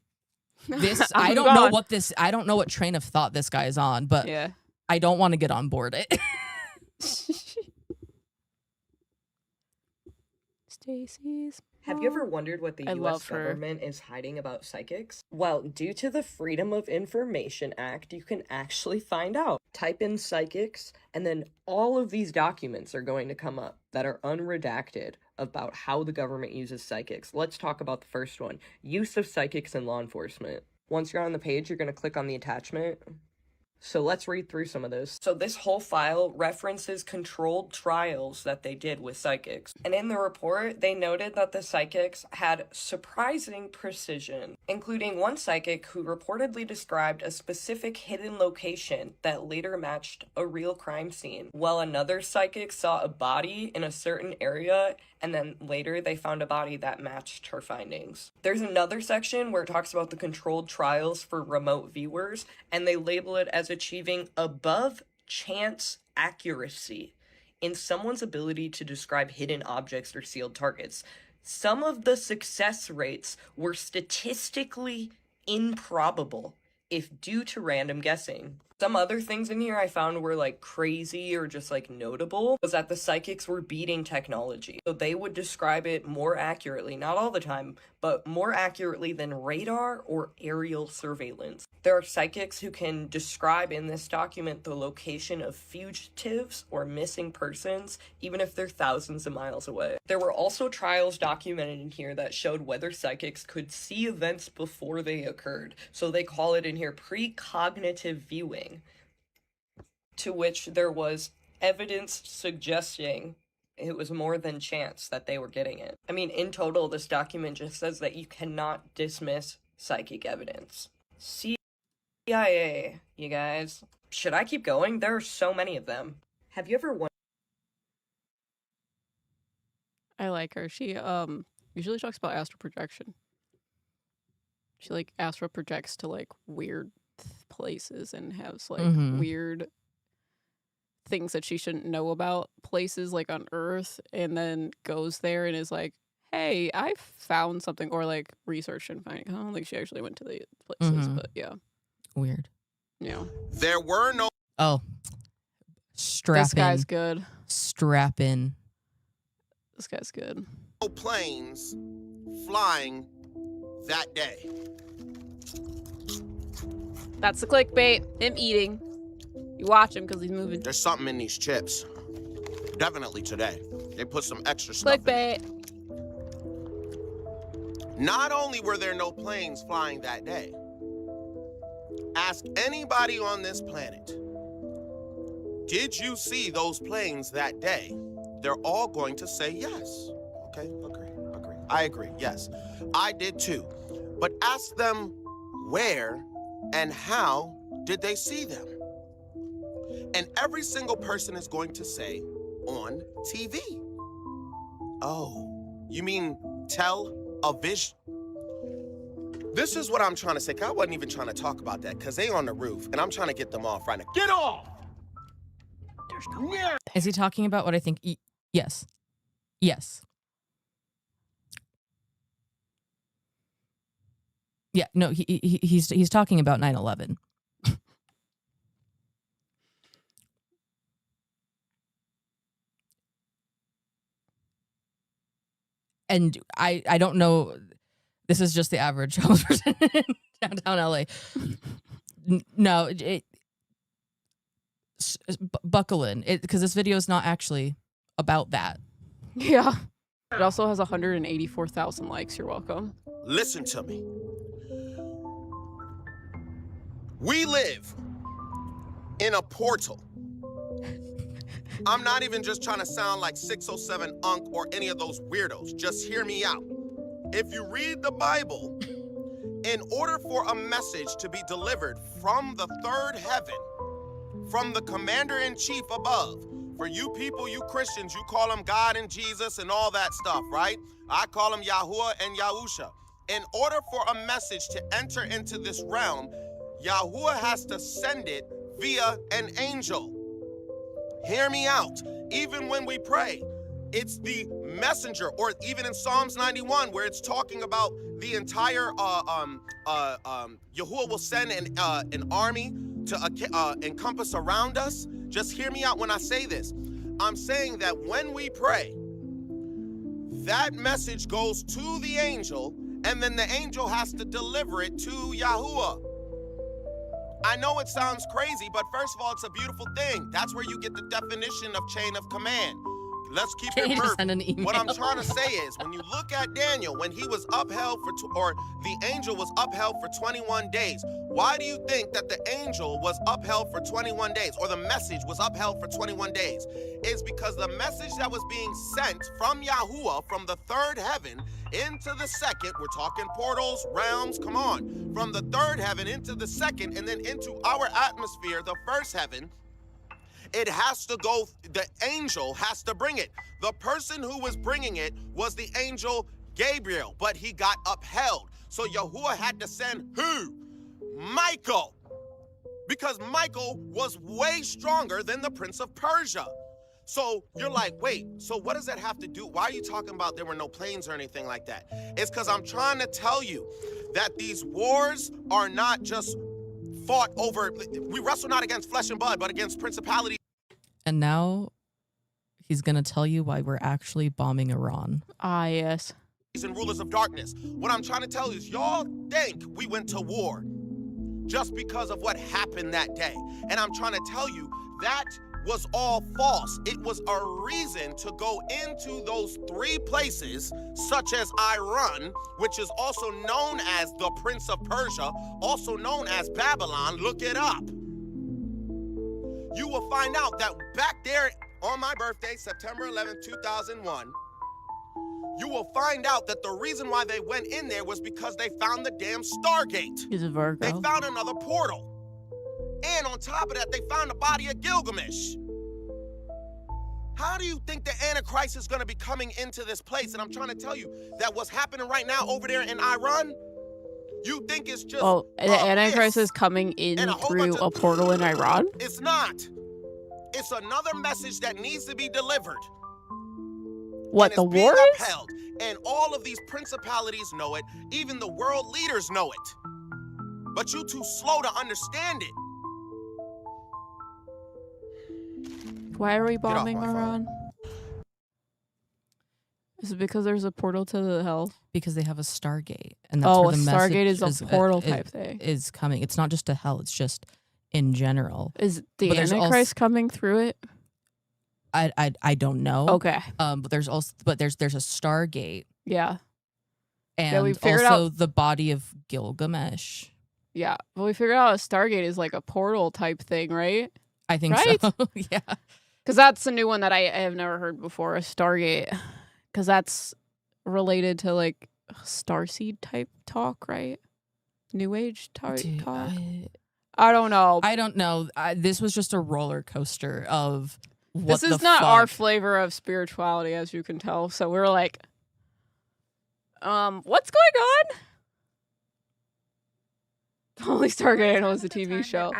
this, I don't know what train of thought this guy's on, but I don't want to get on board it. Stacy's Have you ever wondered what the U.S. government is hiding about psychics? Well, due to the Freedom of Information Act, you can actually find out. Type in psychics, and then all of these documents are going to come up that are unredacted about how the government uses psychics. Let's talk about the first one, use of psychics in law enforcement. Once you're on the page, you're going to click on the attachment. So let's read through some of this. So this whole file references controlled trials that they did with psychics. And in the report, they noted that the psychics had surprising precision, including one psychic who reportedly described a specific hidden location that later matched a real crime scene, while another psychic saw a body in a certain area, and then later they found a body that matched her findings. There's another section where it talks about the controlled trials for remote viewers, and they label it as achieving above chance accuracy in someone's ability to describe hidden objects or sealed targets. Some of the success rates were statistically improbable if due to random guessing. Some other things in here I found were like crazy or just like notable was that the psychics were beating technology. So they would describe it more accurately, not all the time, but more accurately than radar or aerial surveillance. There are psychics who can describe in this document the location of fugitives or missing persons, even if they're thousands of miles away. There were also trials documented in here that showed whether psychics could see events before they occurred. So they call it in here precognitive viewing, to which there was evidence suggesting it was more than chance that they were getting it. I mean, in total, this document just says that you cannot dismiss psychic evidence. CIA, you guys. Should I keep going? There are so many of them. Have you ever wondered? I like her. She usually talks about astral projection. She like astral projects to like weird places and has like weird things that she shouldn't know about places like on Earth, and then goes there and is like, hey, I found something, or like research and finding. I don't think she actually went to the places, but yeah. Weird. Yeah. There were no. Oh. Strap This guy's good. Strap in. This guy's good. No planes flying that day. That's the clickbait. Him eating. You watch him because he's moving. There's something in these chips. Definitely today. They put some extra stuff clickbait. in. Not only were there no planes flying that day, ask anybody on this planet, did you see those planes that day? They're all going to say yes. Okay, agree. I agree, yes. I did too. But ask them where and how did they see them? And every single person is going to say, on TV. Oh, you mean television? This is what I'm trying to say. I wasn't even trying to talk about that because they on the roof and I'm trying to get them off right now. Get off! There's no way. Is he talking about what I think? Yes. Yes. Yeah, no, he's talking about 9/11. And I don't know, this is just the average homeless person in downtown LA. No, buckle in, because this video is not actually about that. Yeah. It also has 184,000 likes. You're welcome. Listen to me. We live in a portal. I'm not even just trying to sound like 607 Unk or any of those weirdos. Just hear me out. If you read the Bible, in order for a message to be delivered from the third heaven, from the commander-in-chief above, for you people, you Christians, you call him God and Jesus and all that stuff, right? I call him Yahuwah and Yahusha. In order for a message to enter into this realm, Yahuwah has to send it via an angel. Hear me out. Even when we pray, it's the messenger, or even in Psalms 91, where it's talking about the entire, Yahuwah will send an army to encompass around us. Just hear me out when I say this. I'm saying that when we pray, that message goes to the angel, and then the angel has to deliver it to Yahuwah. I know it sounds crazy, but first of all, it's a beautiful thing. That's where you get the definition of chain of command. Let's keep it perfect. What I'm trying to say is, when you look at Daniel, when he was upheld or the angel was upheld for 21 days, why do you think that the angel was upheld for 21 days, or the message was upheld for 21 days? It's because the message that was being sent from Yahuwah, from the third heaven into the second, we're talking portals, realms, come on, from the third heaven into the second, and then into our atmosphere, the first heaven, it has to go, the angel has to bring it. The person who was bringing it was the angel Gabriel, but he got upheld. So Yahuwah had to send who? Michael. Because Michael was way stronger than the Prince of Persia. So you're like, wait, so what does that have to do? Why are you talking about there were no planes or anything like that? It's because I'm trying to tell you that these wars are not just fought over, we wrestle not against flesh and blood, but against principalities. And now he's going to tell you why we're actually bombing Iran. Ah, yes. And rulers of darkness. What I'm trying to tell you is y'all think we went to war just because of what happened that day. And I'm trying to tell you that was all false. It was a reason to go into those 3 places, such as Iran, which is also known as the Prince of Persia, also known as Babylon. Look it up. You will find out that back there on my birthday, September 11th, 2001, you will find out that the reason why they went in there was because they found the damn Stargate. He's a Virgo. They found another portal. And on top of that, they found the body of Gilgamesh. How do you think the Antichrist is going to be coming into this place? And I'm trying to tell you that what's happening right now over there in Iran, you think it's just... Oh, the Antichrist is coming in through a portal in Iran? It's not. It's another message that needs to be delivered. What, the war is? Upheld. And all of these principalities know it. Even the world leaders know it. But you too slow to understand it. Why are we bombing Iran? Is it because there's a portal to the hell? Because they have a Stargate. And that's where the Stargate is a portal type thing. Is coming. It's not just to hell, it's just in general. Is the Antichrist coming through it? I don't know. Okay. But there's a Stargate. Yeah. And we figured also out the body of Gilgamesh. Yeah. But we figured out a Stargate is like a portal type thing, right? I think so. Yeah. Because that's a new one that I have never heard before, a Stargate. Because that's related to like starseed type talk, right? New Age talk. I don't know. I don't know. This was just a roller coaster of what this is the not fuck. our flavor of spirituality, as you can tell. So we're like, what's going on? The only Stargate I know is the TV show.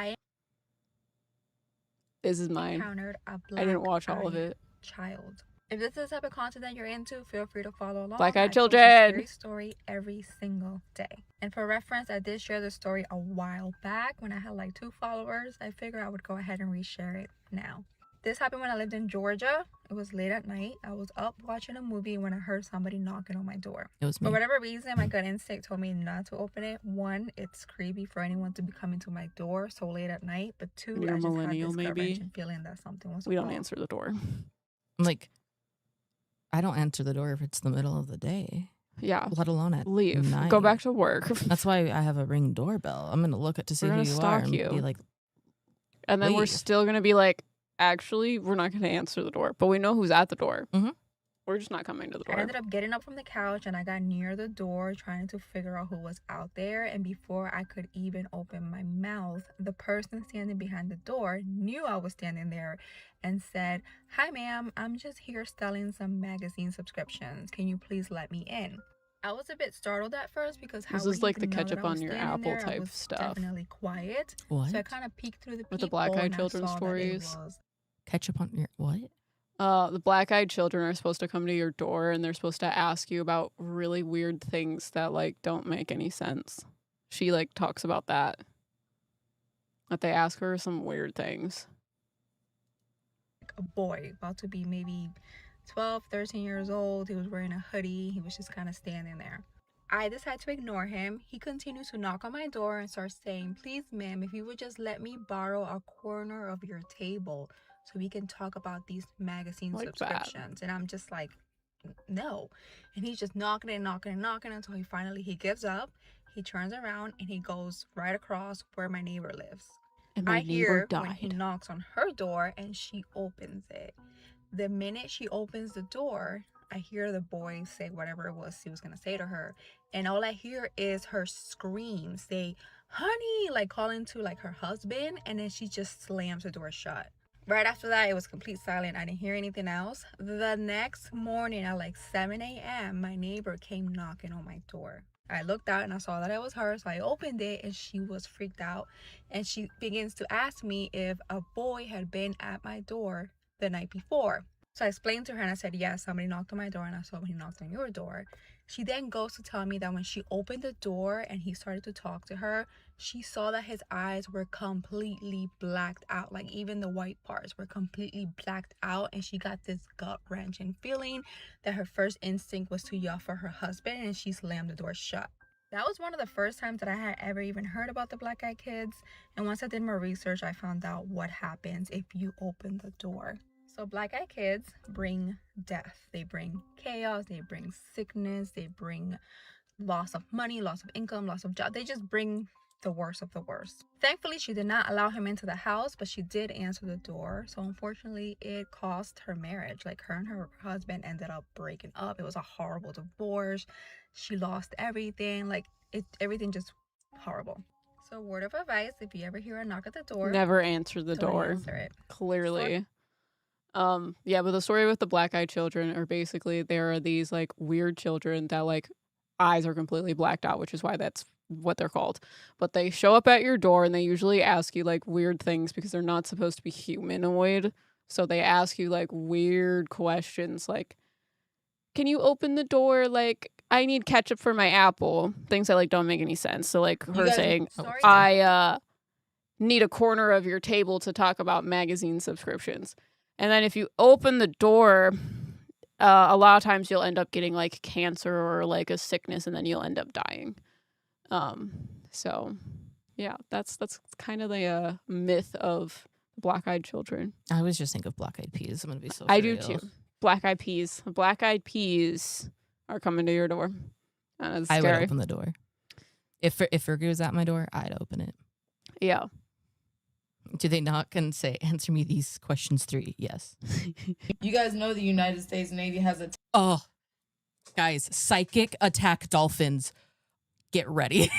This is mine. I didn't watch all of it. Child. If this is the type of content that you're into, feel free to follow along. Black Eyed I post a Children. scary story every single day. And for reference, I did share the story a while back when I had like 2 followers. I figured I would go ahead and reshare it now. This happened when I lived in Georgia. It was late at night. I was up watching a movie when I heard somebody knocking on my door. It was me. For whatever reason, my gut instinct told me not to open it. 1, it's creepy for anyone to be coming to my door so late at night. But 2, You're I just millennial, had this maybe? gut-wrenching feeling that something was We don't wrong. answer the door. I'm like, I don't answer the door if it's the middle of the day. Yeah. Let alone at Leave. night. Go back to work. That's why I have a Ring doorbell. I'm gonna look at to see We're who gonna you are stalk and you. be like, And then we're leave. still going to be like, actually, we're not going to answer the door. But we know who's at the door. Mm-hmm. We're just not coming to the I door. ended up getting up from the couch and I got near the door trying to figure out who was out there. And before I could even open my mouth, the person standing behind the door knew I was standing there and said, "Hi, ma'am, I'm just here selling some magazine subscriptions. Can you please let me in?" I was a bit startled at first because how This would is he like the even know that ketchup I was on your standing Apple there? I type was stuff. Definitely quiet. What? So I kind of peeked through the With the Black peephole Eyed and I Children saw that it stories. was ketchup on your what? The Black Eyed Children are supposed to come to your door and they're supposed to ask you about really weird things that like don't make any sense. She like talks about that. That they ask her some weird things. a boy about to be maybe 12, 13 years old. He was wearing a hoodie. He was just kind of standing there. I decided to ignore him. He continued to knock on my door and start saying, "Please, ma'am, if you would just let me borrow a corner of your table so we can talk about these magazine Like subscriptions." that. And I'm just like, no. And he's just knocking and knocking and knocking until he gives up. He turns around and he goes right across where my neighbor lives. And my I hear neighbor when he died. knocks on her door and she opens it. The minute she opens the door, I hear the boy say whatever it was he was going to say to her. And all I hear is her scream, say, "Honey," like calling to like her husband. And then she just slams the door shut. Right after that, it was complete silence. I didn't hear anything else. The next morning at like 7 a.m., my neighbor came knocking on my door. I looked out and I saw that it was her, so I opened it and she was freaked out. And she begins to ask me if a boy had been at my door the night before. So I explained to her and I said, yes, somebody knocked on my door and I saw when he knocked on your door. She then goes to tell me that when she opened the door and he started to talk to her, she saw that his eyes were completely blacked out. Like even the white parts were completely blacked out, and she got this gut-wrenching feeling that her first instinct was to yell for her husband, and she slammed the door shut. That was one of the first times that I had ever even heard about the Black Eyed Kids, and once I did more research, I found out what happens if you open the door. So Black Eyed Kids bring death, they bring chaos, they bring sickness, they bring loss of money, loss of income, loss of job. They just bring the worst of the worst. Thankfully, she did not allow him into the house, but she did answer the door. So unfortunately, it cost her marriage. Like her and her husband ended up breaking up. It was a horrible divorce. She lost everything. Like everything just horrible. So word of advice, if you ever hear a knock at the door, Never answer the don't door. answer it. Clearly. Yeah, but the story with the black-eyed children are basically there are these like weird children that like eyes are completely blacked out, which is why that's what they're called. But they show up at your door and they usually ask you like weird things because they're not supposed to be humanoid. So they ask you like weird questions like, can you open the door? Like, I need ketchup for my apple. Things that like don't make any sense. So like her saying, I need a corner of your table to talk about magazine subscriptions. And then if you open the door, a lot of times you'll end up getting like cancer or like a sickness, and then you'll end up dying. So yeah, that's kind of the myth of black-eyed children. I always just think of black-eyed peas. I'm gonna be so. I do too. Black-eyed peas. Black-eyed peas are coming to your door. That's I scary. would open the door. If Fergie was at my door, I'd open it. Yeah. Do they knock and say, answer me these questions 3? Yes. You guys know the United States Navy has a... Oh, guys, psychic attack dolphins. Get ready.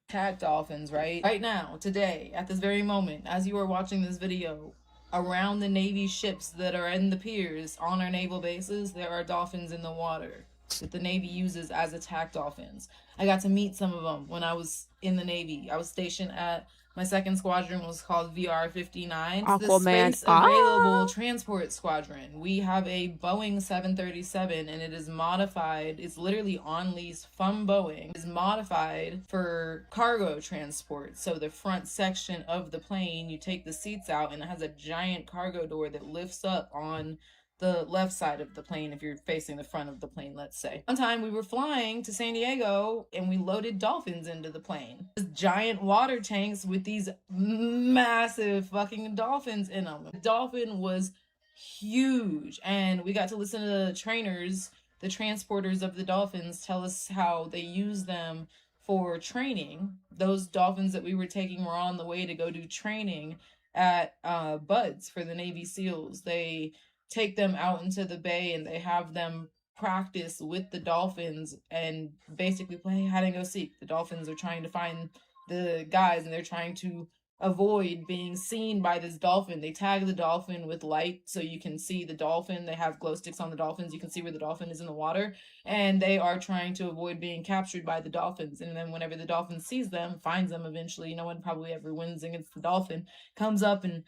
Attack dolphins, right? Right now, today, at this very moment, as you are watching this video, around the Navy ships that are in the piers on our naval bases, there are dolphins in the water that the Navy uses as attack dolphins. I got to meet some of them when I was in the Navy. I was stationed at, my second squadron was called VR-59. It's the Space Available Transport Squadron. We have a Boeing 737 and it is modified. It's literally on lease from Boeing. It's modified for cargo transport. So the front section of the plane, you take the seats out and it has a giant cargo door that lifts up on the left side of the plane if you're facing the front of the plane, let's say. One time we were flying to San Diego and we loaded dolphins into the plane. These giant water tanks with these massive fucking dolphins in them. The dolphin was huge, and we got to listen to the trainers, the transporters of the dolphins, tell us how they use them for training. Those dolphins that we were taking were on the way to go do training at BUDS for the Navy SEALs. They take them out into the bay and they have them practice with the dolphins and basically play hide and go seek. The dolphins are trying to find the guys and they're trying to avoid being seen by this dolphin. They tag the dolphin with light so you can see the dolphin. They have glow sticks on the dolphins. You can see where the dolphin is in the water, and they are trying to avoid being captured by the dolphins. And then whenever the dolphin sees them, finds them eventually, no one probably ever wins against the dolphin, comes up and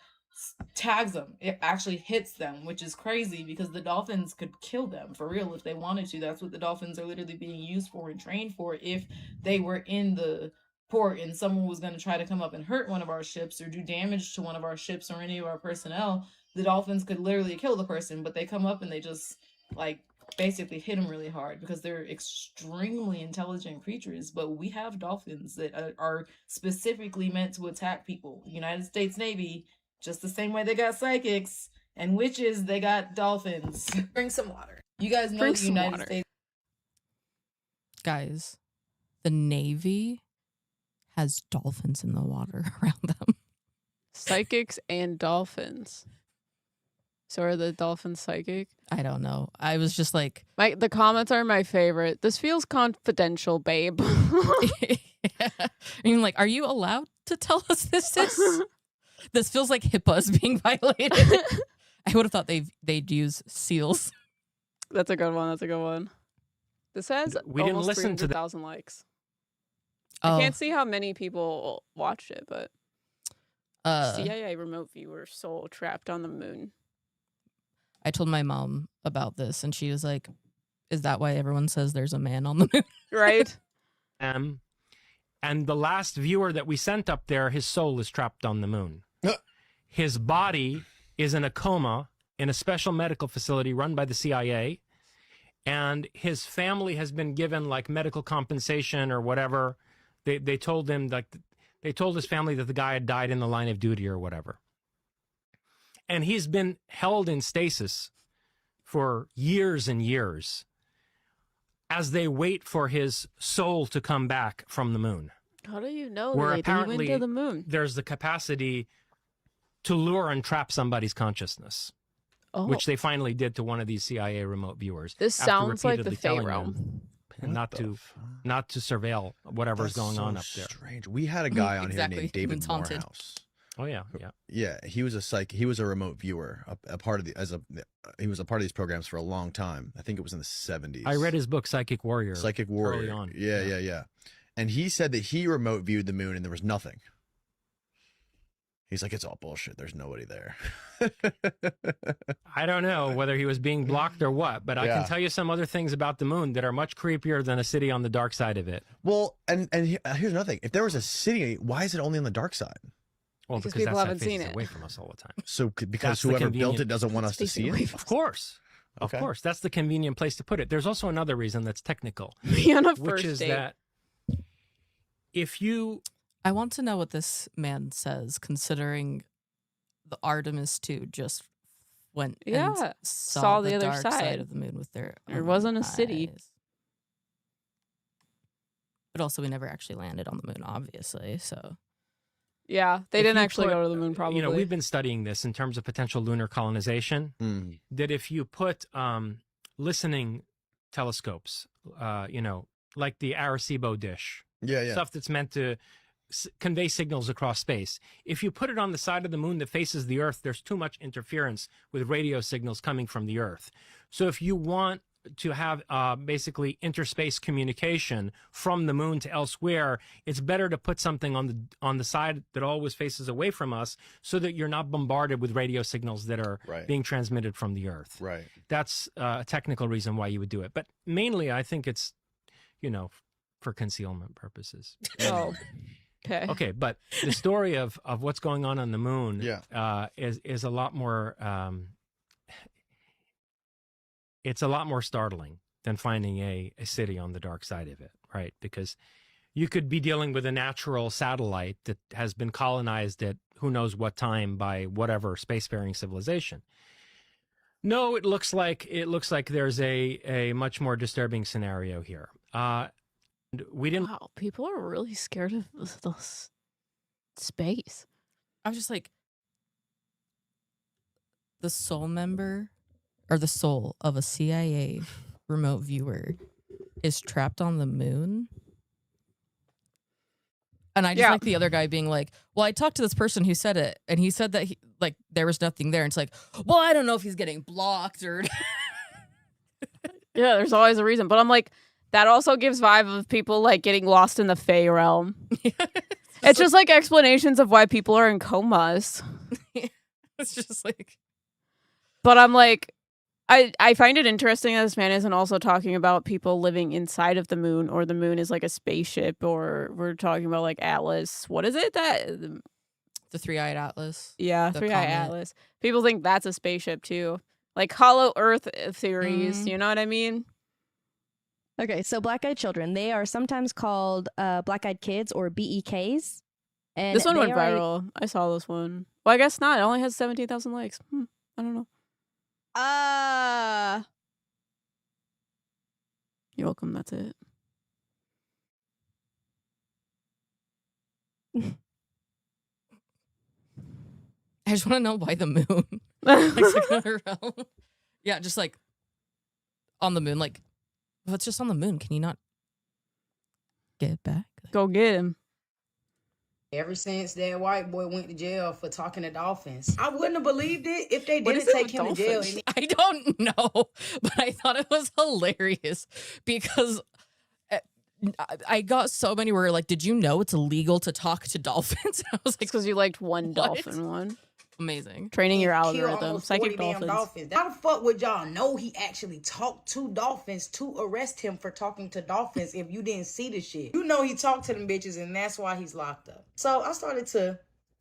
tags them. It actually hits them, which is crazy because the dolphins could kill them for real if they wanted to. That's what the dolphins are literally being used for and trained for. If they were in the port and someone was going to try to come up and hurt one of our ships or do damage to one of our ships or any of our personnel, the dolphins could literally kill the person. But they come up and they just like basically hit them really hard because they're extremely intelligent creatures. But we have dolphins that are specifically meant to attack people. The United States Navy, just the same way they got psychics and witches, they got dolphins. Bring some water. You guys know the United States. Guys, the Navy has dolphins in the water around them. Psychics and dolphins. So are the dolphins psychic? I don't know. I was just like... The comments are my favorite. This feels confidential, babe. Yeah. I mean, like, are you allowed to tell us this is? This feels like HIPAA is being violated. I would have thought they'd use seals. That's a good one. That's a good one. This has almost 300,000 likes. Oh. I can't see how many people watched it, but CIA remote viewer soul trapped on the moon. I told my mom about this, and she was like, "Is that why everyone says there's a man on the moon?" Right. And the last viewer that we sent up there, his soul is trapped on the moon. His body is in a coma in a special medical facility run by the CIA, and his family has been given like medical compensation or whatever. They told him, like, they told his family that the guy had died in the line of duty or whatever. And he's been held in stasis for years and years as they wait for his soul to come back from the moon. How do you know Where they leave apparently into the moon? there's the capacity to lure and trap somebody's consciousness, which they finally did to one of these CIA remote viewers. This after sounds like the repeatedly Fey telling realm. them not to surveil whatever's going on up there. Strange. We had a guy on here named David Morehouse. Oh yeah, yeah, yeah. He was he was a remote viewer, a part of he was a part of these programs for a long time. I think it was in the 70s. I read his book Psychic Warrior. Psychic Warrior. Early on. Yeah. And he said that he remote viewed the moon and there was nothing. He's like, it's all bullshit. There's nobody there. I don't know whether he was being blocked or what, but I can tell you some other things about the moon that are much creepier than a city on the dark side of it. Well, and here's another thing. If there was a city, why is it only on the dark side? Well, because people haven't seen it. Away from us all the time. So because whoever built it doesn't want us to see it? Of course. Of course. That's the convenient place to put it. There's also another reason that's technical. On a which first is date. that if you... I want to know what this man says, considering the Artemis 2 just went and saw the other dark side. of the moon with their There own wasn't a city. eyes. But also, we never actually landed on the moon, obviously, so... Yeah, they If didn't you actually put- go to the moon, probably. You know, we've been studying this in terms of potential lunar colonization. That if you put listening telescopes, you know, like the Arecibo dish, stuff that's meant to convey signals across space. If you put it on the side of the moon that faces the Earth, there's too much interference with radio signals coming from the Earth. So if you want to have basically interspace communication from the moon to elsewhere, it's better to put something on the side that always faces away from us, so that you're not bombarded with radio signals that are being transmitted from the Earth. Right. That's a technical reason why you would do it, but mainly I think it's, you know, for concealment purposes. Oh, okay. Okay, but the story of what's going on the moon is a lot more. It's a lot more startling than finding a city on the dark side of it, right? Because you could be dealing with a natural satellite that has been colonized at who knows what time by whatever spacefaring civilization. No, it looks like there's a much more disturbing scenario here. We didn't. Wow, people are really scared of this space. I was just like, the soul member or the soul of a CIA remote viewer is trapped on the moon. And I just like the other guy being like, well, I talked to this person who said it, and he said that there was nothing there. And it's like, well, I don't know if he's getting blocked or. Yeah, there's always a reason. But I'm like, that also gives vibe of people like getting lost in the Fey realm. It's just like explanations of why people are in comas. It's just like. But I'm like, I find it interesting that this man isn't also talking about people living inside of the moon, or the moon is like a spaceship, or we're talking about like Atlas. What is it that the Three-Eyed Atlas? Yeah, The Three-Eyed comet. Atlas. People think that's a spaceship too, like hollow Earth theories. You know what I mean? Okay, so black-eyed children, they are sometimes called black-eyed kids or BEKs. And This one they went are viral. I saw this one. Well, I guess not. It only has 17,000 likes. I don't know. You're welcome. That's it. I just want to know why the moon. Like another realm. Yeah, just like on the moon. Like, if it's just on the moon, can you not get it back? Go get him. Ever since that white boy went to jail for talking to dolphins, I wouldn't have believed it if they What didn't is it take with him to jail. dolphins? I don't know, but I thought it was hilarious because I got so many where like, did you know it's illegal to talk to dolphins? I was like, because you liked one dolphin one. Amazing. Training your kill algorithm. almost Psychic 40 damn dolphins. dolphins. How the fuck would y'all know he actually talked to dolphins to arrest him for talking to dolphins if you didn't see the shit? You know he talked to them bitches and that's why he's locked up. So I started to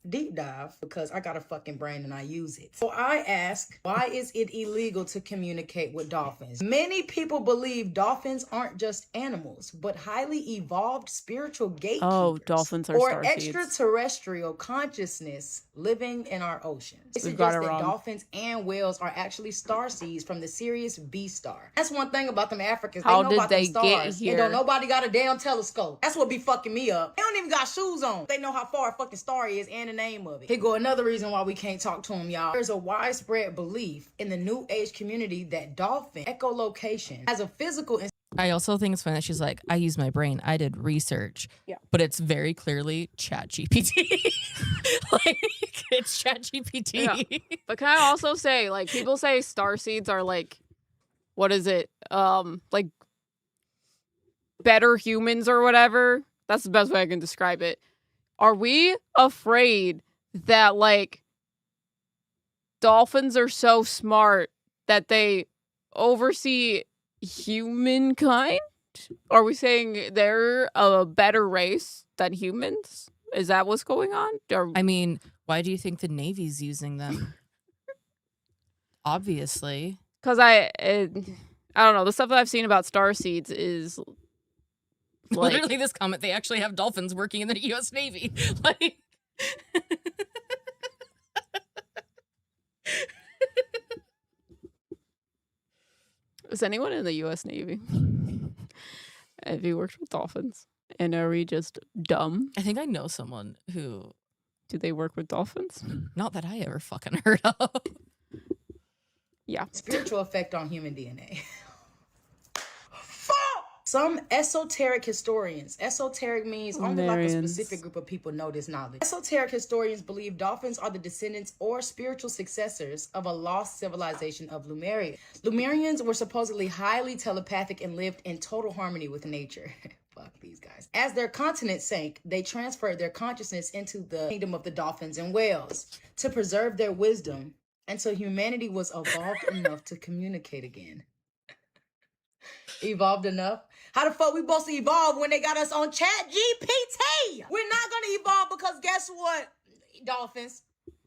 deep dive because I got a fucking brain and I use it. So I ask, why is it illegal to communicate with dolphins? Many people believe dolphins aren't just animals, but highly evolved spiritual gatekeepers. Oh, dolphins are or starseeds. extraterrestrial consciousness living in our oceans. It We've got suggests it that wrong. dolphins and whales are actually starseeds from the Sirius B star. That's one thing about them Africans. How they know did about they them get stars. here? And don't nobody got a damn telescope. That's what be fucking me up. They don't even got shoes on. They know how far a fucking star is and the name of it. Here go another reason why we can't talk to them, y'all. There's a widespread belief in the New Age community that dolphin echolocation has a physical. I also think it's funny that she's like, I use my brain. I did research. Yeah. But it's very clearly ChatGPT. Like, it's ChatGPT. Yeah. But can I also say, like, people say starseeds are like, what is it? Like better humans or whatever. That's the best way I can describe it. Are we afraid that like dolphins are so smart that they oversee humankind? Are we saying they're a better race than humans? Is that what's going on? I mean, why do you think the Navy's using them? Obviously. Because I don't know. The stuff that I've seen about starseeds is like, literally this comment. They actually have dolphins working in the U.S. Navy. Like, is anyone in the U.S. Navy? Have you worked with dolphins? And are we just dumb? I think I know someone who. Do they work with dolphins? Not that I ever fucking heard of. Yeah. Spiritual effect on human DNA. Some esoteric historians, esoteric means only like a specific group of people know this knowledge. Esoteric historians believe dolphins are the descendants or spiritual successors of a lost civilization of Lemuria. Lemurians were supposedly highly telepathic and lived in total harmony with nature. Fuck these guys. As their continent sank, they transferred their consciousness into the kingdom of the dolphins and whales to preserve their wisdom until humanity was evolved enough to communicate again. Evolved enough? How the fuck we supposed to evolve when they got us on ChatGPT? We're not gonna evolve because guess what, dolphins?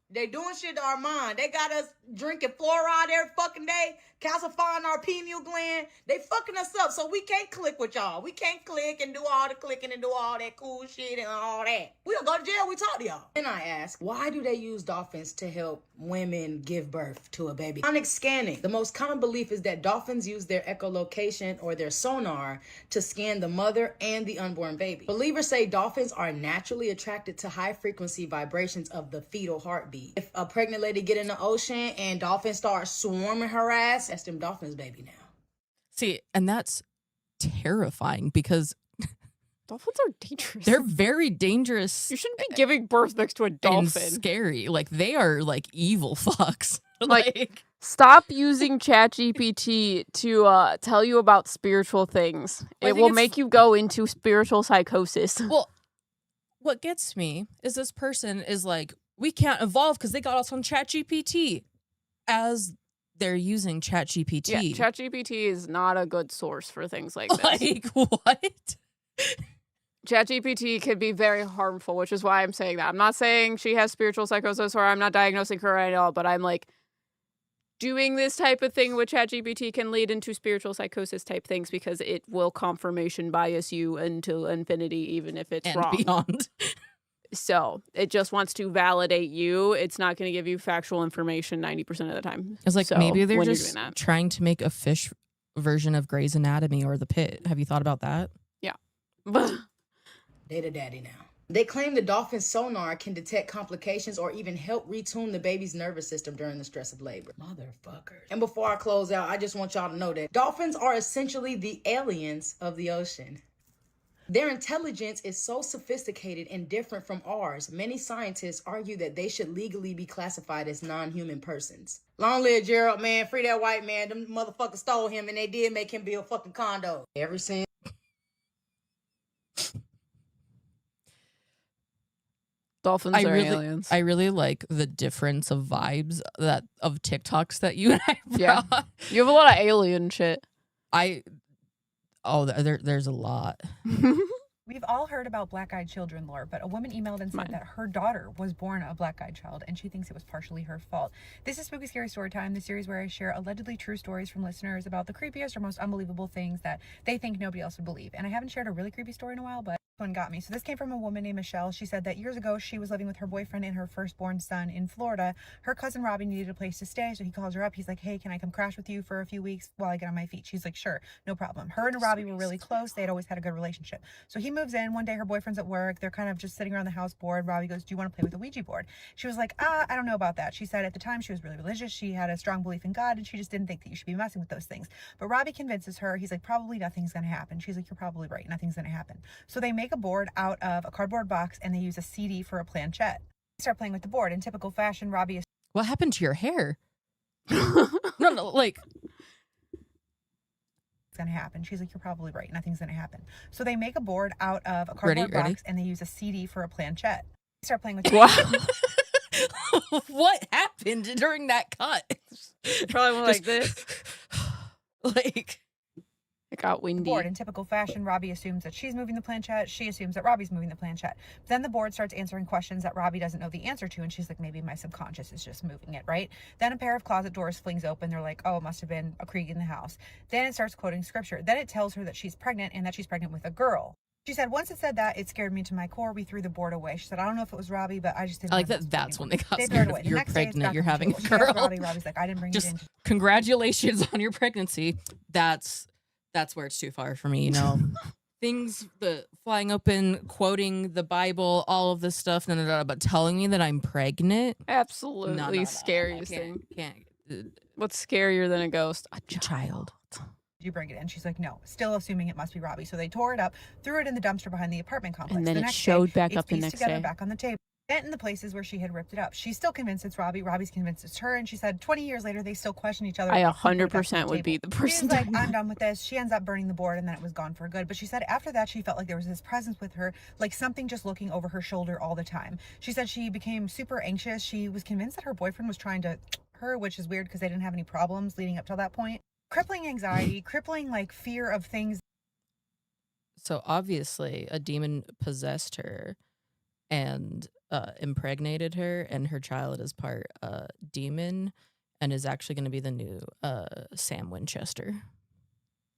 They doing shit to our mind. They got us drinking fluoride every fucking day, calcifying our pineal gland. They fucking us up, so we can't click with y'all. We can't click and do all the clicking and do all that cool shit and all that. We'll go to jail, we talk to y'all. Then I ask, why do they use dolphins to help women give birth to a baby? Sonic scanning. The most common belief is that dolphins use their echolocation or their sonar to scan the mother and the unborn baby. Believers say dolphins are naturally attracted to high frequency vibrations of the fetal heartbeat. If a pregnant lady get in the ocean and dolphins start swarming her ass, that's them dolphins, baby, now. See, and that's terrifying because dolphins are dangerous. They're very dangerous. You shouldn't be giving birth next to a dolphin. And scary. Like, they are like evil fucks. Like, stop using ChatGPT to tell you about spiritual things. It will make you go into spiritual psychosis. Well, what gets me is this person is like, we can't evolve because they got us on ChatGPT, as they're using ChatGPT. Yeah, ChatGPT is not a good source for things like this. Like, what? ChatGPT can be very harmful, which is why I'm saying that. I'm not saying she has spiritual psychosis or I'm not diagnosing her at all, but I'm like, doing this type of thing with ChatGPT can lead into spiritual psychosis type things because it will confirmation bias you until infinity, even if it's wrong. Beyond. So it just wants to validate you. It's not going to give you factual information 90% of the time. It's like, so maybe they're when you're just doing that. trying to make a fish version of Grey's Anatomy or The Pit. Have you thought about that? Yeah. They the daddy now. They claim the dolphin sonar can detect complications or even help retune the baby's nervous system during the stress of labor. Motherfuckers. And before I close out, I just want y'all to know that dolphins are essentially the aliens of the ocean. Their intelligence is so sophisticated and different from ours, many scientists argue that they should legally be classified as non-human persons. Long live Gerald, man. Free that white man. Them motherfuckers stole him and they did make him build fucking condo. Ever since. Dolphins are aliens. I really like the difference of vibes of TikToks that you and I brought. Yeah. You have a lot of alien shit. There's a lot. We've all heard about black-eyed children lore, but a woman emailed and said that her daughter was born a black-eyed child, and she thinks it was partially her fault. This is Spooky Scary Story Time, the series where I share allegedly true stories from listeners about the creepiest or most unbelievable things that they think nobody else would believe. And I haven't shared a really creepy story in a while, but this one got me. So this came from a woman named Michelle. She said that years ago, she was living with her boyfriend and her firstborn son in Florida. Her cousin Robbie needed a place to stay, so he calls her up. He's like, hey, can I come crash with you for a few weeks while I get on my feet? She's like, sure, no problem. Her and Robbie were really close. They had always had a good relationship. So he moves in. One day, her boyfriend's at work. They're kind of just sitting around the house bored. Robbie goes, do you want to play with a Ouija board? She was like, I don't know about that. She said at the time she was really religious. She had a strong belief in God, and she just didn't think that you should be messing with those things. But Robbie convinces her. He's like, probably nothing's going to happen. She's like, you're probably right. Nothing's going to happen. So they make a board out of a cardboard box, and they use a CD for a planchette. They start playing with the board. In typical fashion, Robbie is... What happened to your hair? No, like... It's gonna happen. She's like, you're probably right. Nothing's gonna happen. So they make a board out of a cardboard box, and they use a CD for a planchette. They start playing with the Wow. What happened during that cut? Probably went like this. Like... It got windy. Board. In typical fashion, Robbie assumes that she's moving the planchette. She assumes that Robbie's moving the planchette. Then the board starts answering questions that Robbie doesn't know the answer to, and she's like, maybe my subconscious is just moving it, right? Then a pair of closet doors flings open. They're like, oh, it must have been a Krieg in the house. Then it starts quoting scripture. Then it tells her that she's pregnant and that she's pregnant with a girl. She said, once it said that, it scared me to my core. We threw the board away. She said, I don't know if it was Robbie, but I just didn't. I like that that's when they got threw it scared away. of you're pregnant, you're having a She asked girl. Robbie's like, I didn't bring Just it in. congratulations on your pregnancy. That's where it's too far for me, you know. Things, the flying open, quoting the Bible, all of this stuff, but telling me that I'm pregnant. Absolutely scariest thing. What's scarier than a ghost? A child. Did you bring it in? She's like, no, still assuming it must be Robbie. So they tore it up, threw it in the dumpster behind the apartment complex. And then the it next showed day, back it's up the pieced next together day. back on the table. Bent in the places where she had ripped it up. She's still convinced it's Robbie. Robbie's convinced it's her. And she said 20 years later, they still question each other. I about who put it back on 100% would be table. the person She's like, doing I'm that. done with this. She ends up burning the board, and then it was gone for good. But she said after that, she felt like there was this presence with her, like something just looking over her shoulder all the time. She said she became super anxious. She was convinced that her boyfriend was trying to her, which is weird because they didn't have any problems leading up till that point. Crippling anxiety, crippling like fear of things. So obviously a demon possessed her and impregnated her, and her child is part demon and is actually going to be the new Sam Winchester.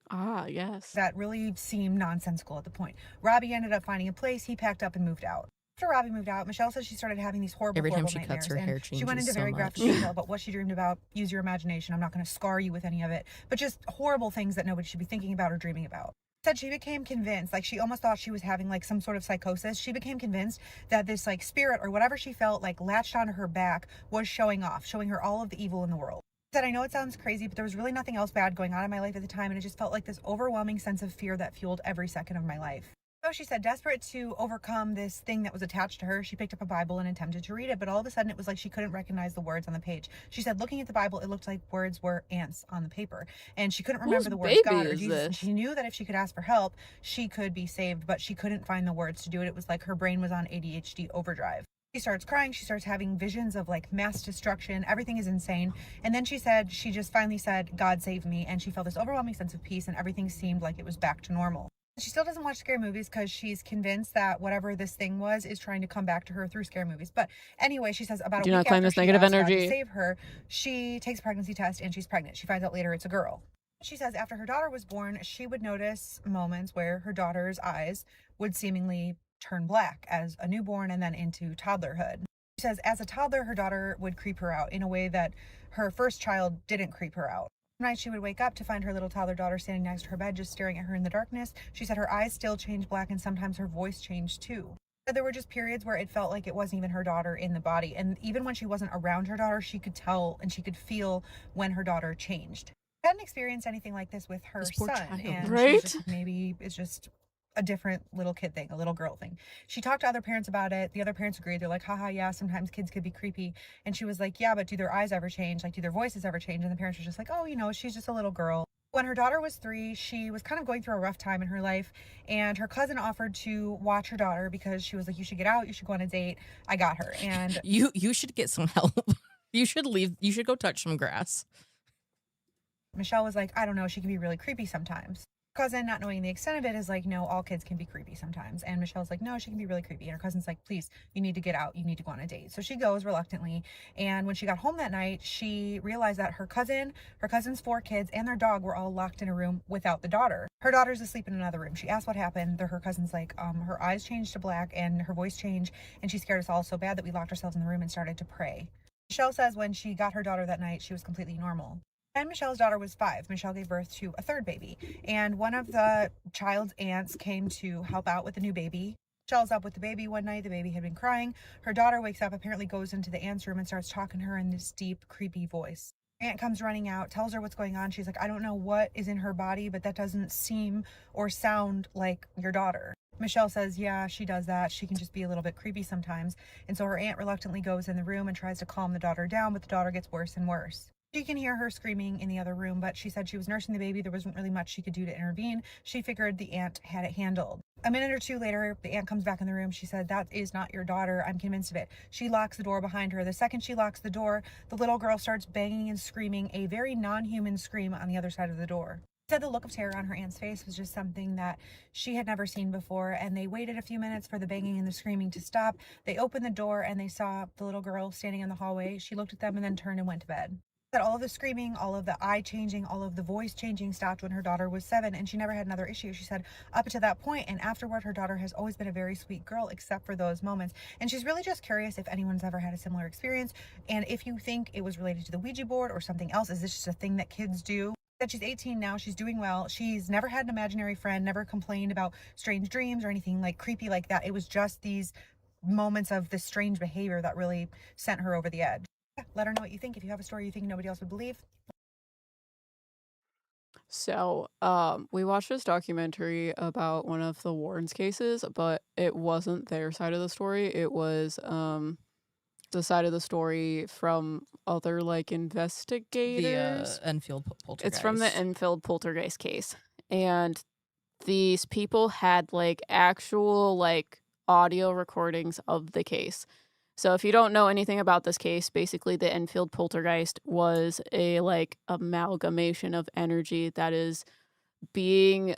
Ah, yes. That really seemed nonsensical at the point. Robbie ended up finding a place. He packed up and moved out. After Robbie moved out, Michelle said she started having these horrible, Every time horrible she nightmares. cuts her and hair she went changes into so very much. graphic detail about what she dreamed about. Use your imagination. I'm not going to scar you with any of it, but just horrible things that nobody should be thinking about or dreaming about. Said she became convinced, like she almost thought she was having like some sort of psychosis. She became convinced that this like spirit or whatever she felt like latched onto her back was showing off, showing her all of the evil in the world. Said, I know it sounds crazy, but there was really nothing else bad going on in my life at the time, and it just felt like this overwhelming sense of fear that fueled every second of my life. So she said, desperate to overcome this thing that was attached to her, she picked up a Bible and attempted to read it, but all of a sudden it was like she couldn't recognize the words on the page. She said, looking at the Bible, it looked like words were ants on the paper, and she couldn't remember the words God or Jesus. She knew that if she could ask for help, she could be saved, but she couldn't find the words to do it. It was like her brain was on ADHD overdrive. She starts crying. She starts having visions of like mass destruction. Everything is insane. And then she said, she just finally said, God save me. And she felt this overwhelming sense of peace, and everything seemed like it was back to normal. She still doesn't watch scary movies because she's convinced that whatever this thing was is trying to come back to her through scary movies. But anyway, she says about a Do week not claim after this she negative asked God energy. to save her, she takes a pregnancy test and she's pregnant. She finds out later it's a girl. She says after her daughter was born, she would notice moments where her daughter's eyes would seemingly turn black as a newborn and then into toddlerhood. She says as a toddler, her daughter would creep her out in a way that her first child didn't creep her out. One night she would wake up to find her little toddler daughter standing next to her bed, just staring at her in the darkness. She said her eyes still changed black, and sometimes her voice changed too. There were just periods where it felt like it wasn't even her daughter in the body. And even when she wasn't around her daughter, she could tell and she could feel when her daughter changed. I hadn't experienced anything like this with her son. And right? She was just, maybe it's just a different little kid thing, a little girl thing. She talked to other parents about it. The other parents agreed. They're like, haha, yeah, sometimes kids could be creepy. And she was like, yeah, but do their eyes ever change? Like, do their voices ever change? And the parents were just like, oh, you know, she's just a little girl. When her daughter was 3, she was kind of going through a rough time in her life, and her cousin offered to watch her daughter because she was like, you should get out, you should go on a date. I got her. And you should get some help. You should leave. You should go touch some grass. Michelle was like, I don't know, she can be really creepy sometimes. Cousin, not knowing the extent of it, is like, no, all kids can be creepy sometimes. And Michelle's like, no, she can be really creepy. And her cousin's like, please, you need to get out. You need to go on a date. So she goes reluctantly. And when she got home that night, she realized that her cousin's 4 kids, and their dog were all locked in a room without the daughter. Her daughter's asleep in another room. She asked what happened. Her cousin's like, her eyes changed to black and her voice changed. And she scared us all so bad that we locked ourselves in the room and started to pray. Michelle says when she got her daughter that night, she was completely normal. And Michelle's daughter was 5. Michelle gave birth to a 3rd baby. And one of the child's aunts came to help out with the new baby. Michelle's up with the baby one night. The baby had been crying. Her daughter wakes up, apparently goes into the aunt's room and starts talking to her in this deep, creepy voice. Aunt comes running out, tells her what's going on. She's like, I don't know what is in her body, but that doesn't seem or sound like your daughter. Michelle says, yeah, she does that. She can just be a little bit creepy sometimes. And so her aunt reluctantly goes in the room and tries to calm the daughter down, but the daughter gets worse and worse. She can hear her screaming in the other room, but she said she was nursing the baby. There wasn't really much she could do to intervene. She figured the aunt had it handled. A minute or 2 later, the aunt comes back in the room. She said, that is not your daughter. I'm convinced of it. She locks the door behind her. The second she locks the door, the little girl starts banging and screaming a very non-human scream on the other side of the door. She said the look of terror on her aunt's face was just something that she had never seen before, and they waited a few minutes for the banging and the screaming to stop. They opened the door and they saw the little girl standing in the hallway. She looked at them and then turned and went to bed. That all of the screaming, all of the eye changing, all of the voice changing stopped when her daughter was 7, and she never had another issue. She said up to that point and afterward, her daughter has always been a very sweet girl except for those moments. And she's really just curious if anyone's ever had a similar experience, and if you think it was related to the Ouija board or something else. Is this just a thing that kids do? That she's 18 now, she's doing well. She's never had an imaginary friend, never complained about strange dreams or anything like creepy like that. It was just these moments of this strange behavior that really sent her over the edge. Let her know what you think. If you have a story you think nobody else would believe. So, we watched this documentary about one of the Warrens cases, but it wasn't their side of the story. It was the side of the story from other like investigators. The Enfield poltergeist. It's from the Enfield poltergeist case, and these people had like actual like audio recordings of the case. So if you don't know anything about this case, basically the Enfield poltergeist was a like amalgamation of energy that is being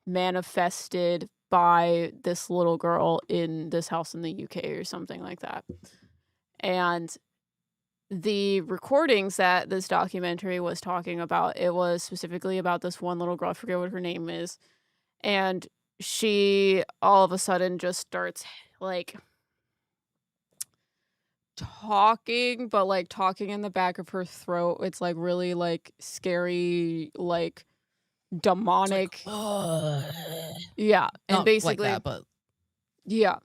manifested by this little girl in this house in the UK or something like that. And the recordings that this documentary was talking about, it was specifically about this one little girl, I forget what her name is, and she all of a sudden just starts like talking, but like talking in the back of her throat. It's like really like scary, like demonic. Yeah, and Not basically like that, but yeah.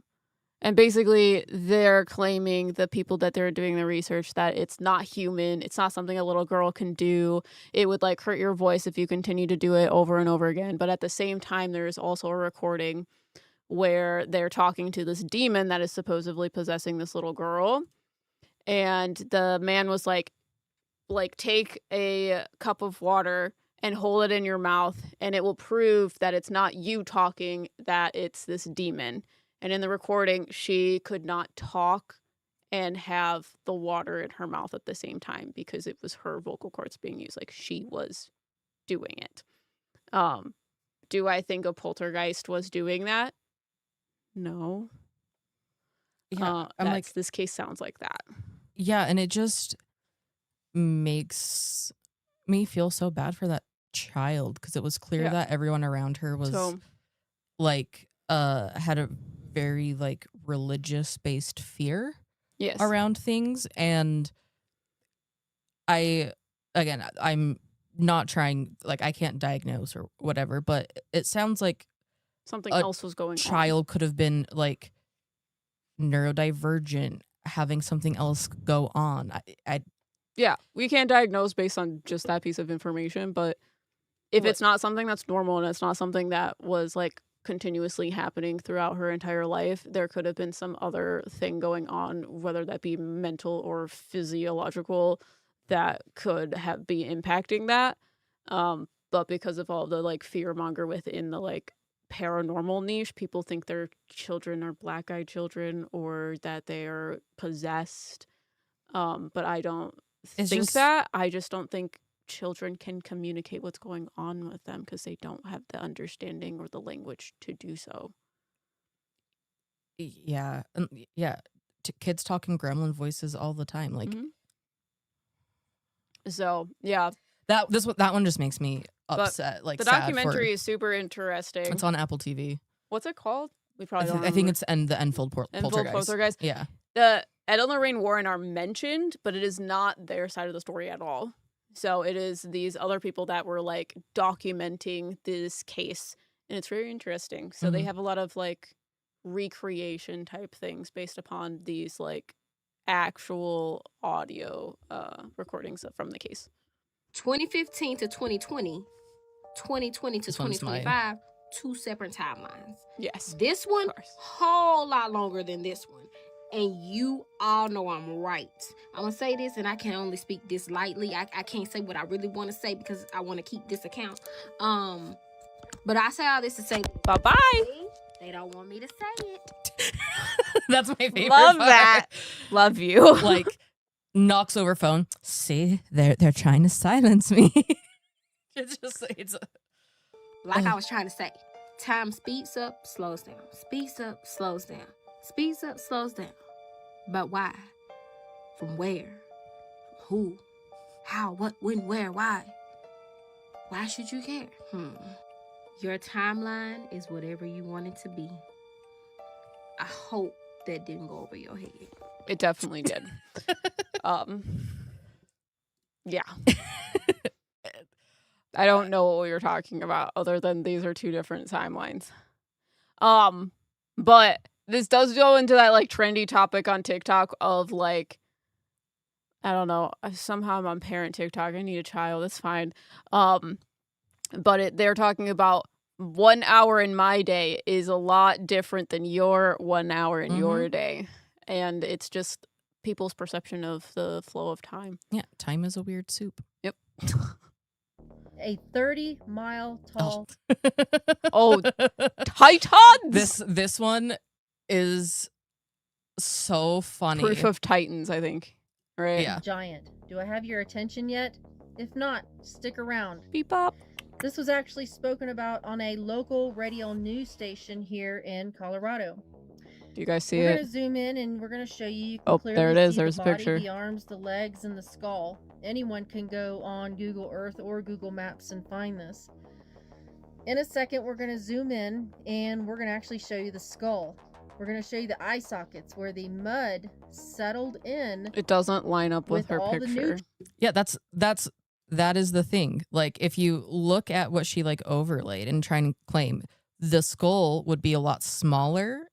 And basically they're claiming, the people that they're doing the research, that it's not human. It's not something a little girl can do. It would like hurt your voice if you continue to do it over and over again. But at the same time, there's also a recording where they're talking to this demon that is supposedly possessing this little girl. And the man was like take a cup of water and hold it in your mouth, and it will prove that it's not you talking, that it's this demon. And in the recording, she could not talk and have the water in her mouth at the same time because it was her vocal cords being used. Like she was doing it. Do I think a poltergeist was doing that? No. yeah, I'm like, This case sounds like that. yeah, and it just makes me feel so bad for that child, because it was clear Yeah. that everyone around her was So- like had a very like religious based fear Yes. around things. And I'm not trying, like I can't diagnose or whatever, but it sounds like Something a else was going on. child could have been like neurodivergent, having something else go on. Yeah, we can't diagnose based on just that piece of information, but if it's not something that's normal and it's not something that was like continuously happening throughout her entire life, there could have been some other thing going on, whether that be mental or physiological, that could be impacting that. but because of all the like fear monger within the like paranormal niche, people think their children are black-eyed children or that they are possessed. But I don't think that. I just don't think children can communicate what's going on with them because they don't have the understanding or the language to do so. Yeah. Yeah. Kids talking gremlin voices all the time. Like, so yeah, that one just makes me upset. Like, the documentary is super interesting. It's on Apple TV. What's it called? We probably don't I think it's the Enfield Poltergeist. Yeah. The Ed and Lorraine Warren are mentioned, but it is not their side of the story at all. So it is these other people that were like documenting this case, and it's very interesting. So they have a lot of like recreation type things based upon these like actual audio recordings from the case. 2015 to 2020, 2020 to 2025, two separate timelines. Yes. This one, whole lot longer than this one. And you all know I'm right. I'm going to say this, and I can only speak this lightly. I can't say what I really want to say because I want to keep this account. But I say all this to say, bye-bye. They don't want me to say it. That's my favorite Love part. that. Love you. Like, knocks over phone. See, they're trying to silence me. It's like I was trying to say. Time speeds up, slows down. Speeds up, slows down. Speeds up, slows down. But why? From where? Who? How? What? When? Where? Why? Why should you care? Your timeline is whatever you want it to be. I hope that didn't go over your head. It definitely did. Yeah. I don't know what we were talking about other than these are two different timelines. But this does go into that like trendy topic on TikTok of like, I don't know, somehow I'm on parent TikTok. I need a child. It's fine. But they're talking about 1 hour in my day is a lot different than your 1 hour in your day. And it's just people's perception of the flow of time. Yeah, time is a weird soup. Yep. A 30-mile tall. Oh, Titans! This one is so funny. Proof of Titans, I think. Right? Yeah. Giant. Do I have your attention yet? If not, stick around. Beep bop. This was actually spoken about on a local radio news station here in Colorado. Do you guys see We're it? going to zoom in and we're going to show you. You can Oh, clearly there it is. see There's the a body, picture. the arms, the legs, and the skull. Anyone can go on Google Earth or Google Maps and find this. In a second, we're going to zoom in and we're going to actually show you the skull. We're going to show you the eye sockets where the mud settled in. It doesn't line up with her all the picture. Yeah, that is the thing. Like, if you look at what she like overlaid and try and claim, the skull would be a lot smaller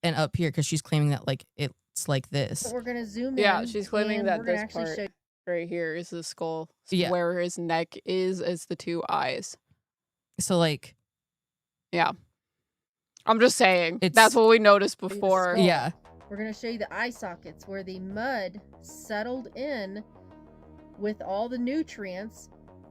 and up here because she's claiming that like it's like this. So we're going to zoom in. Yeah, she's claiming and that we're gonna this actually part show right here is the skull. Yeah. Where his neck is the two eyes. So like, yeah. I'm just saying. It's- That's what we noticed before. skull. Yeah. We're going to show you the eye sockets where the mud settled in with all the nutrients,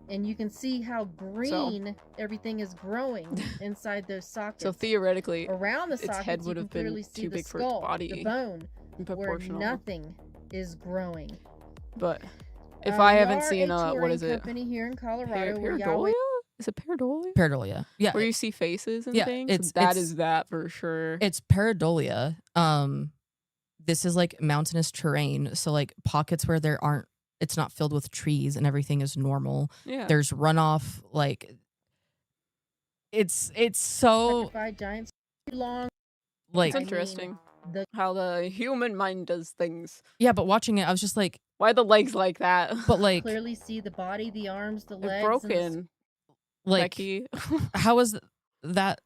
and you can see how green everything is growing inside those sockets. So theoretically, around the its sockets, head you would can have been clearly see too the big for its skull, body. the bone, where Proportional. nothing is growing. But if I We haven't are seen a what touring is it? company here in Colorado. where Pareidolia? Yahweh Is it pareidolia? Pareidolia. Yeah. Where you see faces and Yeah, things? it's- That it's- is that for sure. It's pareidolia. This is like mountainous terrain, so like pockets where it's not filled with trees and everything is normal. Yeah. There's runoff. Like, it's so petrified giants too long. like It's interesting how the human mind does things. yeah. But watching it, I was just like, why are the legs like that? But like, Clearly see the body, the arms, the They're legs. broken. like Becky. how is that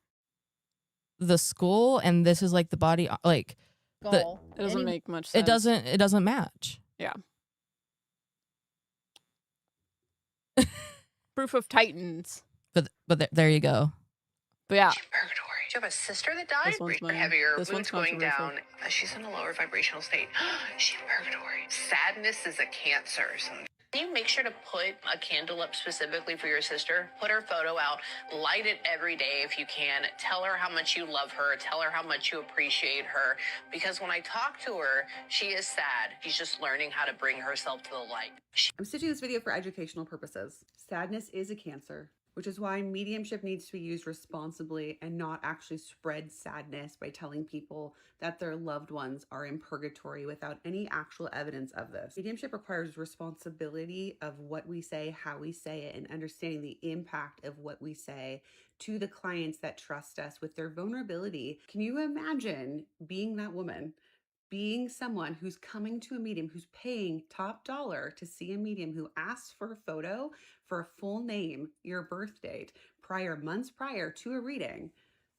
the skull and this is like the body? Like, skull. It doesn't make much sense. It doesn't match. Yeah. Proof of Titans. But there you go. But yeah. Purgatory. Do you have a sister that died? This one's mine. Heavier. This Moon's one's going controversial. down. She's in a lower vibrational state. She's in purgatory. Sadness is a cancer. You make sure to put a candle up specifically for your sister. Put her photo out. Light it every day if you can. Tell her how much you love her. Tell her how much you appreciate her. Because when I talk to her, she is sad. She's just learning how to bring herself to the light. I'm stitching this video for educational purposes. Sadness is a cancer, which is why mediumship needs to be used responsibly and not actually spread sadness by telling people that their loved ones are in purgatory without any actual evidence of this. Mediumship requires responsibility of what we say, how we say it, and understanding the impact of what we say to the clients that trust us with their vulnerability. Can you imagine being that woman? Being someone who's coming to a medium, who's paying top dollar to see a medium, who asks for a photo, for a full name, your birth date, months prior to a reading,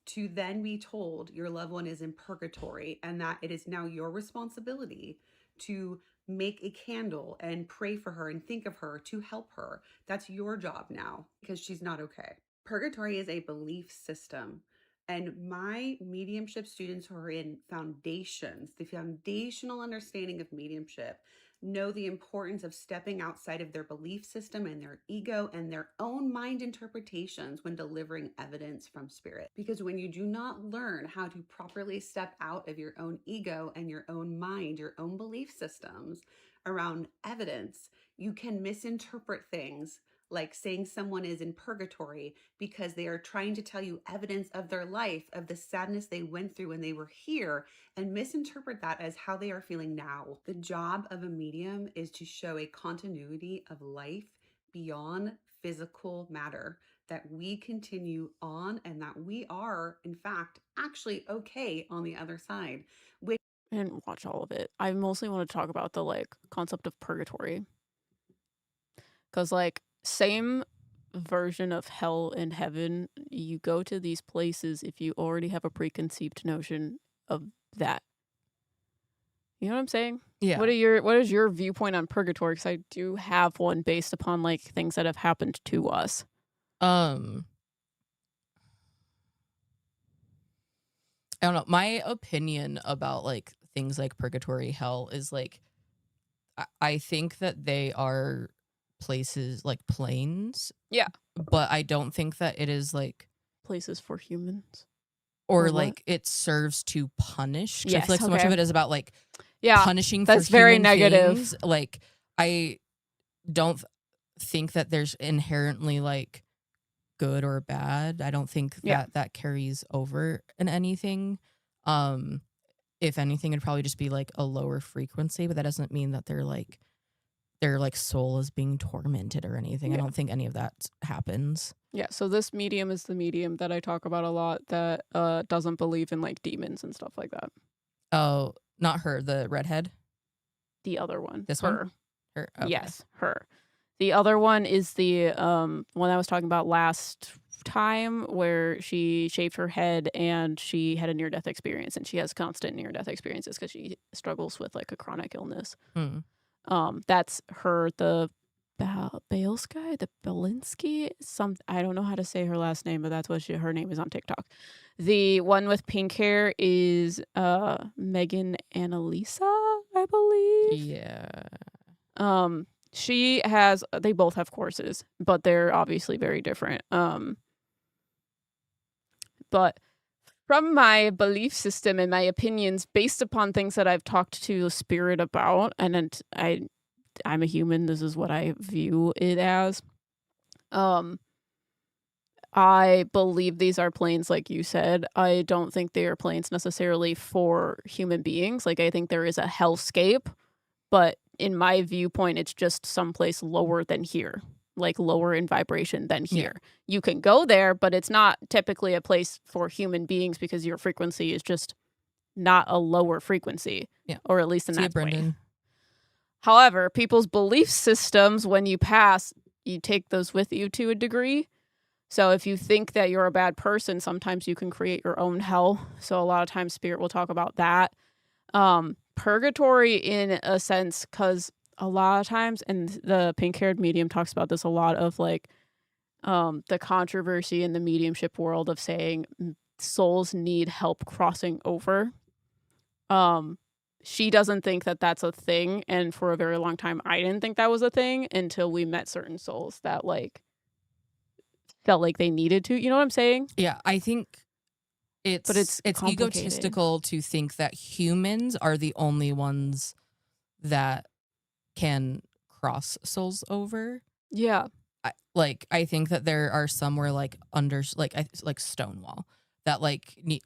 to then be told your loved one is in purgatory and that it is now your responsibility to make a candle and pray for her and think of her to help her. That's your job now because she's not okay. Purgatory is a belief system. And my mediumship students who are in foundations, the foundational understanding of mediumship, know the importance of stepping outside of their belief system and their ego and their own mind interpretations when delivering evidence from spirit. Because when you do not learn how to properly step out of your own ego and your own mind, your own belief systems around evidence, you can misinterpret things like saying someone is in purgatory because they are trying to tell you evidence of their life, of the sadness they went through when they were here, and misinterpret that as how they are feeling now. The job of a medium is to show a continuity of life beyond physical matter, that we continue on and that we are, in fact, actually okay on the other side. I didn't watch all of it. I mostly want to talk about the concept of purgatory. Because same version of hell and heaven, you go to these places if you already have a preconceived notion of that. You know what I'm saying? Yeah. What is your viewpoint on purgatory? Because I do have one based upon things that have happened to us. I don't know. My opinion about things like purgatory, hell is I think that they are places like planes. Yeah. But I don't think that it is places for humans. Or it serves to punish. Yes, I feel so much of it is about punishing that's for very human negative. things. I don't think that there's inherently good or bad. I don't think that that carries over in anything. If anything, it'd probably just be a lower frequency, but that doesn't mean that their soul is being tormented or anything. I don't think any of that happens. Yeah, so this medium is the medium that I talk about a lot that doesn't believe in demons and stuff like that. Oh, not her, the redhead? The other one. This her. one? Her. Okay. Yes, her. The other one is the one I was talking about last time where she shaved her head and she had a near-death experience, and she has constant near-death experiences because she struggles with a chronic illness. That's her, the Balinsky, the Belinsky, I don't know how to say her last name, but that's what her name is on TikTok. The one with pink hair is Megan Annalisa, I believe. Yeah. They both have courses, but they're obviously very different. But from my belief system and my opinions based upon things that I've talked to spirit about, and I'm a human, this is what I view it as. I believe these are planes, like you said. I don't think they are planes necessarily for human beings. I think there is a hellscape, but in my viewpoint, it's just someplace lower than here, lower in vibration than here. Yeah. You can go there, but it's not typically a place for human beings because your frequency is just not a lower frequency. Yeah. Or at least in that Brendan. way. However, people's belief systems, when you pass, you take those with you to a degree. So if you think that you're a bad person, sometimes you can create your own hell. So a lot of times spirit will talk about that. Purgatory in a sense, because a lot of times, and the pink-haired medium talks about this a lot of the controversy in the mediumship world of saying souls need help crossing over. she doesn't think that that's a thing, and for a very long time I didn't think that was a thing until we met certain souls that like felt like they needed to, you know what I'm saying? Yeah, I think it's complicated. egotistical to think that humans are the only ones that can cross souls over. Yeah. I think that there are somewhere like like Stonewall that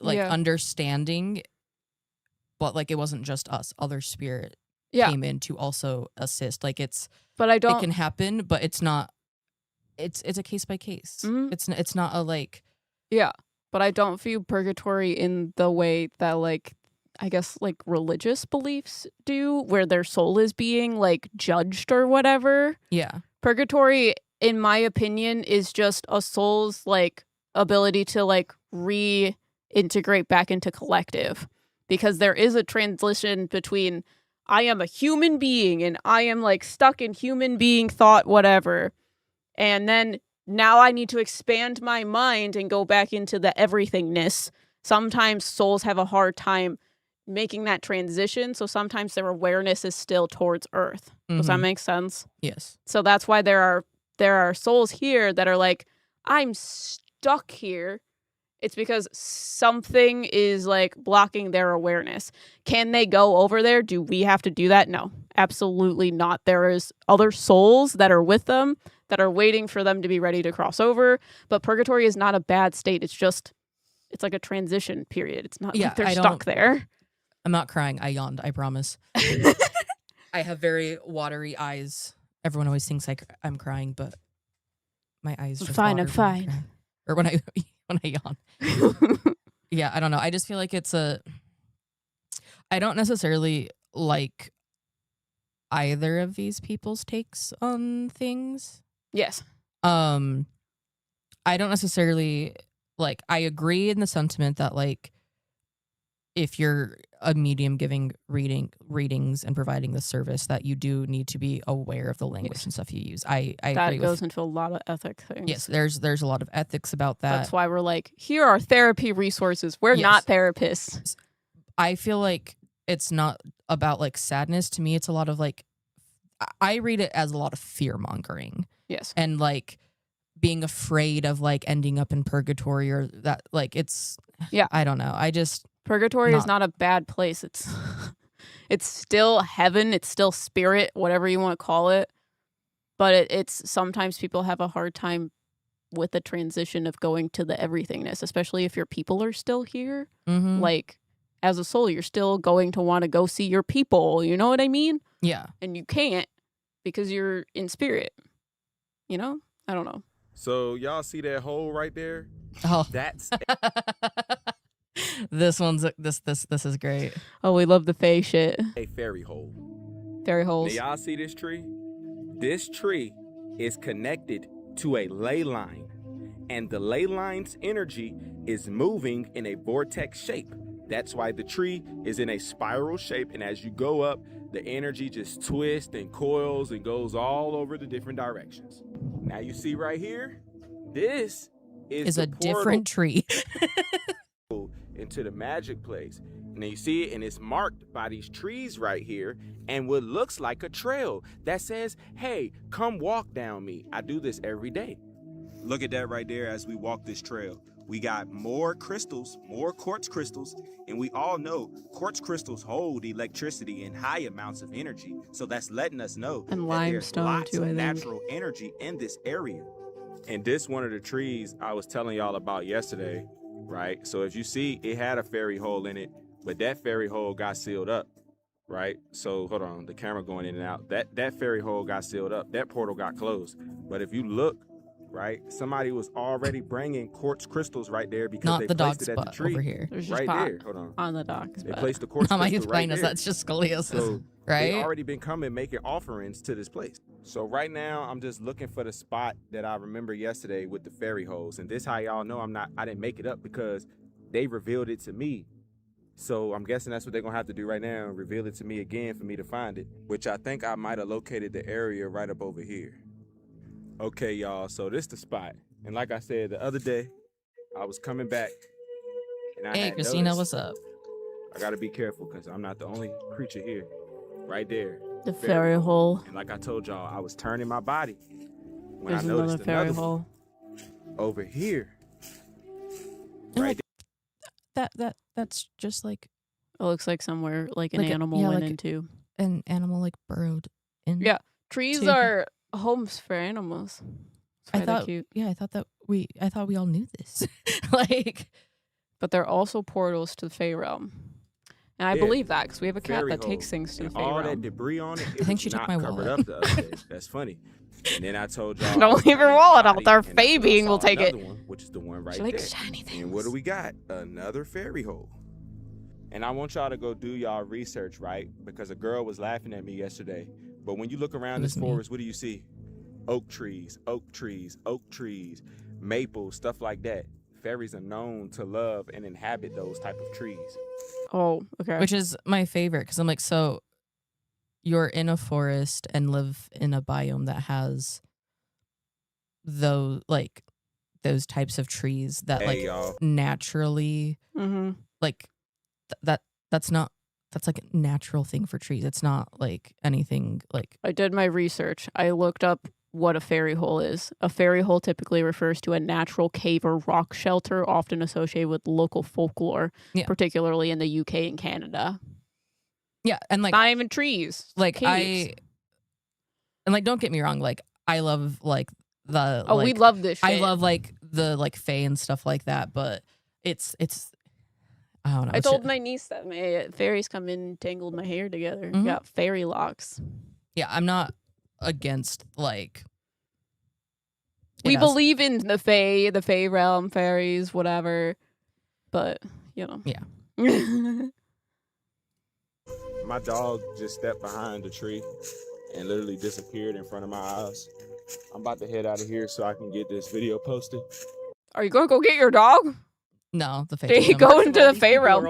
Yeah. understanding, but like it wasn't just us, other spirit Yeah. came in to also assist. Like But I it don't can happen, but it's not. It's a case by case. It's not a like. Yeah, but I don't view purgatory in the way that like I guess like religious beliefs do, where their soul is being like judged or whatever. Yeah. Purgatory, in my opinion, is just a soul's like ability to like reintegrate back into collective, because there is a transition between I am a human being and I am like stuck in human being thought whatever, and then now I need to expand my mind and go back into the everythingness. Sometimes souls have a hard time making that transition, so sometimes their awareness is still towards Earth. Does that Mhm. make sense? Yes. So that's why there are souls here that are like, I'm stuck here. It's because something is like blocking their awareness. Can they go over there? Do we have to do that? No, absolutely not. There is other souls that are with them that are waiting for them to be ready to cross over. But purgatory is not a bad state. It's like a transition period. It's not like they're stuck there. I'm not crying. I yawned. I promise. I have very watery eyes. Everyone always thinks I'm crying, but my eyes just Fine, water I'm when I fine. cry. Or when I yawn. Yeah, I don't know. I just feel like I don't necessarily like either of these people's takes on things. Yes. I don't necessarily I agree in the sentiment that like if you're a medium giving readings and providing the service, that you do need to be aware of the language and stuff you use. I that agree goes with, into a lot of ethic things. yes, there's a lot of ethics about that. That's why we're like, here are therapy resources. We're not therapists. I feel like it's not about like sadness. To me, it's a lot of like, I read it as a lot of fear mongering. Yes. And like being afraid of like ending up in purgatory, or that like it's, I don't know. Purgatory is not a bad place. It's still heaven. It's still spirit, whatever you want to call it. But it's sometimes people have a hard time with the transition of going to the everythingness, especially if your people are still here. Mhm. Like as a soul, you're still going to want to go see your people. You know what I mean? Yeah. And you can't because you're in spirit. You know? I don't know. So y'all see that hole right there? Oh. That's this is great. Oh, we love the Fae shit. a fairy hole. Fairy Now holes. y'all see this tree? This tree is connected to a ley line, and the ley line's energy is moving in a vortex shape. That's why the tree is in a spiral shape, and as you go up, the energy just twists and coils and goes all over the different directions. Now you see right here, this is a different tree. Into the magic place. And you see it, and it's marked by these trees right here and what looks like a trail that says, hey, come walk down me. I do this every day. Look at that right there as we walk this trail. We got more crystals, more quartz crystals, and we all know quartz crystals hold electricity in high amounts of energy. So that's letting us know And that limestone, there's lots too, I of think. natural energy in this area. And this one of the trees I was telling y'all about yesterday, right? So as you see, it had a fairy hole in it, but that fairy hole got sealed up, right? So hold on, the camera going in and out. That fairy hole got sealed up. That portal got closed. But if you look, right, somebody was already bringing quartz crystals right there because Not they the placed dog's it at the butt tree. over here. There's just Right pot there. Hold on. on the dog's They butt. placed the quartz Not my crystal right spinous, there. that's just scoliosis. So Right? they already been coming making offerings to this place. So right now I'm just looking for the spot that I remember yesterday with the fairy holes. And this how y'all know I didn't make it up, because they revealed it to me. So I'm guessing that's what they're gonna have to do right now, reveal it to me again for me to find it, which I think I might have located the area right up over here. Okay, y'all, so this the spot. And like I said, the other day I was coming back and I Hey, had Christina, noticed what's up? I gotta be careful because I'm not the only creature here. Right there. The fairy hole. And like I told y'all, I was turning my body when There's I noticed another fairy another hole. over here. Right that's just like it looks like somewhere like an like animal yeah, went like into. an animal like burrowed in. Yeah, trees are homes for animals. That's why they're cute. Yeah, I thought we all knew this. Like, but they're also portals to the Fey realm. And I believe that because we have a cat that takes things to the Fey all realm. that debris on it, I think was she took not my covered wallet. up the other day. That's funny. And then I told y'all, Don't leave your wallet out there. Fey being will take it. one, which is the one right She likes there. shiny things. And what do we got? Another fairy hole. And I want y'all to go do y'all research, right? Because a girl was laughing at me yesterday. But when you look around this forest, what do you see? Oak trees, oak trees, oak trees, maples, stuff like that. Fairies are known to love and inhabit those type of trees. Oh, okay. Which is my favorite because I'm like, so you're in a forest and live in a biome that has those types of trees that naturally like that's like a natural thing for trees. It's not like anything like. I did my research. I looked up what a fairy hole is. A fairy hole typically refers to a natural cave or rock shelter, often associated with local folklore, particularly in the UK and Canada. Yeah, and like not even trees, like caves. Don't get me wrong, like I love like the we love this shit. I love like the like fae and stuff like that, but it's I don't know. I told my niece that my fairies come in and tangled my hair together. Got fairy locks. Yeah, I'm not against like. We believe in the Fey realm, fairies, whatever. But you know, yeah. My dog just stepped behind the tree and literally disappeared in front of my eyes. I'm about to head out of here so I can get this video posted. Are you going to go get your dog? No, the Fey. Did he go into the Fey realm?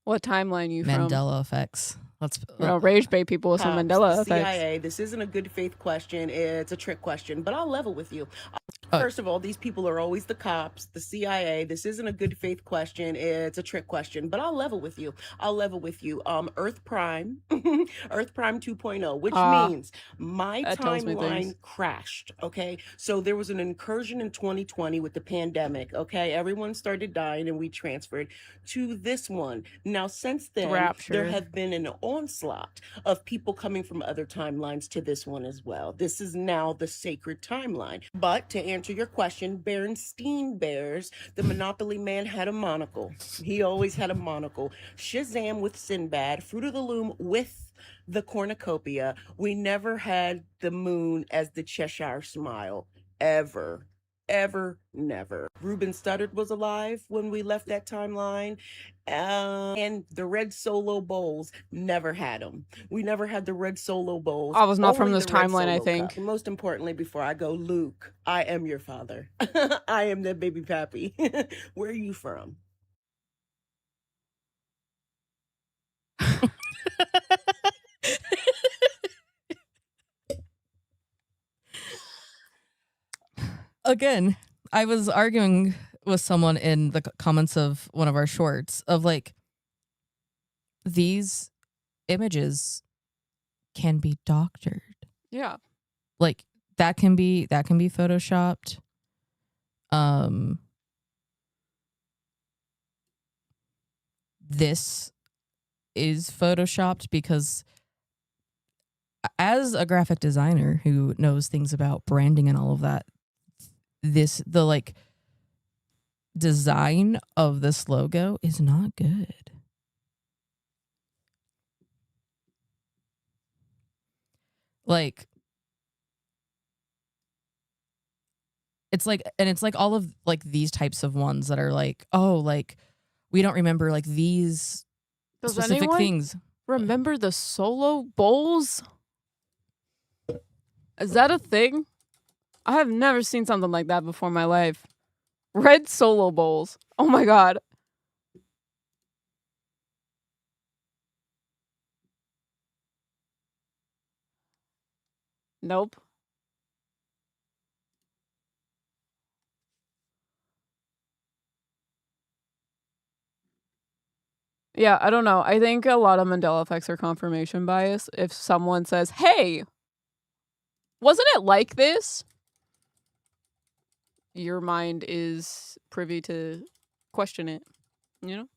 What timeline are you from? Mandela effects. Rage bait people with some Mandela effects. CIA, this isn't a good faith question. It's a trick question, but I'll level with you. First of all, these people are always the cops, the CIA. This isn't a good faith question. It's a trick question, but I'll level with you. Earth Prime, Earth Prime 2.0, which means my timeline crashed. Okay. So there was an incursion in 2020 with the pandemic. Okay. Everyone started dying and we transferred to this one. Now, since then, there have been an onslaught of people coming from other timelines to this one as well. This is now the sacred timeline. But to answer your question, Berenstein Bears, the Monopoly man, had a monocle. He always had a monocle. Shazam with Sinbad, Fruit of the Loom with the cornucopia. We never had the moon as the Cheshire Smile, ever. Ever, never. Ruben Studdard was alive when we left that timeline. And the red solo bowls, never had them. We never had the red solo bowls. I was not from Only this the red timeline, I solo think. cup. And most importantly, before I go, Luke, I am your father. I am the baby pappy. Where are you from? Again, I was arguing with someone in the comments of one of our shorts of like, these images can be doctored. Yeah. Like that can be photoshopped. This is photoshopped because as a graphic designer who knows things about branding and all of that, the like design of this logo is not good. Like it's like all of like these types of ones that are like, oh, like we don't remember like these specific things. Remember the solo bowls? Is that a thing? I have never seen something like that before in my life. Red solo bowls. Oh my god. Nope. Yeah, I don't know. I think a lot of Mandela effects are confirmation bias. If someone says, hey, wasn't it like this? Your mind is privy to question it, you know?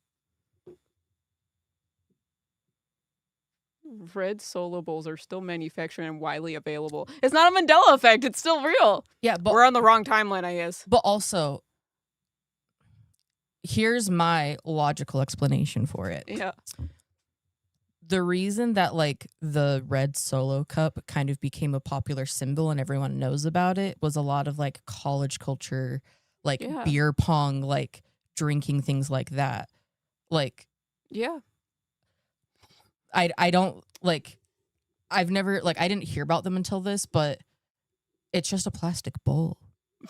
Red Solo bowls are still manufactured and widely available. It's not a Mandela effect. It's still real. Yeah, but we're on the wrong timeline, I guess. But also, here's my logical explanation for it. Yeah. The reason that like the red Solo cup kind of became a popular symbol and everyone knows about it was a lot of like college culture, like beer pong, like drinking, things like that. Like, yeah. I don't like, I've never like, I didn't hear about them until this, but it's just a plastic bowl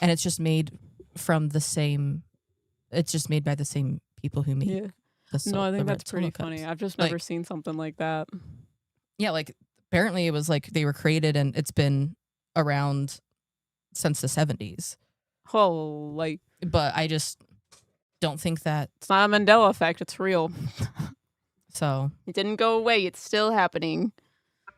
and it's just made from the same, it's just made by the same people who make No, I think the that's red Solo pretty funny. cups. I've just Like, never seen something like that. yeah, like apparently it was like they were created and it's been around since the 70s. Oh, like, but I just don't think that it's not a Mandela effect. It's real. So it didn't go away. It's still happening.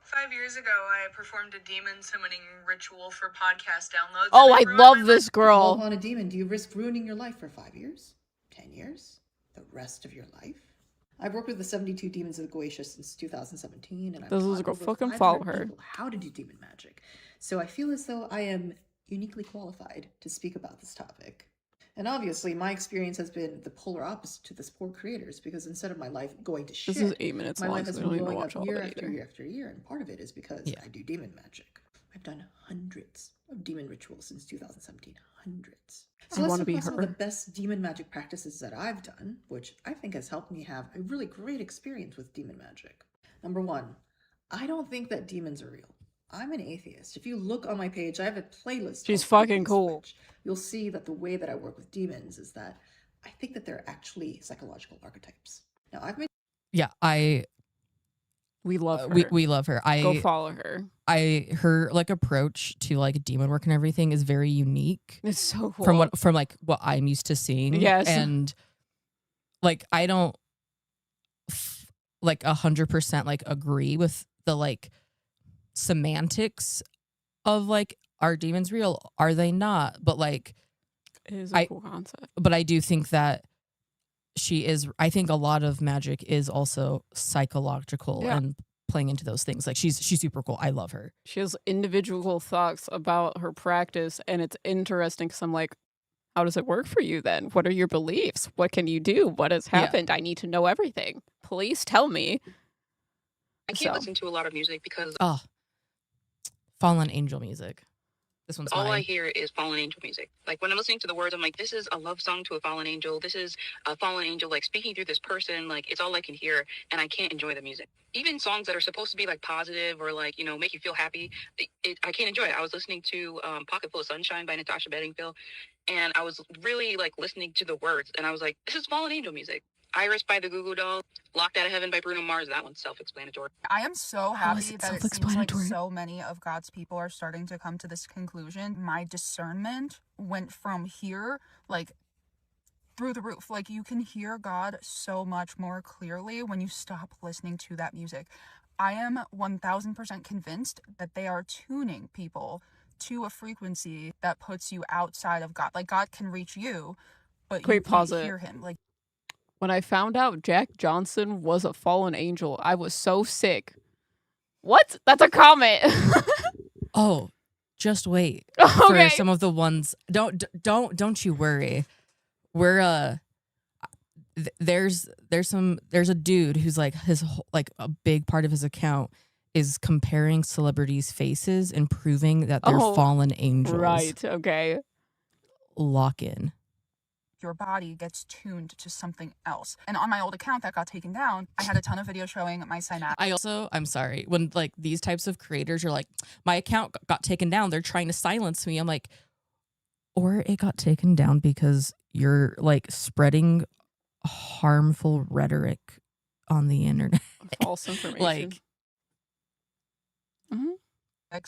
5 years ago, I performed a demon summoning ritual for podcast downloads. Oh, I love this girl. Call upon a demon. Do you risk ruining your life for 5 years? 10 years? The rest of your life? I've worked with the 72 demons of Goetia since 2017, and I've This is taught go over fucking 500 follow her. people how to do demon magic. So I feel as though I am uniquely qualified to speak about this topic. And obviously, my experience has been the polar opposite to this poor creators, because instead of my life going to shit, This is 8 minutes my long, life so has we been don't need to blowing watch up all year of it after either. year after year, and part of it is because I do demon magic. I've done hundreds of demon rituals since 2017. Hundreds. So I let's wanna talk be about some of the her. best demon magic practices that I've done, which I think has helped me have a really great experience with demon magic. Number one, I don't think that demons are real. I'm an atheist. If you look on my page, I have a playlist. She's called fucking Atheist cool. Witch. You'll see that the way that I work with demons is that I think that they're actually psychological archetypes. Now, I've made yeah, we love her. We love her. Go follow her. Her like approach to like demon work and everything is very unique. It's so cool. From like what I'm used to seeing. Yes. And like I don't like 100% like agree with the like semantics of like, are demons real? Are they not? But like it is a cool concept. But I do think that I think a lot of magic is also psychological and playing into those things. Like she's super cool. I love her. She has individual thoughts about her practice, and it's interesting because I'm like, how does it work for you then? What are your beliefs? What can you do? What has happened? I need to know everything. Please tell me. I can't listen to a lot of music because Fallen Angel music. This one's all mine. I hear is fallen angel music. Like when I'm listening to the words, I'm like, this is a love song to a fallen angel. This is a fallen angel like speaking through this person. Like it's all I can hear, and I can't enjoy the music. Even songs that are supposed to be like positive or like, you know, make you feel happy, I can't enjoy it. I was listening to Pocket Full of Sunshine by Natasha Bedingfield, and I was really like listening to the words, and I was like, this is fallen angel music. Iris by the Goo Goo Dolls, Locked Out of Heaven by Bruno Mars. That one's self-explanatory. I am so happy that it seems like so many of God's people are starting to come to this conclusion. My discernment went from here, like, through the roof. Like, you can hear God so much more clearly when you stop listening to that music. I am 1000% convinced that they are tuning people to a frequency that puts you outside of God. Like, God can reach you, but you can't hear him. Like, when I found out Jack Johnson was a fallen angel, I was so sick. What? That's a comment. Oh, just wait Okay. for some of the ones. Don't you worry. We're there's a dude who's like like a big part of his account is comparing celebrities' faces and proving that they're fallen angels. Right. Okay. Lock in. your body gets tuned to something else. And on my old account that got taken down, I had a ton of videos showing my synaptic. I'm sorry, when like these types of creators are like, my account got taken down, they're trying to silence me. I'm like, or it got taken down because you're like spreading harmful rhetoric on the internet. False information. Like,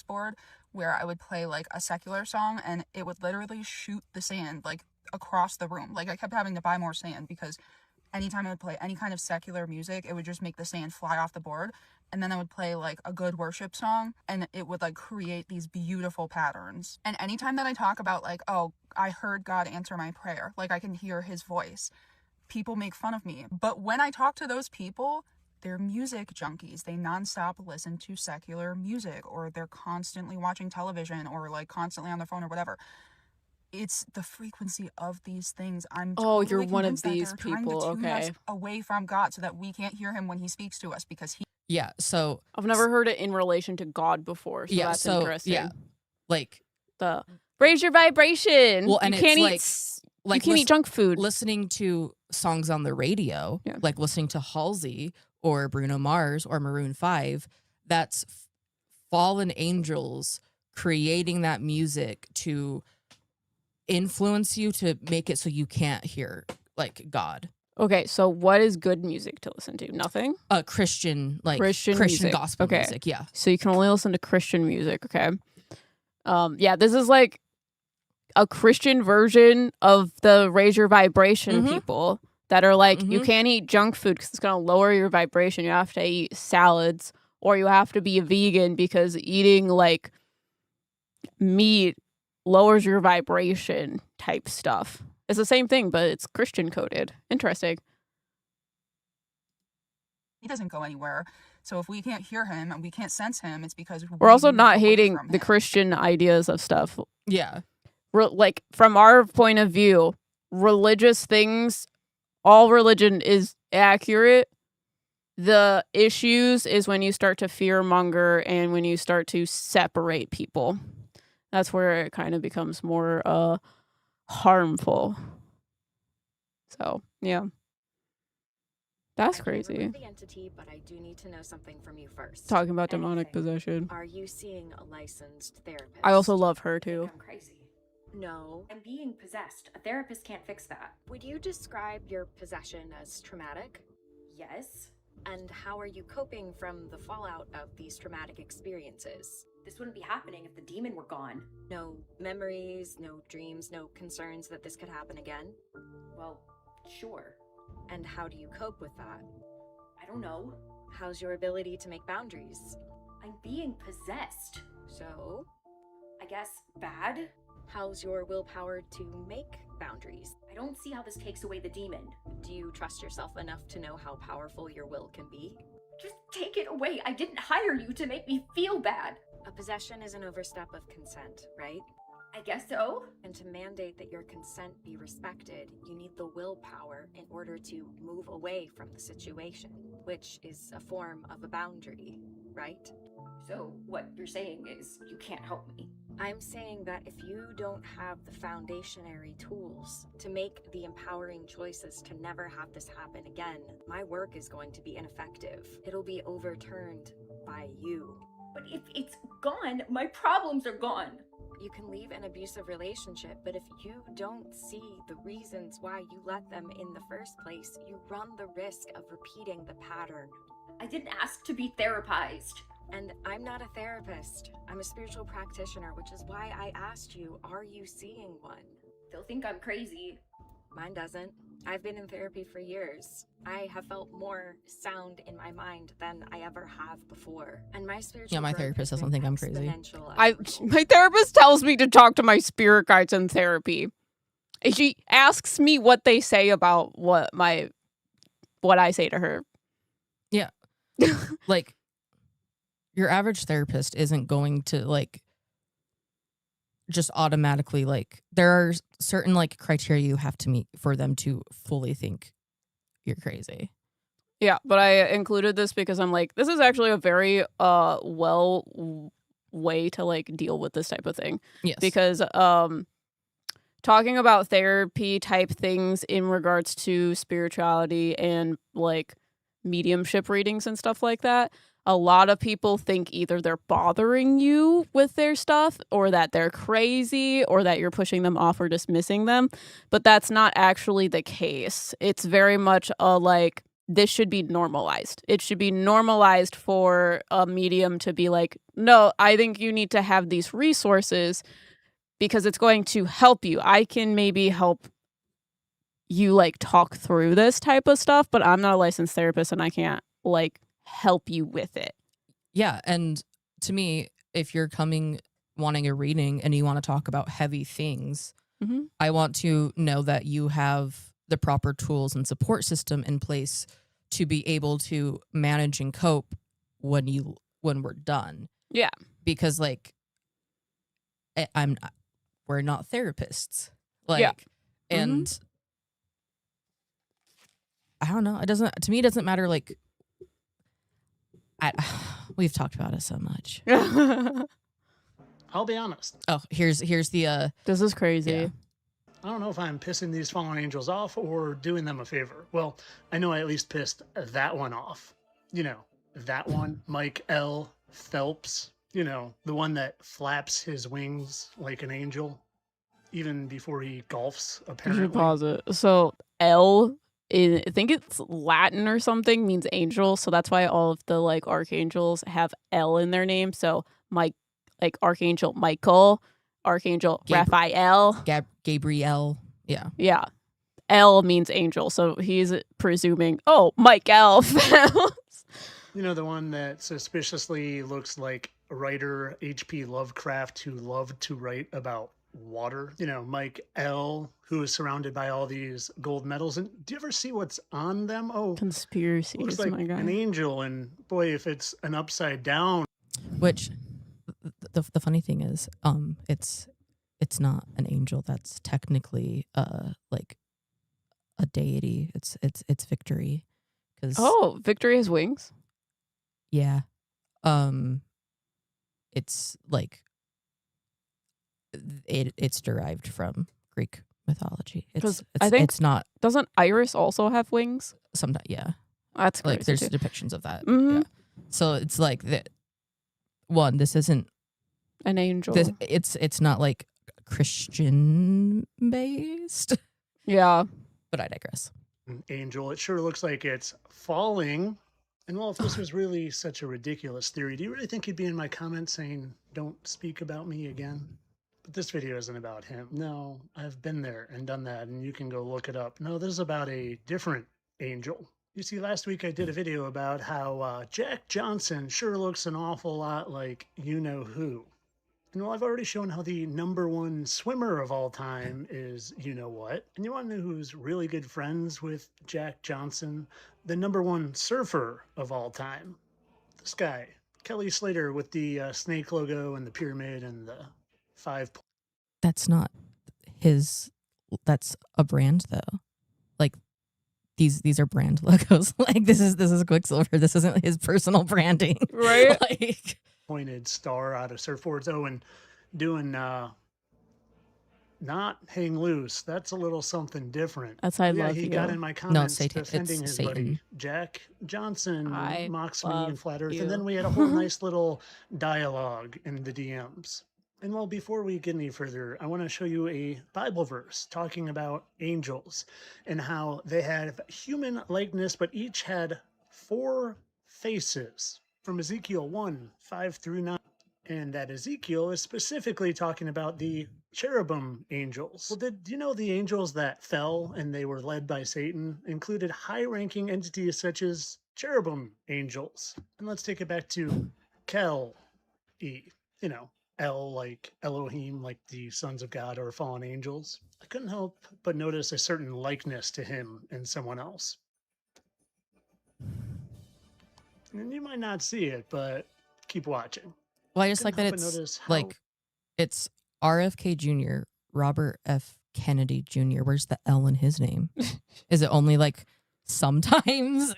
board where I would play like a secular song and it would literally shoot the sand like across the room. Like I kept having to buy more sand because anytime I would play any kind of secular music, it would just make the sand fly off the board. And then I would play like a good worship song and it would like create these beautiful patterns. And anytime that I talk about like, oh, I heard God answer my prayer, like I can hear his voice, people make fun of me. But when I talk to those people, they're music junkies. They nonstop listen to secular music, or they're constantly watching television, or like constantly on their phone or whatever. It's the frequency of these things. I'm Oh, totally you're one of convinced that these they're trying people. to tune us Okay. away from God so that we can't hear him when he speaks to us, because he Yeah, so I've never heard it in relation to God before, so that's interesting. Yeah, like the raise your vibration. well, and you can't it's eat you can't eat junk food. Listening to songs on the radio, like listening to Halsey or Bruno Mars or Maroon 5, that's fallen angels creating that music to influence you to make it so you can't hear like God. Okay, so what is good music to listen to? Nothing? Christian Christian music. Gospel okay. music, yeah. So you can only listen to Christian music, okay? Yeah, this is like a Christian version of the raise your vibration people that are like, you can't eat junk food because it's going to lower your vibration. You have to eat salads, or you have to be a vegan because eating like meat lowers your vibration type stuff. It's the same thing, but it's Christian coded. Interesting. he doesn't go anywhere. So if we can't hear him and we can't sense him, it's because We're also move not away hating from the him. Christian ideas of stuff. Yeah. Like, from our point of view, religious things, all religion is accurate. The issues is when you start to fearmonger and when you start to separate people. That's where it kind of becomes more harmful. So, yeah. That's crazy. The entity, but I do need to know something from you first. Talking about demonic possession. Are you seeing a licensed therapist? I also love her too. I'm crazy. No. I'm being possessed. A therapist can't fix that. Would you describe your possession as traumatic? Yes. And how are you coping from the fallout of these traumatic experiences? This wouldn't be happening if the demon were gone. No memories, no dreams, no concerns that this could happen again? Well, sure. And how do you cope with that? I don't know. How's your ability to make boundaries? I'm being possessed. So? I guess bad? How's your willpower to make boundaries? I don't see how this takes away the demon. Do you trust yourself enough to know how powerful your will can be? Just take it away. I didn't hire you to make me feel bad. A possession is an overstep of consent, right? I guess so. And to mandate that your consent be respected, you need the willpower in order to move away from the situation, which is a form of a boundary, right? So what you're saying is you can't help me. I'm saying that if you don't have the foundationary tools to make the empowering choices to never have this happen again, my work is going to be ineffective. It'll be overturned by you. But if it's gone, my problems are gone. You can leave an abusive relationship, but if you don't see the reasons why you let them in the first place, you run the risk of repeating the pattern. I didn't ask to be therapized. And I'm not a therapist. I'm a spiritual practitioner, which is why I asked you, are you seeing one? They'll think I'm crazy. Mine doesn't. I've been in therapy for years. I have felt more sound in my mind than I ever have before. And my spiritual my therapist doesn't think I'm crazy. My therapist tells me to talk to my spirit guides in therapy. She asks me what they say about what I say to her. Yeah. Like, your average therapist isn't going to like just automatically, like, there are certain like criteria you have to meet for them to fully think you're crazy. Yeah, but I included this because I'm like, this is actually a very well way to like deal with this type of thing. Yes. Because talking about therapy type things in regards to spirituality and like mediumship readings and stuff like that, a lot of people think either they're bothering you with their stuff or that they're crazy or that you're pushing them off or dismissing them. But that's not actually the case. It's very much like, this should be normalized. It should be normalized for a medium to be like, no, I think you need to have these resources because it's going to help you. I can maybe help you like talk through this type of stuff, but I'm not a licensed therapist and I can't like help you with it. Yeah, and to me, if you're coming wanting a reading and you want to talk about heavy things, I want to know that you have the proper tools and support system in place to be able to manage and cope when we're done. Yeah. Because like we're not therapists. Like Yeah. and I don't know, it doesn't matter like we've talked about it so much. I'll be honest. Oh, here's the This is crazy. Yeah. I don't know if I'm pissing these fallen angels off or doing them a favor. Well, I know I at least pissed that one off. You know, that one, Mike L. Phelps. You know, the one that flaps his wings like an angel, even before he golfs, You apparently. should pause it. So L, I think it's Latin or something, means angel. So that's why all of the like archangels have L in their name. So like Archangel Michael, Archangel Raphael, Gabriel. Yeah. Yeah. L means angel. So he's presuming, oh, Mike L. Phelps. You know, the one that suspiciously looks like a writer H.P. Lovecraft who loved to write about water. You know, Mike L., who is surrounded by all these gold medals. And do you ever see what's on them? Oh, conspiracies, looks like my guy. an angel. And boy, if it's an upside down. Which the funny thing is, it's not an angel. That's technically like a deity. It's Victory. Oh, Victory has wings? Yeah. It's like it's derived from Greek mythology. I think it's not. Doesn't Iris also have wings? Sometimes, yeah. That's crazy like there's too. depictions of that. Mhm. Yeah. So it's like that. One, this isn't an angel. It's not like Christian based. Yeah. But I digress. An angel. It sure looks like it's falling. And well, if this was really such a ridiculous theory, do you really think he'd be in my comments saying, don't speak about me again? But this video isn't about him. No, I've been there and done that, and you can go look it up. No, this is about a different angel. You see, last week I did a video about how Jack Johnson sure looks an awful lot like you-know-who. And well, I've already shown how the #1 swimmer of all time is you-know-what. And you want to know who's really good friends with Jack Johnson? The #1 surfer of all time. This guy, Kelly Slater, with the snake logo and the pyramid and the 5. That's not his. That's a brand though. Like these are brand logos. Like this is Quicksilver. This isn't his personal branding. Right. Like Pointed star out of surfboards. Oh, and doing not hang loose. That's a little something different. That's I yeah, love he you. got in my No, comments Satan. defending It's his Satan. buddy Jack Johnson I mocks me love in Flat Earth, you. and then we had a whole nice little dialogue in the DMs. And well, before we get any further, I want to show you a Bible verse talking about angels and how they have human likeness, but each had 4 faces. From Ezekiel 1:5-9. And that Ezekiel is specifically talking about the cherubim angels. Well, did you know the angels that fell and they were led by Satan included high-ranking entities such as cherubim angels? And let's take it back to Kel-E. You know, El like Elohim, like the sons of God or fallen angels. I couldn't help but notice a certain likeness to him and someone else. And you might not see it, but keep watching. Well, I just like Couldn't that help but it's notice how- like it's RFK Jr., Robert F. Kennedy Jr. Where's the L in his name? Is it only like sometimes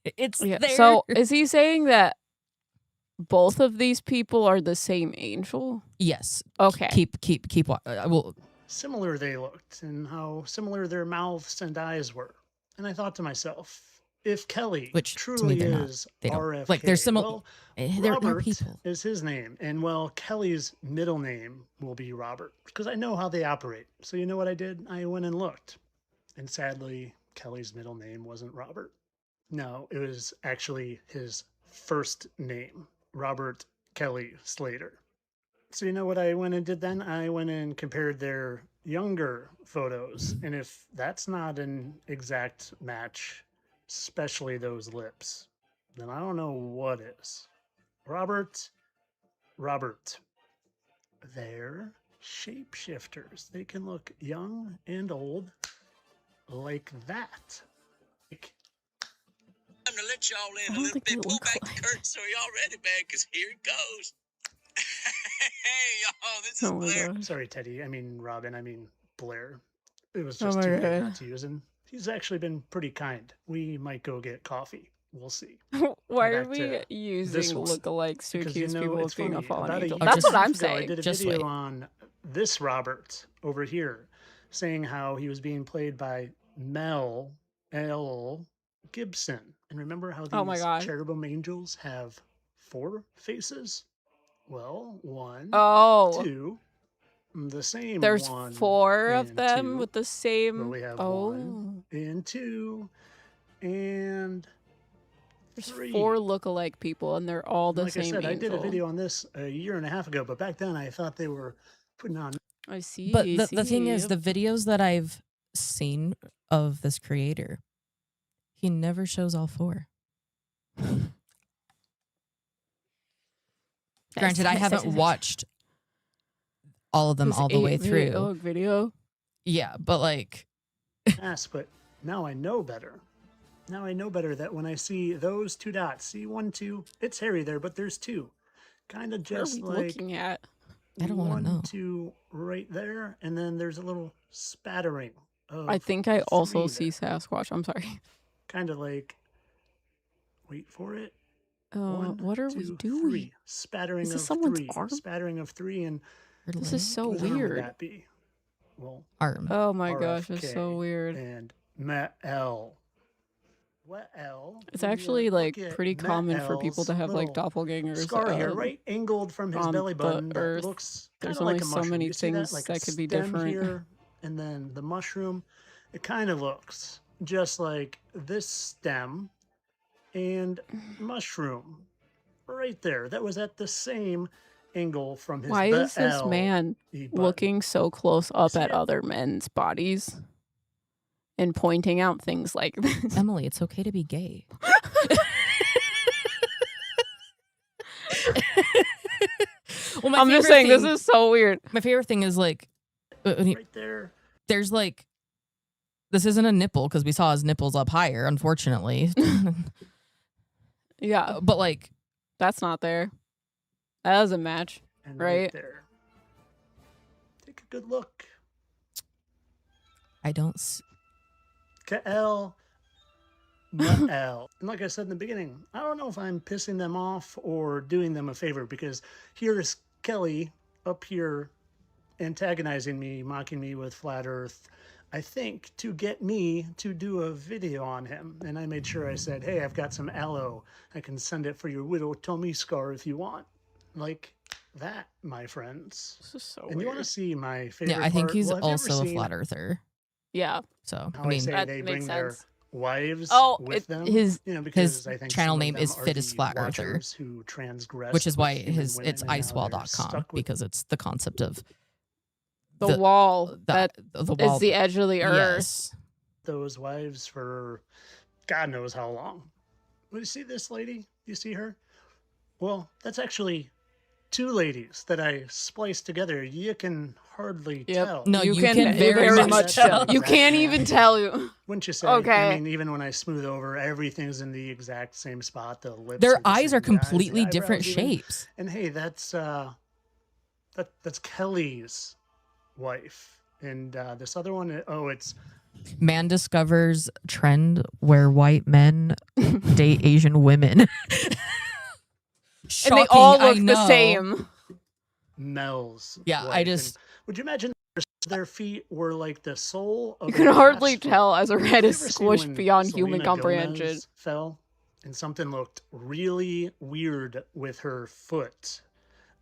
it's there? So is he saying that both of these people are the same angel? Yes. Okay. Keep. Well, similar they looked and how similar their mouths and eyes were. And I thought to myself, if Kelly Which, to truly me, they're not. is They don't- RFK, like, they're similar- well, they're Robert people. is his name. And well, Kelly's middle name will be Robert because I know how they operate. So you know what I did? I went and looked. And sadly, Kelly's middle name wasn't Robert. No, it was actually his first name, Robert Kelly Slater. So you know what I went and did then? I went and compared their younger photos. And if that's not an exact match, especially those lips, then I don't know what is. Robert, they're shapeshifters. They can look young and old like that. Time to let y'all in a little bit. Pull back the curtain so y'all ready, man, because here it goes. Hey, y'all, this is Blair. Sorry, Teddy. I mean, Robin. I mean, Blair. It was Oh just my too late God. not to use him. He's actually been pretty kind. We might go get coffee. We'll see. Why are Back we to using this one. lookalikes to Because, accuse people it's of being a funny, fallen about angel? year That's what and a I'm half ago, I saying. did a Just video wait. on this Robert over here, saying how he was being played by Mel L. Gibson. And remember how Oh my these God. cherubim angels have 4 faces? Well, 1, Oh. 2, the same There's 1 4 of and them 2. with the Where same. we have Oh. 1 and 2 and There's 3. 4 lookalike people, and they're all And the like I same said, I did a angel. video on this a year and a half ago, but back then I thought they were putting on. I see. But the thing is, the videos that I've seen of this creator, he never shows all 4. Granted, I haven't watched all of them This all the way 8-minute through. long video. Yeah, but like, Yes, but now I know better. Now I know better that when I see those 2 dots, see 1, 2, it's hairy there, but there's 2. Kind of What are just we like looking at? I don't want to 1, know. 2 right there, and then there's a little spattering of I think I also 3 see there. Sasquatch. I'm sorry. Kind of like, wait for it. 1, What are 2, we 3. doing? Spattering Is this of someone's 3. arm? Spattering of 3, and This is so whose arm would weird. that be? Well, arm. Oh my gosh, it's so RFK weird. and Mel. Well, It's when you actually like look at pretty common for people Mel's to have like little doppelgangers scar here, right angled from his on belly the button, that earth. looks There's kind of only like a so mushroom. many You see that, things like that a could be stem different. here, and then the mushroom. It kind of looks just like this stem and mushroom right there. That was at the same angle from his. Why is this L man E button. looking so close up see at it? other men's bodies and pointing out things like this? Emily, it's okay to be gay. Well, my I'm just favorite saying, this thing- is so weird. My favorite thing is like, Right there. there's like, this isn't a nipple because we saw his nipples up higher, unfortunately. Yeah, But like, that's not there. That doesn't match, And right? there. Take a good look. I don't. S- Kael Mael. And like I said in the beginning, I don't know if I'm pissing them off or doing them a favor, because here's Kelly up here antagonizing me, mocking me with flat earth, I think to get me to do a video on him. And I made sure I said, hey, I've got some aloe. I can send it for your widow tummy scar if you want. Like that, my friends. This is so And you want to weird. see my favorite yeah, I think part? he's Well, have you ever also a seen flat earther. Yeah. So how I mean, say that they makes bring their sense. wives Oh, with them? his You know, because his I think channel some of name them is are Fit as the Flat Earther, watchers who transgress which is with why human his women, it's and now they're icewall.com stuck with because it's the concept of The wall that the is wall the edge of the earth. Yes. those wives for God knows how long. Well, you see this lady? You see her? Well, that's actually 2 ladies that I spliced together. You can hardly tell. No, you can very very much tell. You Exact can't match. even tell. Wouldn't you say? Okay. I mean, even when I smooth over, everything's in the exact same spot. The lips. Their are the eyes same are completely size, the different eyebrows even. shapes. And hey, that's Kelly's wife. And this other one, it's Man discovers trend where white men date Asian women. And they all look the same. Mel's. Yeah, I wife. just- And would you imagine their feet were like the sole of You a can hardly calf's foot? tell as a red Have you is ever seen squished when beyond human Selena comprehension. Gomez fell, and something looked really weird with her foot.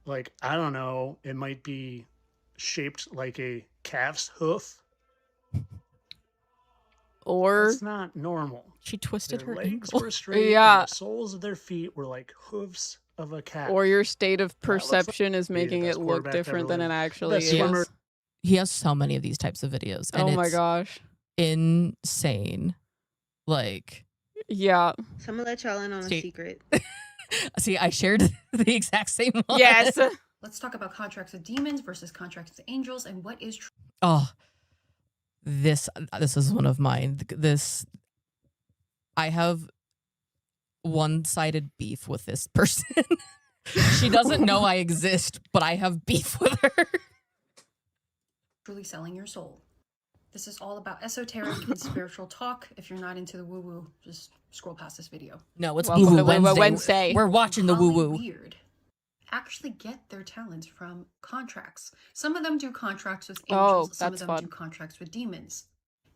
Like, I don't know, it might be shaped like a calf's hoof. Or That's not normal. She twisted Their her legs ankle. were straight. Yeah. And the soles of their feet were like hooves of a calf. or your state of That looks like perception is maybe the making best it look quarterback to ever different than it live. actually Best swimmer. is. he has so many of these types of videos. And Oh my it's gosh. insane. Like, yeah. So I'm gonna let y'all in on a secret. See, I shared the exact same one. Yes. Let's talk about contracts with demons versus contracts with angels and what is true. Oh, this is one of mine. I have one-sided beef with this person. She doesn't know I exist, but I have beef with her. Truly selling your soul. This is all about esoteric and spiritual talk. If you're not into the woo-woo, just scroll past this video. No, it's Welcome WooWoo to WooWoo Wednesday. Wednesday. We're watching the Holly WooWoo. Weird actually get their talents from contracts. Some of them do contracts with Oh, angels. Some of that's them fun. do contracts with demons.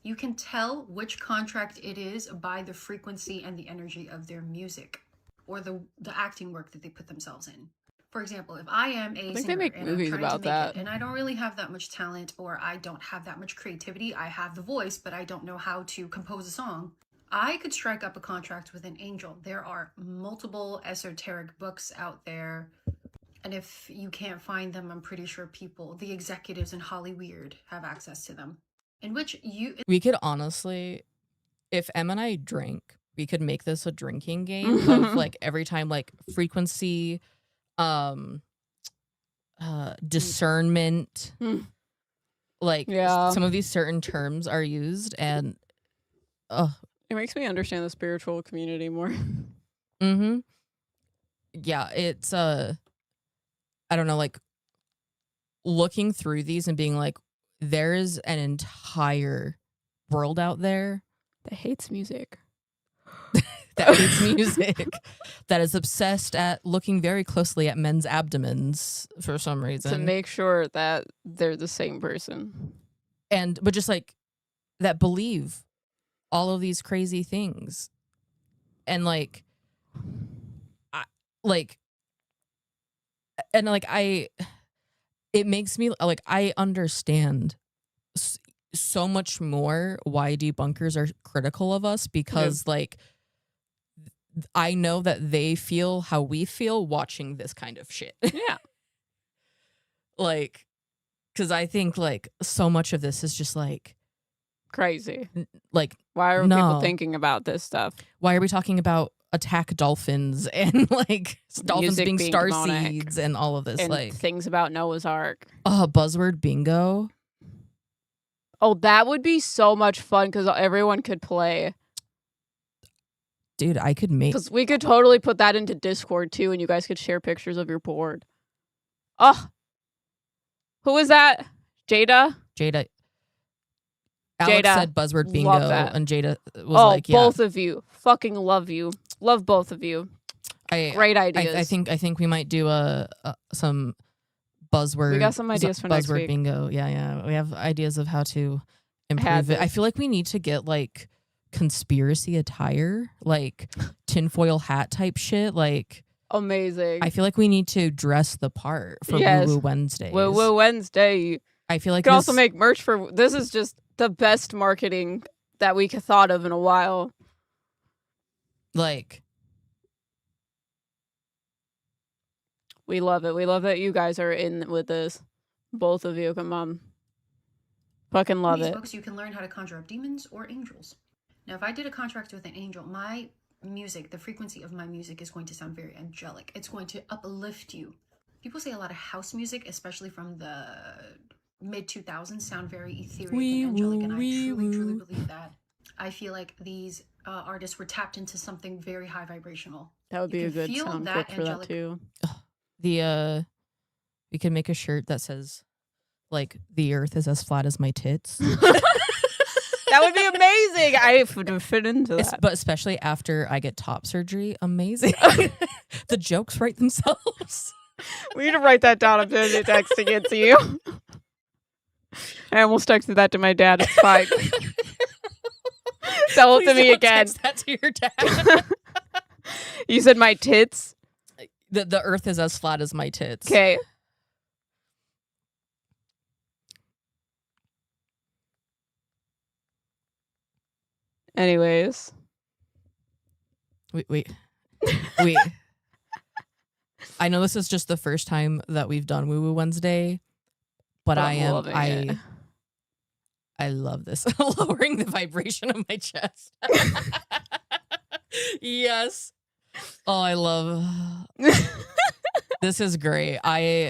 You can tell which contract it is by the frequency and the energy of their music or the acting work that they put themselves in. For example, if I am a I think they singer make and movies I'm trying about to make that. it, and I don't really have that much talent or I don't have that much creativity, I have the voice, but I don't know how to compose a song, I could strike up a contract with an angel. There are multiple esoteric books out there. And if you can't find them, I'm pretty sure the executives in Holly Weird have access to them. In which We could honestly, if Em and I drink, we could make this a drinking game of like every time like frequency, discernment, like Yeah. some of these certain terms are used, and It makes me understand the spiritual community more. mm-hmm. Yeah, it's I don't know, like looking through these and being like, there's an entire world out there that hates music. that hates music, that is obsessed at looking very closely at men's abdomens for some reason. To make sure that they're the same person. But just like that believe all of these crazy things. And like it makes me like, I understand so much more why debunkers are critical of us, because like I know that they feel how we feel watching this kind of shit. Yeah. Like, because I think like so much of this is just like crazy. Like, why are no. people thinking about this stuff? Why are we talking about attack dolphins and like dolphins Music being star demonic, seeds and all of this, and like things about Noah's Ark? Buzzword bingo. Oh, that would be so much fun because everyone could play. Dude, I could make... Because we could totally put that into Discord, too, and you guys could share pictures of your board. Oh. Who is that? Jada? Alex Jada. said buzzword bingo, Love that. and Jada was like, yeah. Both of you. Fucking love you. Love both of you. Great ideas. I think we might do some buzzword... We got some ideas for next buzzword week. bingo. Yeah. We have ideas of how to improve it. I feel like we need to get, like, conspiracy attire, like tinfoil hat type shit, like amazing. I feel like we need to dress the part for WooWoo Wednesdays. WooWoo Wednesday. I feel like you could also make merch for this. Is just the best marketing that we could thought of in a while. Like, we love it. We love that you guys are in with this. Both of you, come on. Fucking love in these it. books, you can learn how to conjure up demons or angels. Now, if I did a contract with an angel, my music, the frequency of my music is going to sound very angelic. It's going to uplift you. People say a lot of house music, especially from the mid-2000s, sound very etheric and angelic, and I truly believe that. I feel like these artists were tapped into something very high vibrational. That would be a good sound clip for that, too. We could make a shirt that says, like, the earth is as flat as my tits. That would be amazing. I would fit into that. But especially after I get top surgery, amazing. The jokes write themselves. We need to write that down. I'm busy texting it to you. I almost texted that to my dad. It's fine. Tell it to me again. Text that to your dad. You said my tits? The earth is as flat as my tits. Okay. Anyways. Wait. I know this is just the first time that we've done WooWoo Wednesday, But I'm loving it. I love this. Lowering the vibration of my chest. Yes. Oh, I love this is great. I'm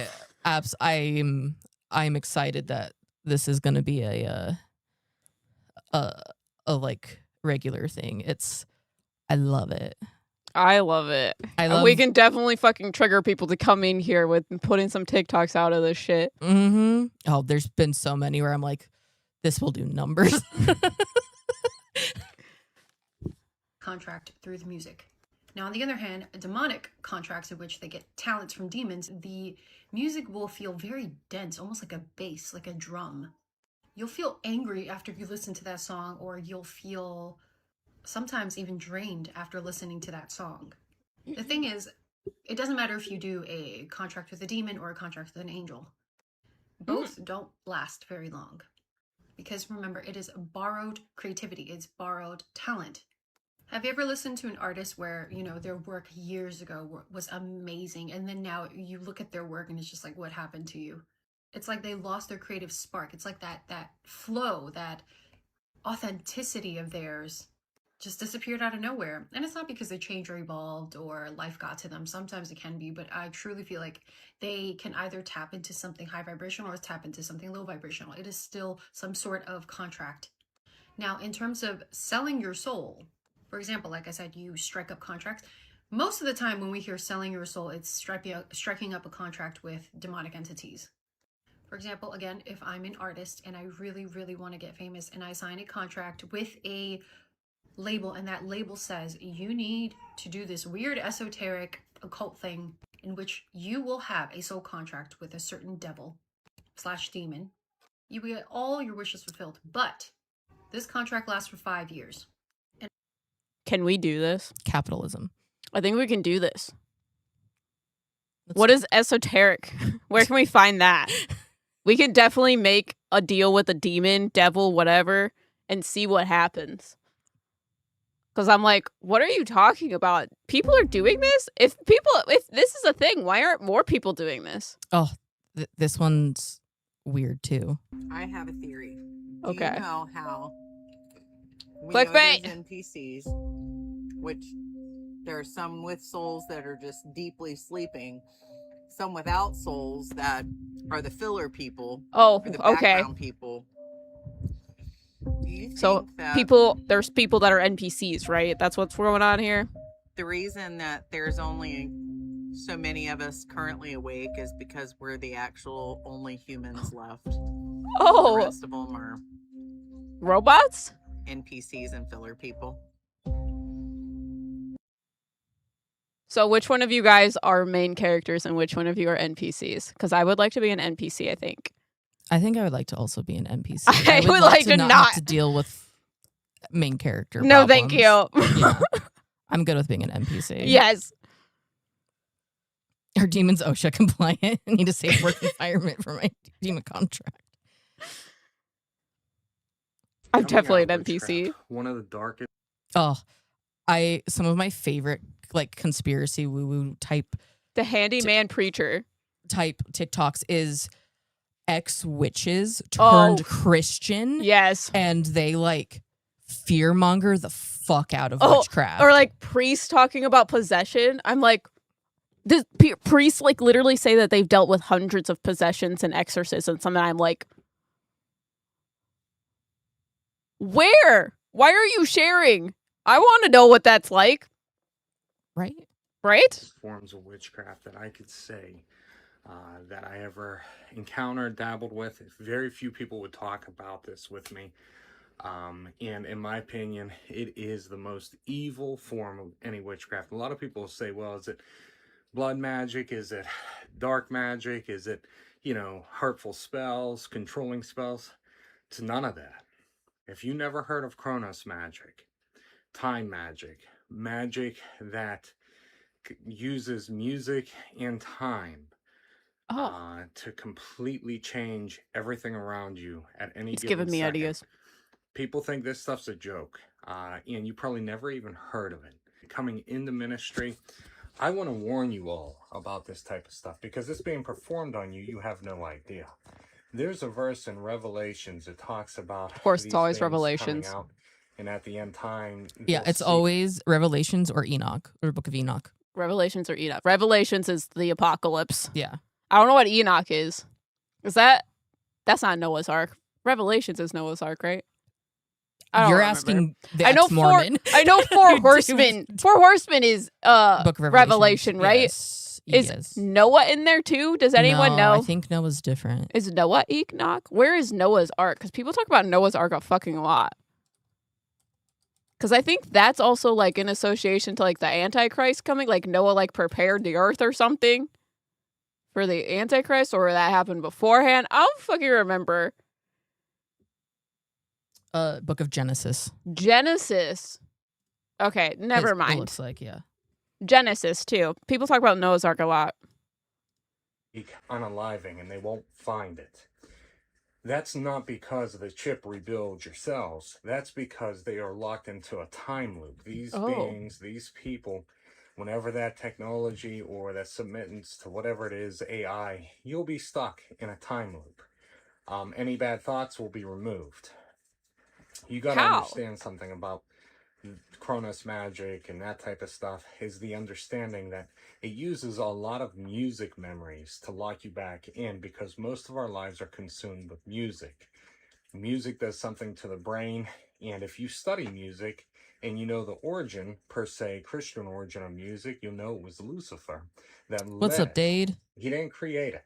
excited that this is gonna be a like regular thing. I love it. I love it. I We can definitely fucking trigger people to come in here with putting some TikToks out of this shit. Mm-hmm. Oh, there's been so many where I'm like, this will do numbers. Contract through the music. Now, on the other hand, demonic contracts in which they get talents from demons, the music will feel very dense, almost like a bass, like a drum. You'll feel angry after you listen to that song, or you'll feel sometimes even drained after listening to that song. The thing is, it doesn't matter if you do a contract with a demon or a contract with an angel. Both don't last very long. Because remember, it is borrowed creativity, it's borrowed talent. Have you ever listened to an artist where, you know, their work years ago was amazing, and then now you look at their work and it's just like, what happened to you? It's like they lost their creative spark. It's like that flow, that authenticity of theirs just disappeared out of nowhere. And it's not because they changed or evolved or life got to them. Sometimes it can be, but I truly feel like they can either tap into something high vibrational or tap into something low vibrational. It is still some sort of contract. Now, in terms of selling your soul, for example, like I said, you strike up contracts. Most of the time when we hear selling your soul, it's striking up a contract with demonic entities. For example, again, if I'm an artist and I really, really want to get famous and I sign a contract with a label, and that label says you need to do this weird esoteric occult thing in which you will have a soul contract with a certain devil / demon, you will get all your wishes fulfilled. But this contract lasts for 5 years. Can we do this? Capitalism. I think we can do this. What is esoteric? Where can we find that? We can definitely make a deal with a demon, devil, whatever, and see what happens. Because I'm like, what are you talking about? People are doing this? If this is a thing, why aren't more people doing this? Oh, this one's weird too. I have a theory. Do Okay. you know how we Clickbait. know there's NPCs, which there are some with souls that are just deeply sleeping, some without souls that are the filler people, Oh, or the okay. background people. Do you So think that there's people that are NPCs, right? That's what's going on here. the reason that there's only so many of us currently awake is because we're the actual only humans left? Oh. The rest of them are Robots? NPCs and filler people. So which one of you guys are main characters and which one of you are NPCs? Because I would like to be an NPC, I think. I think I would like to also be an NPC. I would love like to not have to deal with main character No, thank you. Yeah. I'm good with being an NPC. Yes. Are demons OSHA compliant? I need a safe work environment for my demon contract. I'm definitely an NPC. One of the darkest. Oh, some of my favorite like conspiracy woo type, the handyman preacher type TikToks is ex-witches turned Christian. Yes. And they like fearmonger the fuck out of witchcraft. Or like priests talking about possession. I'm like, the priests like literally say that they've dealt with hundreds of possessions and exorcisms. And I'm like, where? Why are you sharing? I want to know what that's like. Right? Forms of witchcraft that I could say that I ever encountered, dabbled with. Very few people would talk about this with me. And in my opinion, it is the most evil form of any witchcraft. A lot of people say, well, is it blood magic? Is it dark magic? Is it, hurtful spells, controlling spells? It's none of that. If you never heard of Chronos magic, time magic, magic that uses music and time to completely change everything around you at any He's given giving me second. ideas. People think this stuff's a joke, and you probably never even heard of it. Coming into ministry, I want to warn you all about this type of stuff because it's being performed on you. You have no idea. There's a verse in Revelations that talks about Of course, these it's always things coming Revelations. out, and at the end time, Yeah, you'll it's see. always Revelations or Enoch or Book of Enoch. Revelations or Enoch. Revelations is the apocalypse. Yeah. I don't know what Enoch is. That's not Noah's Ark. Revelations is Noah's Ark, right? I don't You're remember. asking the I know ex-Mormon. I know Four Horsemen. Four Horsemen is Book of Revelation, right? Yes, Is Noah in there too? Does anyone know? I think Noah's different. Is Noah Enoch? Where is Noah's Ark? Because people talk about Noah's Ark a fucking lot. Because I think that's also like in association to like the Antichrist coming. Like Noah like prepared the earth or something for the Antichrist, or that happened beforehand. I don't fucking remember. Book of Genesis. Genesis. Okay, never It mind. looks like, yeah. Genesis too. People talk about Noah's Ark a lot. Unaliving, and they won't find it. That's not because the chip rebuilds your cells. That's because they are locked into a time loop. These beings, these people, whenever that technology or that submittance to whatever it is, AI, you'll be stuck in a time loop. Any bad thoughts will be removed. You got to understand something about Kronos magic and that type of stuff is the understanding that it uses a lot of music memories to lock you back in, because most of our lives are consumed with music. Music does something to the brain, and if you study music and you know the origin, per se, Christian origin of music, you'll know it was Lucifer. What's up, Dade? He didn't create it.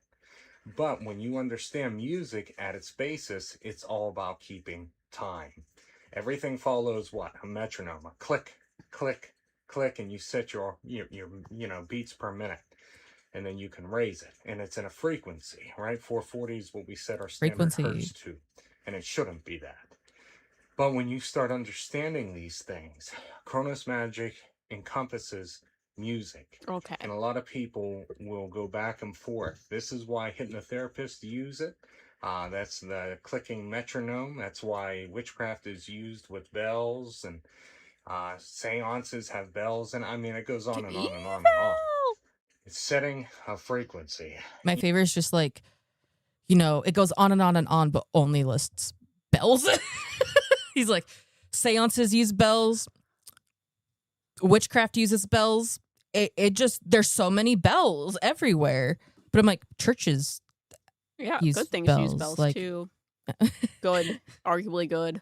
But when you understand music at its basis, it's all about keeping time. Everything follows what? A metronome, a click, click, click, and you set your beats per minute, and then you can raise it, and it's in a frequency, right? 440 is what we set our standard hertz to, and it shouldn't be that. But when you start understanding these things, Kronos magic encompasses music. Okay. And a lot of people will go back and forth. This is why hypnotherapists use it. That's the clicking metronome. That's why witchcraft is used with bells, and seances have bells. And I mean, it goes on and on and on and on. It's setting a frequency. My favorite is just like, it goes on and on, but only lists bells. He's like, seances use bells. Witchcraft uses bells. It just, there's so many bells everywhere. But I'm like, churches use good things bells. use bells like, too. Good. Arguably good.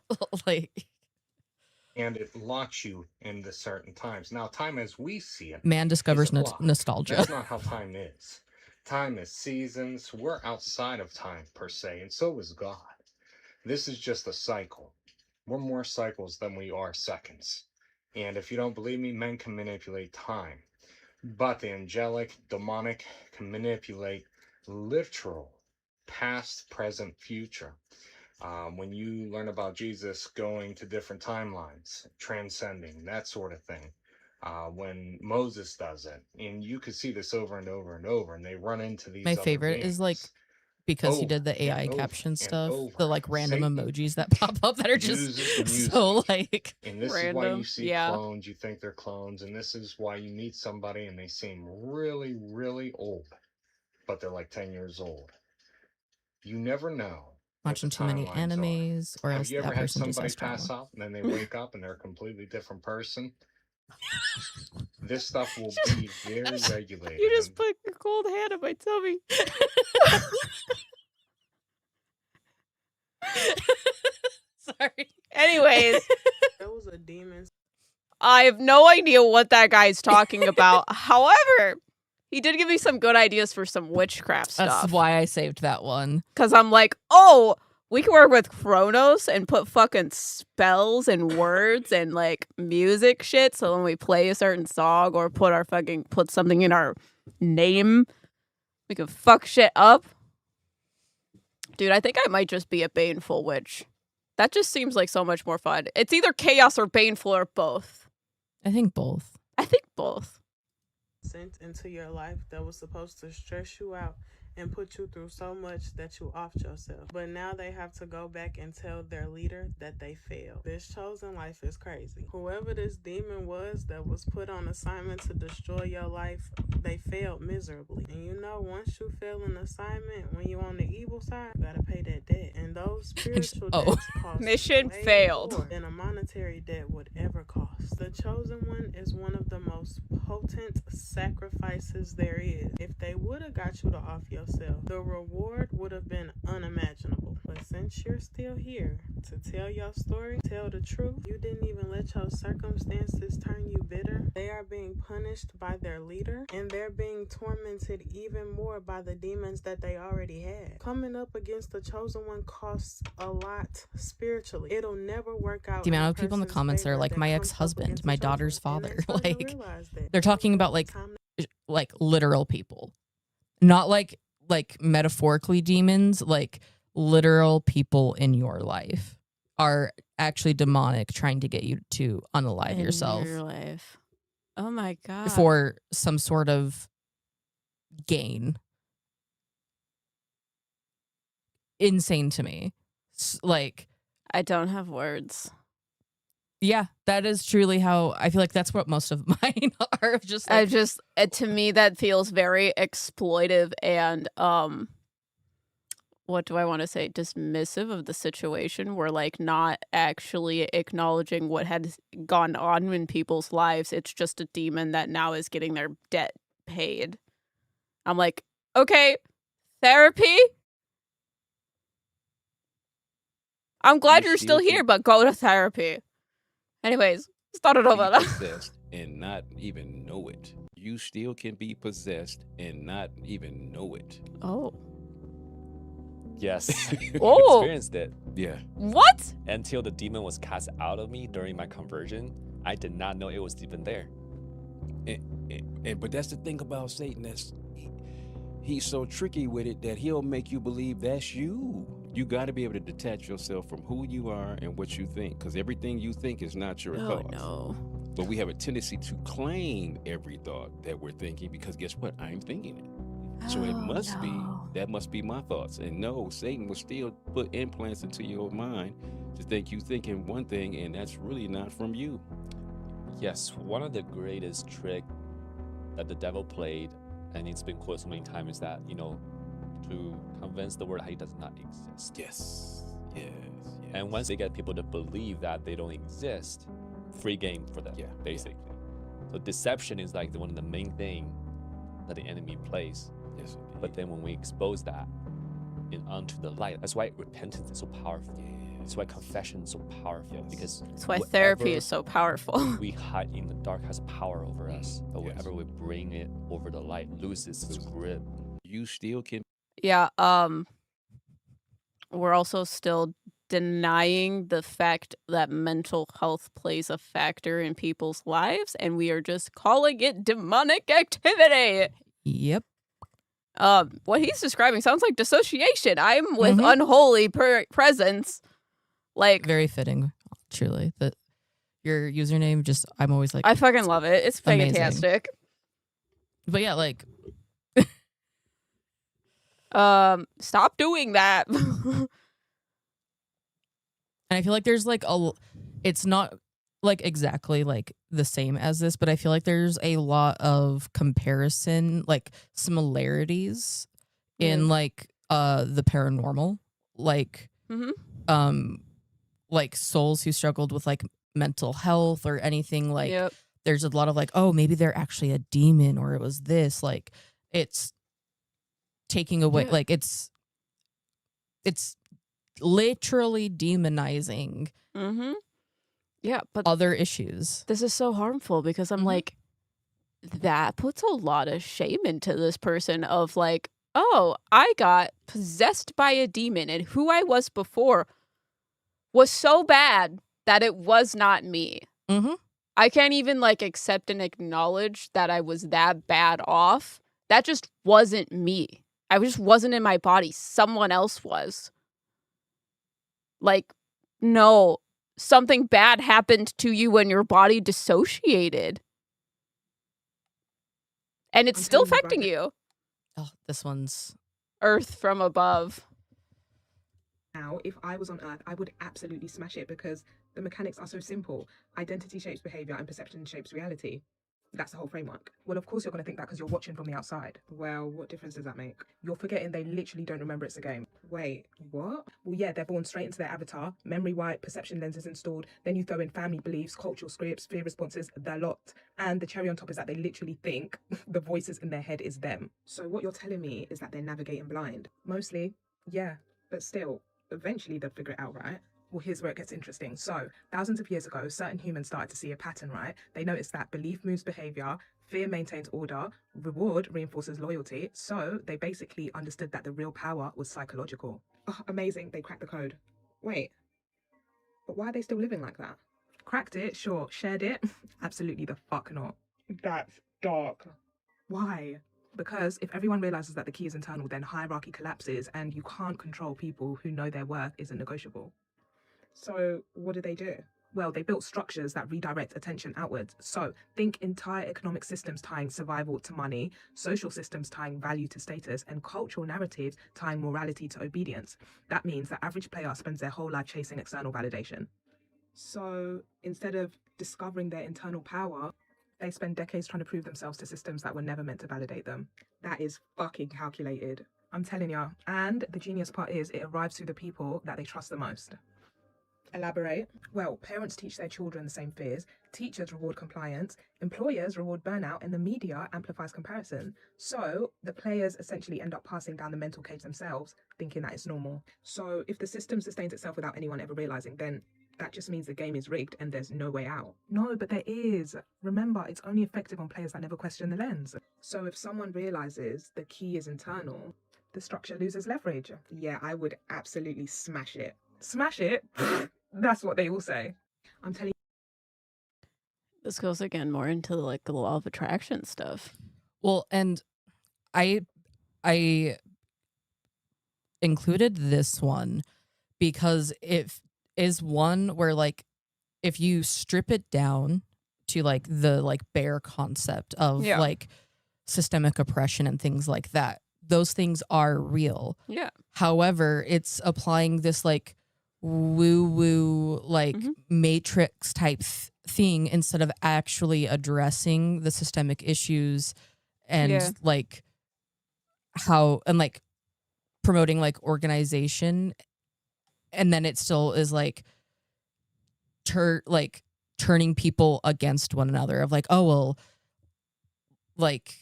And it locks you into certain times. Now, time as we see it, man discovers nostalgia. That's not how time is. Time is seasons. We're outside of time, per se, and so is God. This is just a cycle. We're more cycles than we are seconds. And if you don't believe me, men can manipulate time. But the angelic, demonic can manipulate literal past, present, future. When you learn about Jesus going to different timelines, transcending, that sort of thing. When Moses does it, and you could see this over and over and over, and they run into these My other favorite beings. is like, because he did the AI caption stuff, the like random emojis that pop up that are just so like and this random. is why you see clones, you think they're clones, and this is why you meet somebody and they seem really, really old, but they're like 10 years old. You never know. Watching too many animes, or Have else you ever that had person just somebody has trauma. pass out and then they wake up and they're a completely different person? This stuff will be very regulated. You just put your cold hand on my tummy. Sorry. Anyways, That was a demon. I have no idea what that guy's talking about. However, he did give me some good ideas for some witchcraft stuff. That's why I saved that one. Because I'm like, oh, we can work with Kronos and put fucking spells and words and like music shit. So when we play a certain song or put something in our name, we can fuck shit up. Dude, I think I might just be a baneful witch. That just seems like so much more fun. It's either chaos or baneful or both. I think both. I think both. Sent into your life that was supposed to stress you out and put you through so much that you offed yourself. But now they have to go back and tell their leader that they failed. This chosen life is crazy. Whoever this demon was that was put on assignment to destroy your life, they failed miserably. And you know, once you fail an assignment, when you're on the evil side, you gotta pay that debt. And those spiritual debts cost Mission way failed. more than a monetary debt would ever cost. The chosen one is one of the most potent sacrifices there is. If they would have got you to off yourself, the reward would have been unimaginable. But since you're still here to tell your story, tell the truth, you didn't even let your circumstances turn you bitter. They are being punished by their leader, and they're being tormented even more by the demons that they already had. Coming up against the chosen one costs a lot spiritually. It'll never work out. The amount of people in the comments are like, my ex-husband, my daughter's father. Like, they're talking about like literal people, not like metaphorically demons. Like literal people in your life are actually demonic, trying to get you to unalive yourself Your life. Oh my god. for some sort of gain. Insane to me. Like, I don't have words. Yeah, that is truly how I feel like that's what most of mine are. Just like, To me that feels very exploitive and what do I want to say, dismissive of the situation. We're like not actually acknowledging what had gone on in people's lives. It's just a demon that now is getting their debt paid. I'm like, okay, therapy? I'm glad you're still here, but go to therapy. Anyways, start it over. Possessed and not even know it. You still can be possessed and not even know it. Oh. Yes. Oh. Experienced it. Yeah. What? Until the demon was cast out of me during my conversion, I did not know it was even there. But that's the thing about Satan. He's so tricky with it that he'll make you believe that's you. You got to be able to detach yourself from who you are and what you think, because everything you think is not your thoughts. No. But we have a tendency to claim every thought that we're thinking, because guess what? I'm thinking it. So it must be, that must be my thoughts. And no, Satan will still put implants into your mind to think you thinking one thing, and that's really not from you. Yes, one of the greatest trick that the devil played, and it's been quoted so many times, is that, to convince the world that he does not exist. Yes. And once they get people to believe that they don't exist, free game for them, basically. So deception is like one of the main thing that the enemy plays. Yes. But then when we expose that onto the light, that's why repentance is so powerful. That's why confession is so powerful. Because that's why therapy is so powerful. We hide in the dark has power over us, but whenever we bring it over the light, loses its grip. You still can. Yeah. We're also still denying the fact that mental health plays a factor in people's lives, and we are just calling it demonic activity. Yep. What he's describing sounds like dissociation. I'm with unholy presence. Like, very fitting, truly. That your username, just I'm always like, I fucking love it. It's amazing. fantastic. But yeah, like, stop doing that. And I feel like there's like it's not like exactly like the same as this, but I feel like there's a lot of comparison, like similarities in like the paranormal, like like souls who struggled with like mental health or anything. Like there's a lot of like, oh, maybe they're actually a demon, or it was this. Like it's taking away, like it's literally demonizing yeah, but other issues. This is so harmful because I'm like, that puts a lot of shame into this person of like, oh, I got possessed by a demon and who I was before was so bad that it was not me. I can't even like accept and acknowledge that I was that bad off. That just wasn't me. I just wasn't in my body. Someone else was. Like, no, something bad happened to you when your body dissociated. And it's still affecting you. Oh, this one's Earth from above. Now, if I was on Earth, I would absolutely smash it because the mechanics are so simple. Identity shapes behavior and perception shapes reality. That's the whole framework. Well, of course you're going to think that because you're watching from the outside. Well, what difference does that make? You're forgetting they literally don't remember it's a game. Wait, what? Well, yeah, they're born straight into their avatar, memory wiped, perception lenses installed, then you throw in family beliefs, cultural scripts, fear responses, the lot. And the cherry on top is that they literally think the voices in their head is them. So what you're telling me is that they're navigating blind. Mostly, yeah, but still, eventually they'll figure it out, right? Well, here's where it gets interesting. So, thousands of years ago, certain humans started to see a pattern, right? They noticed that belief moves behavior, fear maintains order, reward reinforces loyalty. So, they basically understood that the real power was psychological. Oh, amazing. They cracked the code. Wait, but why are they still living like that? Cracked it, sure. Shared it? Absolutely the fuck not. That's dark. Why? Because if everyone realizes that the key is internal, then hierarchy collapses and you can't control people who know their worth isn't negotiable. So what do? Well, they built structures that redirect attention outwards. So think entire economic systems tying survival to money, social systems tying value to status, and cultural narratives tying morality to obedience. That means the average player spends their whole life chasing external validation. So instead of discovering their internal power, they spend decades trying to prove themselves to systems that were never meant to validate them. That is fucking calculated. I'm telling ya. And the genius part is it arrives through the people that they trust the most. Elaborate. Well, parents teach their children the same fears, teachers reward compliance, employers reward burnout, and the media amplifies comparison. So the players essentially end up passing down the mental cage themselves, thinking that it's normal. So if the system sustains itself without anyone ever realizing, then that just means the game is rigged and there's no way out. No, but there is. Remember, it's only effective on players that never question the lens. So if someone realizes the key is internal, the structure loses leverage. Yeah, I would absolutely smash it. Smash it? That's what they all say. I'm telling you. This goes again more into like the law of attraction stuff. Well, and I included this one because it is one where like if you strip it down to like the like bare concept of like systemic oppression and things like that, those things are real. Yeah. However, it's applying this like woo-woo like matrix type thing instead of actually addressing the systemic issues and like how and like promoting like organization, and then it still is like turning people against one another of like, oh well, like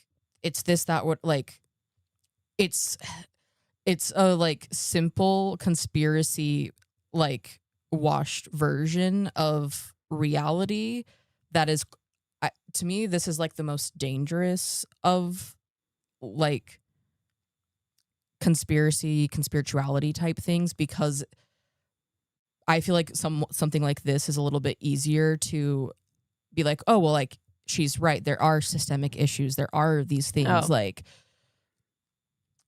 it's this that what like it's a like simple conspiracy like washed version of reality that is to me this is like the most dangerous of like conspirituality type things, because I feel like something like this is a little bit easier to be like, oh well, like she's right, there are systemic issues, there are these things like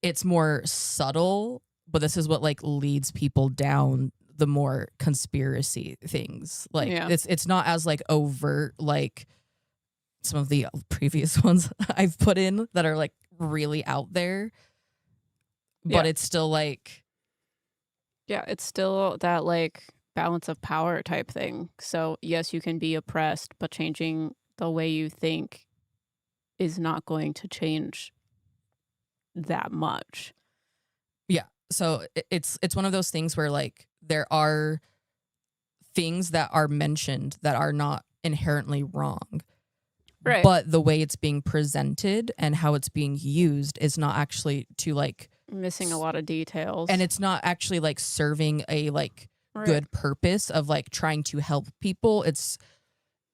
it's more subtle, but this is what like leads people down the more conspiracy things. Like it's not as like overt like some of the previous ones I've put in that are like really out there, but it's still like it's still that like balance of power type thing. So yes, you can be oppressed, but changing the way you think is not going to change that much. Yeah. So it's one of those things where like there are things that are mentioned that are not inherently wrong. Right. But the way it's being presented and how it's being used is not actually to like missing a lot of details. And it's not actually like serving a like good purpose of like trying to help people. It's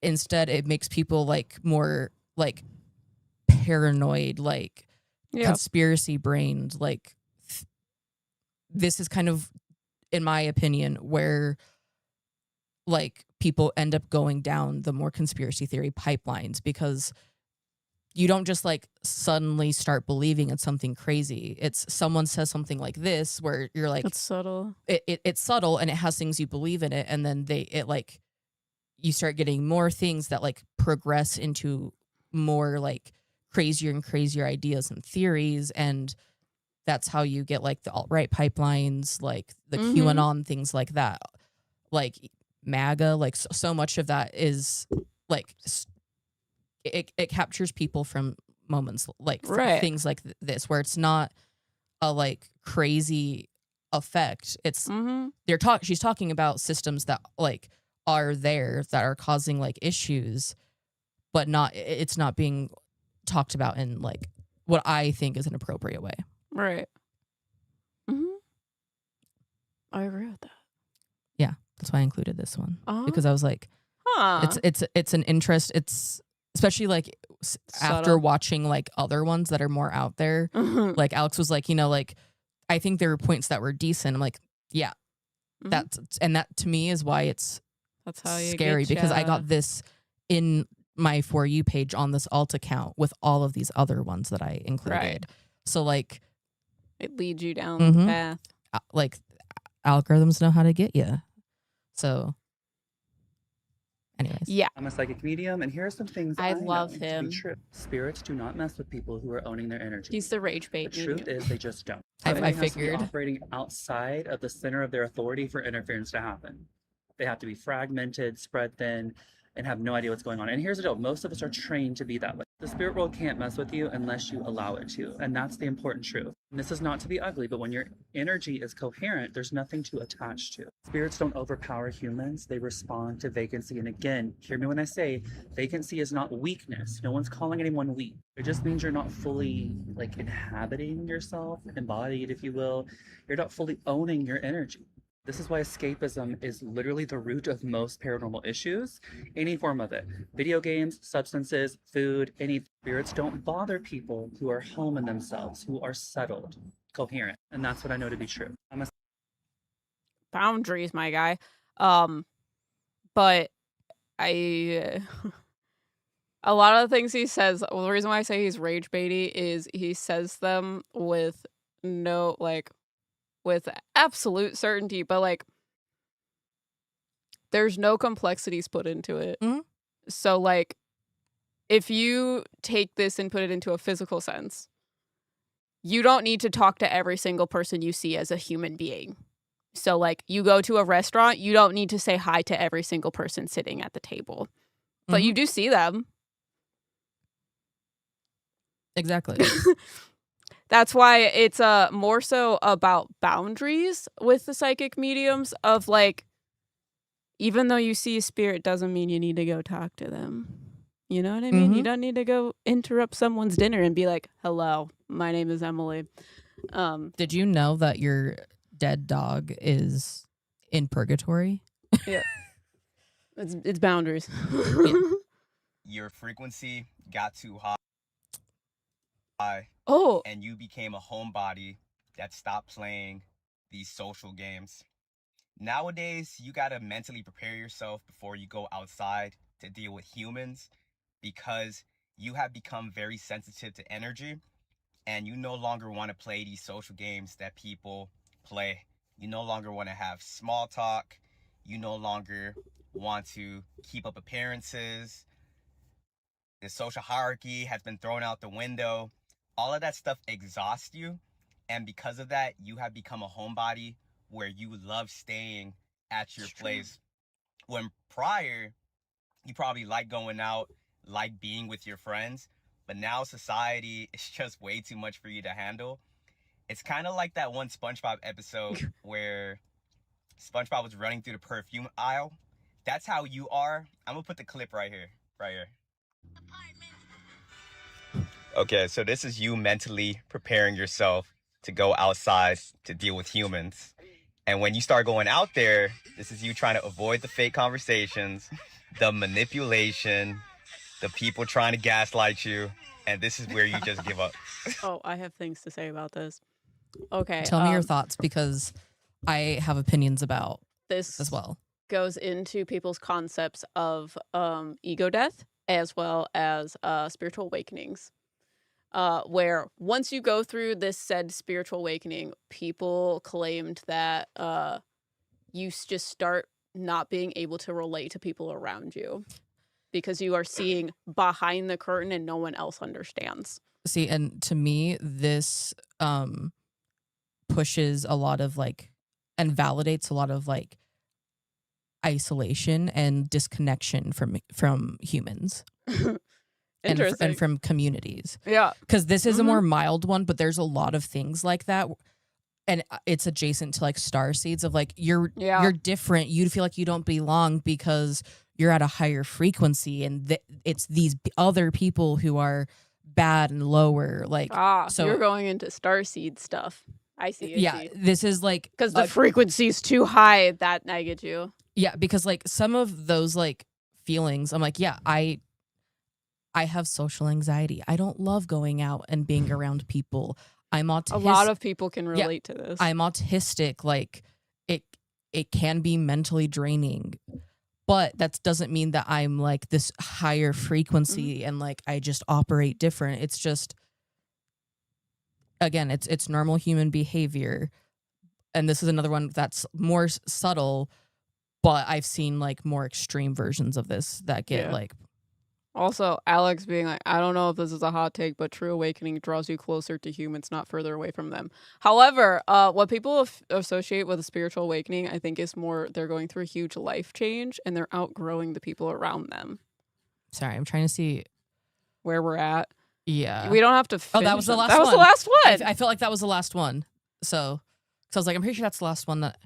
instead it makes people like more like paranoid, like conspiracy brained, like this is kind of, in my opinion, where like people end up going down the more conspiracy theory pipelines, because you don't just like suddenly start believing in something crazy. It's someone says something like this where you're like, it's subtle. It's subtle and it has things you believe in it, and then you start getting more things that like progress into more like crazier and crazier ideas and theories, and that's how you get like the alt-right pipelines, like the Mhm. QAnon, things like that. Like MAGA, like so much of that is like it captures people from moments like Right. things like this, where it's not a like crazy effect. It's Mhm. she's talking about systems that like are there that are causing like issues, but it's not being talked about in like what I think is an appropriate way. Right. Mhm. I agree with that. Yeah, that's why I included this one Uh-huh. because I was like, Huh. it's an interest. It's especially like after Subtle. watching like other ones that are more out there. Mhm. Like Alex was like, like I think there were points that were decent. I'm like, yeah, Mhm. that to me is why it's That's how you scary get because I ya. got this in my For You page on this alt account with all of these other ones that I included. Right. So like It leads you down the Mhm. path. Like algorithms know how to get you. So anyways. Yeah. I'm a psychic medium, and here are some things I I love know to him. be true. Spirits do not mess with people who are owning their energy. He's the rage bait. The truth is, they just don't. I Everything has to be figured. operating outside of the center of their authority for interference to happen. They have to be fragmented, spread thin, and have no idea what's going on. And here's the deal: most of us are trained to be that way. The spirit world can't mess with you unless you allow it to, and that's the important truth. And this is not to be ugly, but when your energy is coherent, there's nothing to attach to. Spirits don't overpower humans; they respond to vacancy. And again, hear me when I say vacancy is not weakness. No one's calling anyone weak. It just means you're not fully like inhabiting yourself, embodied, if you will. You're not fully owning your energy. This is why escapism is literally the root of most paranormal issues, any form of it. Video games, substances, food, any spirits don't bother people who are home in themselves, who are settled, coherent. And that's what I know to be true. I'm a Boundaries, my guy. But I a lot of the things he says, well, the reason why I say he's rage baity is he says them with no like with absolute certainty, but like there's no complexities put into it. Mhm. So like if you take this and put it into a physical sense, you don't need to talk to every single person you see as a human being. So like you go to a restaurant, you don't need to say hi to every single person sitting at the table. But you do see them. Exactly. That's why it's more so about boundaries with the psychic mediums of like, even though you see a spirit doesn't mean you need to go talk to them. You know what I mean? You don't need to go interrupt someone's dinner and be like, hello, my name is Emily. Did you know that your dead dog is in purgatory? Yeah. It's boundaries. Your frequency got too high. Oh. And you became a homebody that stopped playing these social games. Nowadays, you gotta mentally prepare yourself before you go outside to deal with humans because you have become very sensitive to energy and you no longer want to play these social games that people play. You no longer want to have small talk. You no longer want to keep up appearances. The social hierarchy has been thrown out the window. All of that stuff exhausts you. And because of that, you have become a homebody where you love staying at your place. When prior, you probably like going out, like being with your friends. But now society is just way too much for you to handle. It's kind of like that one SpongeBob episode where SpongeBob was running through the perfume aisle. That's how you are. I'm going to put the clip right here. Right here. Okay, so this is you mentally preparing yourself to go outside to deal with humans. And when you start going out there, this is you trying to avoid the fake conversations, the manipulation, the people trying to gaslight you. And this is where you just give up. Oh, I have things to say about this. Okay. Tell me your thoughts because I have opinions about this as well. Goes into people's concepts of ego death as well as spiritual awakenings. Where once you go through this said spiritual awakening, people claimed that you just start not being able to relate to people around you because you are seeing behind the curtain and no one else understands. See, and to me, this pushes a lot of like and validates a lot of like isolation and disconnection from humans. Interesting. And from communities. Yeah. Because this is a more mild one, but there's a lot of things like that. And it's adjacent to like star seeds of like you're different. You feel like you don't belong because you're at a higher frequency, and it's these other people who are bad and lower. Like so you're going into starseed stuff. I see. This is like because the frequency's too high. That I get you. Yeah, because like some of those like feelings, I'm like, I have social anxiety. I don't love going out and being around people. I'm autistic. A lot of people can relate to this. I'm autistic. Like it can be mentally draining, but that doesn't mean that I'm like this higher frequency and like I just operate different. It's just, again, it's normal human behavior. And this is another one that's more subtle, but I've seen like more extreme versions of this that get like. Also, Alex being like, I don't know if this is a hot take, but true awakening draws you closer to humans, not further away from them. However, what people associate with a spiritual awakening, I think, is more they're going through a huge life change and they're outgrowing the people around them. Sorry, I'm trying to see where we're at. Yeah. We don't have to finish. Oh, that was the last one. That was the last one. I felt like that was the last one. So I was like, I'm pretty sure that's the last one that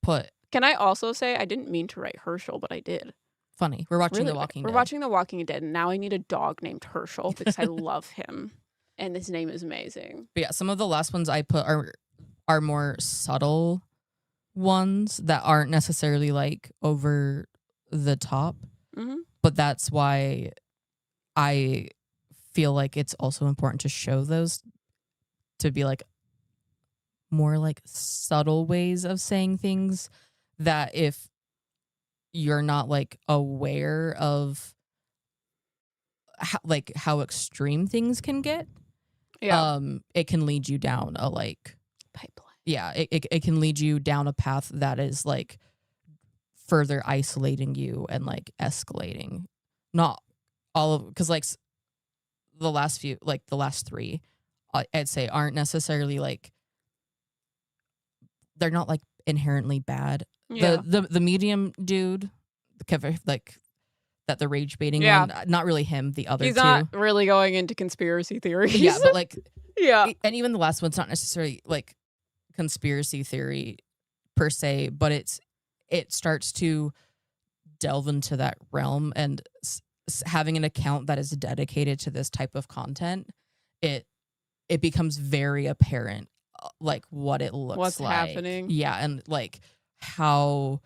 put. Can I also say I didn't mean to write Herschel, but I did. Funny. We're watching The Walking Dead. We're watching The Walking Dead, and now I need a dog named Herschel because I love him. And his name is amazing. But yeah, some of the last ones I put are more subtle ones that aren't necessarily like over the top. But that's why I feel like it's also important to show those to be like more like subtle ways of saying things that if you're not like aware of how extreme things can get, it can lead you down a like pipeline. Yeah, it can lead you down a path that is like further isolating you and like escalating. Not all of, because like the last few, like the last three, I'd say aren't necessarily like, they're not like inherently bad. Yeah. The medium dude, like that the rage baiting one, not really him, the other He's two. not really going into conspiracy theories. Yeah, but like and even the last one's not necessarily like conspiracy theory per se, but it starts to delve into that realm, and having an account that is dedicated to this type of content, it becomes very apparent like what it looks what's like. happening. Yeah, and like how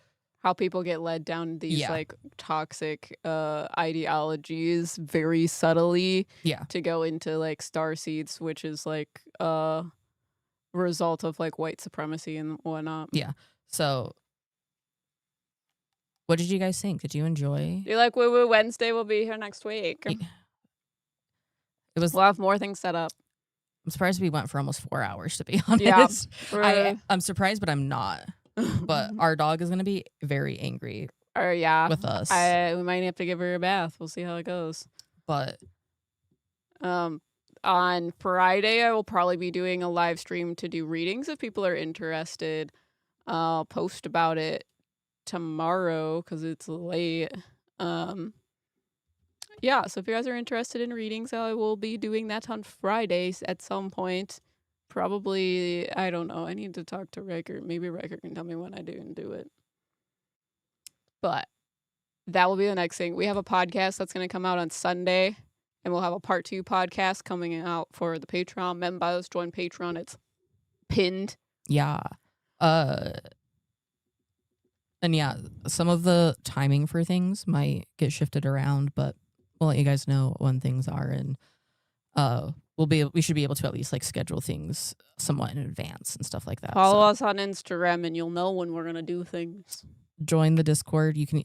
people get led down these like toxic ideologies very subtly to go into like starseeds, which is like a result of like white supremacy and whatnot. Yeah. So what did you guys think? Did you enjoy? Do you like WooWoo Wednesday? Will be here next week. We'll have more things set up. I'm surprised we went for almost 4 hours, to be honest. Yeah, I'm surprised, but I'm not. But our dog is going to be very angry with us. We might have to give her a bath. We'll see how it goes. But on Friday, I will probably be doing a live stream to do readings if people are interested. I'll post about it tomorrow because it's late. Yeah, so if you guys are interested in readings, I will be doing that on Fridays at some point. Probably, I don't know. I need to talk to Riker. Maybe Riker can tell me when I do it. But that will be the next thing. We have a podcast that's going to come out on Sunday, and we'll have a part 2 podcast coming out for the Patreon. Members join Patreon. It's pinned. Yeah. And yeah, some of the timing for things might get shifted around, but we'll let you guys know when things are, and we should be able to at least like schedule things somewhat in advance and stuff like that. Follow us on Instagram and you'll know when we're gonna do things. Join the Discord. You can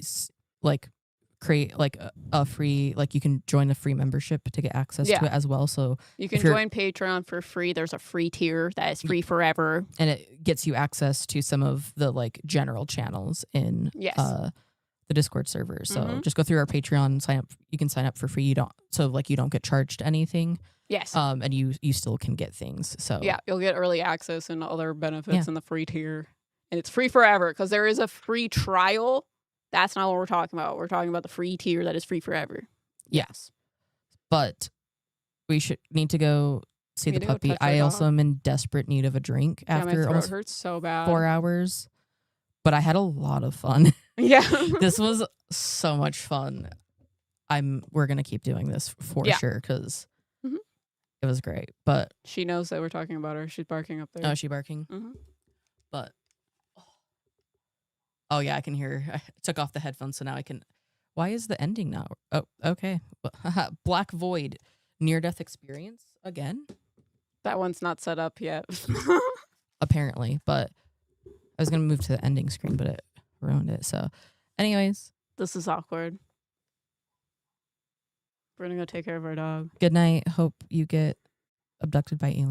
like create like a free, like you can join a free membership to get access to it as well. So you can join Patreon for free. There's a free tier that is free forever, and it gets you access to some of the like general channels in the Discord server. So Mhm. just go through our Patreon, sign up. You can sign up for free. You don't get charged anything. Yes. And you still can get things. So Yeah, you'll get early access and other benefits Yeah. in the free tier. And it's free forever because there is a free trial. That's not what we're talking about. We're talking about the free tier that is free forever. Yes. But we need to go see We the need to go puppy. touch our I also dog. am in desperate need of a drink Yeah, my after throat almost hurts so bad. 4 hours. But I had a lot of fun. Yeah. This was so much fun. We're gonna keep doing this for Yeah. sure because Mhm. it was great. But She knows that we're talking about her. She's barking up there. oh, is she barking? Mhm. But oh yeah, I can hear her. I took off the headphones, so now I can. Why is the ending now? Oh, okay. Black Void, near death experience again. That one's not set up yet. Apparently, but I was gonna move to the ending screen, but it ruined it. So, anyways, This is awkward. We're gonna go take care of our dog. good night. Hope you get abducted by aliens.